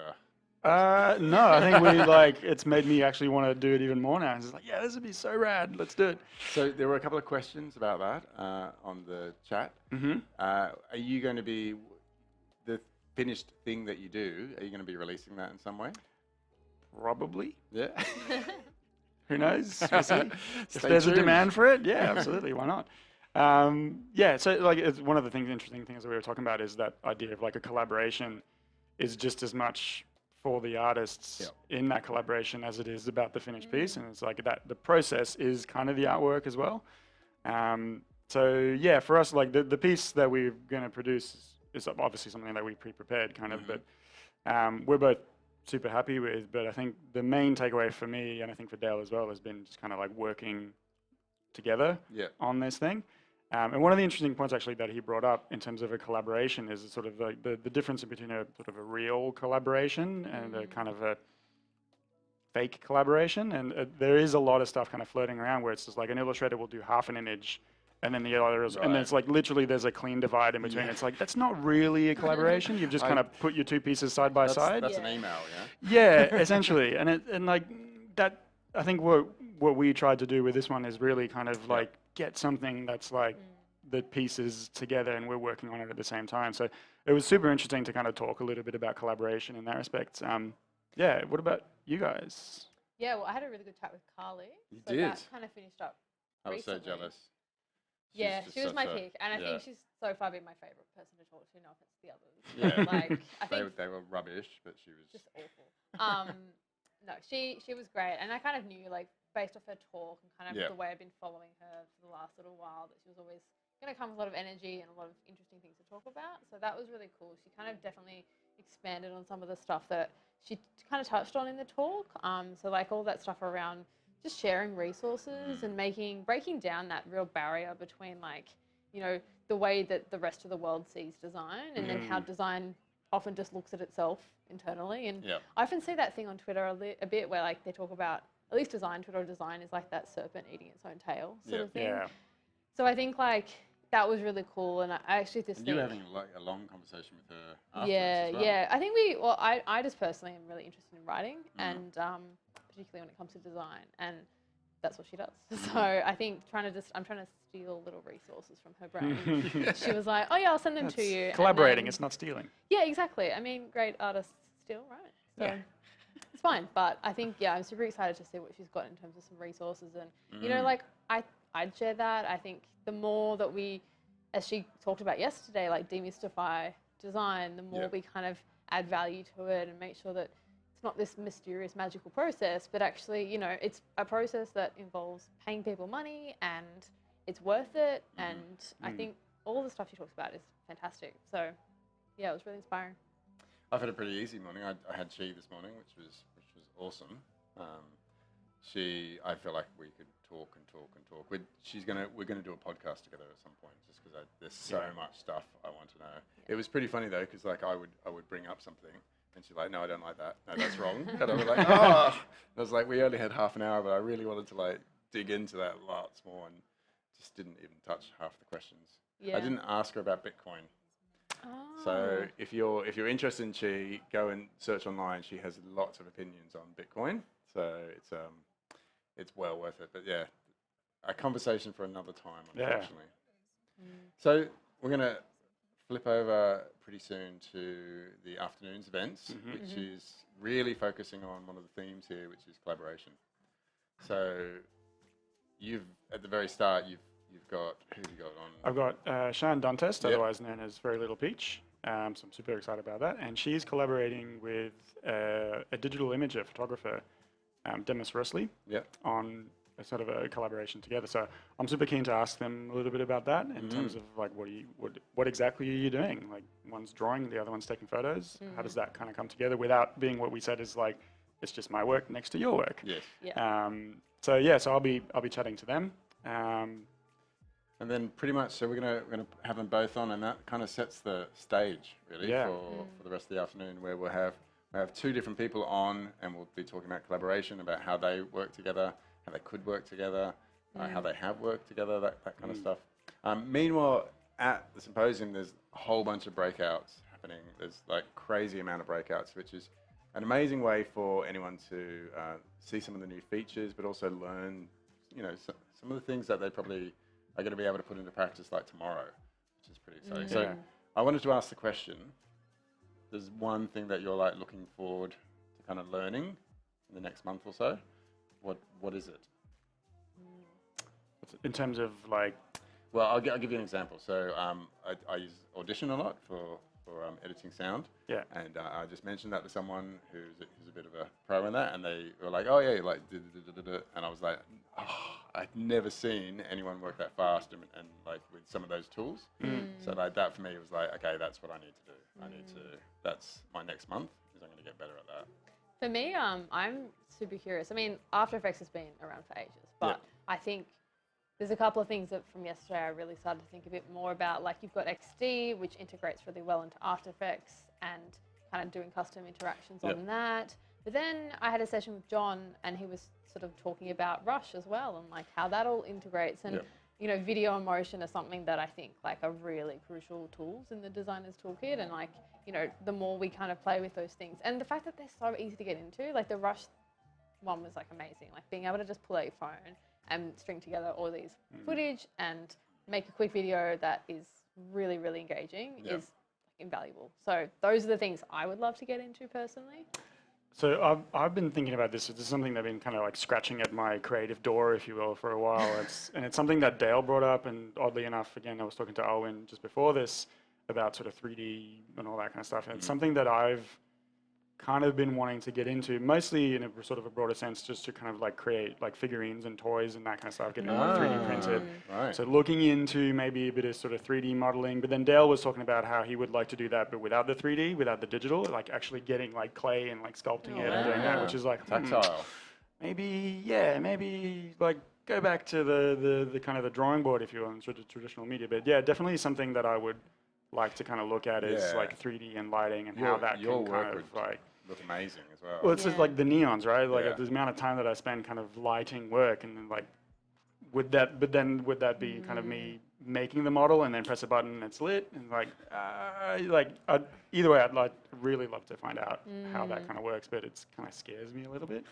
No, I think it's made me actually want to do it even more now. It's just like, yeah, this would be so rad. Let's do it. So there were a couple of questions about that on the chat. Mm-hmm. Are you going to be the finished thing that you do? Are you going to be releasing that in some way? Probably. Yeah. Who knows? We'll see. If Stay there's a tuned. demand for it, yeah, absolutely. Why not? Yeah, so like it's one of the interesting things that we were talking about is that idea of like a collaboration is just as much for the artists in that collaboration as it is about the finished piece, and it's like that the process is kind of the artwork as well. So yeah, for us, like the piece that we're going to produce is obviously something that we pre-prepared kind of, but we're both super happy with. But I think the main takeaway for me, and I think for Dale as well, has been just kind of like working together on this thing. And one of the interesting points actually that he brought up in terms of a collaboration is sort of like the difference between a sort of a real collaboration and a kind of a fake collaboration. And there is a lot of stuff kind of floating around where it's just like an illustrator will do half an image and then the other is, and then it's like literally there's a clean divide in between. It's like, that's not really a collaboration. You've just kind of put your two pieces side by side. That's an email, yeah? Yeah, essentially. And like that, I think what we tried to do with this one is really kind of like get something that's like the pieces together and we're working on it at the same time. So it was super interesting to kind of talk a little bit about collaboration in that respect. Yeah, what about you guys? Yeah, well, I had a really good chat with Carly. You so did? That kind of finished up I was so recently. jealous. Yeah, She's she was just my such a- pick, and I think she's so far been my favorite person to talk to. No offense to the others. Yeah. Like I think They were rubbish, but she was... just awful. No, she was great, and I kind of knew like based off her talk and kind of the way I've been following her for the last little while that she was always going to come with a lot of energy and a lot of interesting things to talk about. So that was really cool. She kind of definitely expanded on some of the stuff that she kind of touched on in the talk. So like all that stuff around just sharing resources and breaking down that real barrier between like, you know, the way that the rest of the world sees design and then how design often just looks at itself internally. And I often see that thing on Twitter a bit where like they talk about, at least Twitter design is like that serpent eating its own tail sort of thing. Yeah. So I think like that was really cool. And I actually just And think... you were having like a long conversation with her afterwards as well. Yeah. I think I just personally am really interested in writing and particularly when it comes to design, and that's what she does. So I think I'm trying to steal little resources from her brain. She was like, oh yeah, I'll send them to you. Collaborating, it's not stealing. Yeah, exactly. I mean, great artists steal, right? So it's fine. But I think, I'm super excited to see what she's got in terms of some resources. And, you know, like I'd share that. I think the more that we, as she talked about yesterday, like demystify design, the more we kind of add value to it and make sure that it's not this mysterious magical process, but actually, you know, it's a process that involves paying people money and it's worth it. And I think all the stuff she talks about is fantastic. So yeah, it was really inspiring. I've had a pretty easy morning. I had Chi this morning, which was awesome. I feel like we could talk and talk and talk. We're gonna do a podcast together at some point, just because there's so much stuff I want to know. It was pretty funny though, because like I would bring up something, and she's like, "No, I don't like that. No, that's wrong." And I was like, "Oh!" I was like, "We only had half an hour, but I really wanted to like dig into that lots more, and just didn't even touch half the questions. Yeah. I didn't ask her about Bitcoin." Oh. So if you're interested in Chi, go and search online. She has lots of opinions on Bitcoin, so it's well worth it. But yeah, a conversation for another time, unfortunately. So we're gonna flip over pretty soon to the afternoon's events, which is really focusing on one of the themes here, which is collaboration. So at the very start you've got, who have you got on? I've got Shan Duntest, otherwise known as Very Little Peach. So I'm super excited about that. And she's collaborating with a digital imager photographer, Demis Russley, on a sort of a collaboration together. So I'm super keen to ask them a little bit about that in terms of like what exactly are you doing? Like one's drawing, the other one's taking photos. How does that kind of come together without being what we said is like it's just my work next to your work. Yes. Yeah. So I'll be chatting to them. And then pretty much, so we're gonna have them both on, and that kind of sets the stage really for the rest of the afternoon, where we'll have two different people on, and we'll be talking about collaboration, about how they work together, how they could work together, how they have worked together, that kind of stuff. Meanwhile, at the symposium, there's a whole bunch of breakouts happening. There's like crazy amount of breakouts, which is an amazing way for anyone to see some of the new features, but also learn, some of the things that they probably are going to be able to put into practice like tomorrow, which is pretty exciting. So I wanted to ask the question, there's one thing that you're like looking forward to kind of learning in the next month or so. What is it? In terms of like... Well, I'll give you an example. So I use Audition a lot for editing sound. Yeah. And I just mentioned that to someone who's a bit of a pro in that, and they were like, oh yeah, like, and I was like, I've never seen anyone work that fast and like with some of those tools. So like that for me was like, okay, that's what I need to do. That's my next month, is I'm going to get better at that. For me, I'm super curious. I mean, After Effects has been around for ages, but I think there's a couple of things that from yesterday I really started to think a bit more about. Like, you've got XD, which integrates really well into After Effects, and kind of doing custom interactions on that. But then I had a session with John, and he was sort of talking about Rush as well, and like how that all integrates. And video and motion are something that I think like are really crucial tools in the designer's toolkit. And like, the more we kind of play with those things, and the fact that they're so easy to get into, like the Rush one was like amazing. Like being able to just pull out your phone and string together all these footage and make a quick video that is really, really engaging is invaluable. So those are the things I would love to get into personally. So I've been thinking about this. This is something that's been kind of like scratching at my creative door, if you will, for a while. It's something that Dale brought up, and oddly enough, again, I was talking to Alwyn just before this about sort of 3D and all that kind of stuff. And it's something that I've kind of been wanting to get into, mostly in a sort of a broader sense, just to kind of like create like figurines and toys and that kind of stuff, getting them 3D printed. Right. So looking into maybe a bit of sort of 3D modeling, but then Dale was talking about how he would like to do that, but without the 3D, without the digital, like actually getting like clay and like sculpting it and doing that, which is like tactile. Maybe like go back to the kind of the drawing board, if you will, in sort of traditional media. But yeah, definitely something that I would like to kind of look at is like 3D and lighting and how that can kind of like look amazing as well. Well, it's just like the neons, right? Like the amount of time that I spend kind of lighting work, and then like would that be kind of me making the model and then press a button and it's lit, and either way, I'd really love to find out how that kind of works, but it kind of scares me a little bit.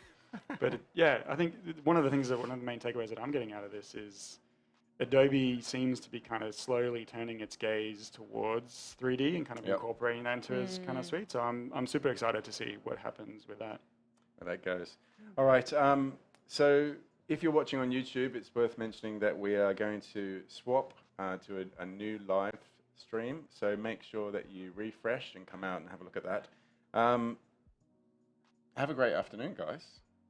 But I think one of the main takeaways that I'm getting out of this is Adobe seems to be kind of slowly turning its gaze towards 3D and kind of incorporating that into its kind of suite. So I'm super excited to see what happens with that. Where that goes. All right. So if you're watching on YouTube, it's worth mentioning that we are going to swap to a new live stream. So make sure that you refresh and come out and have a look at that. Have a great afternoon, guys.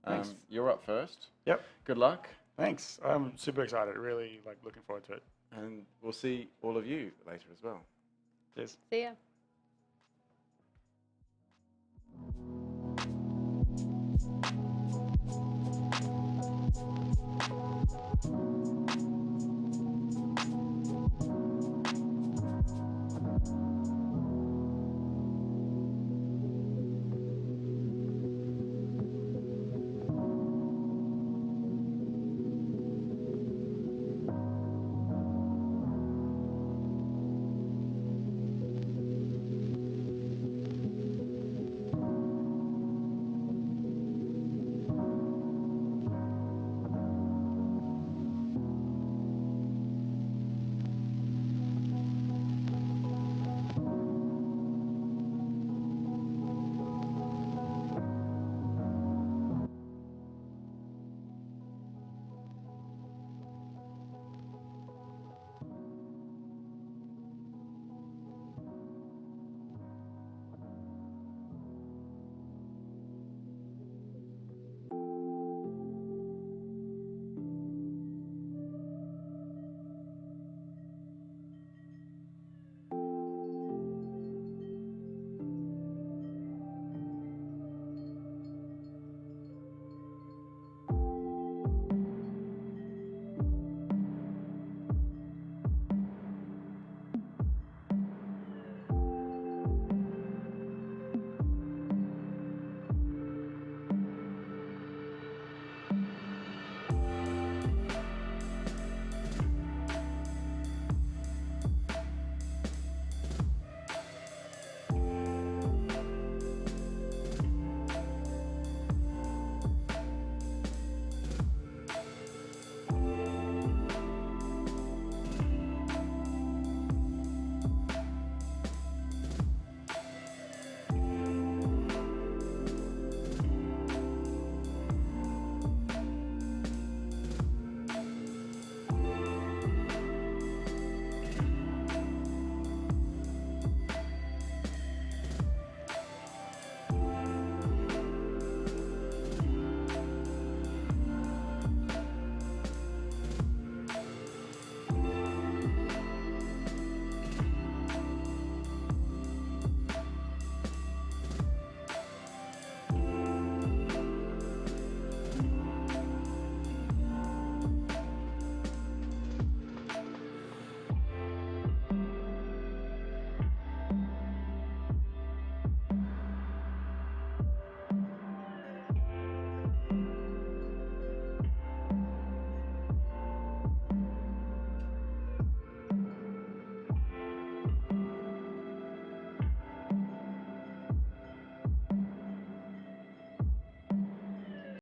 Thanks. You're up first. Yep. Good luck. Thanks. I'm super excited. Really looking forward to it. And we'll see all of you later as well. Cheers. See ya. Thank you.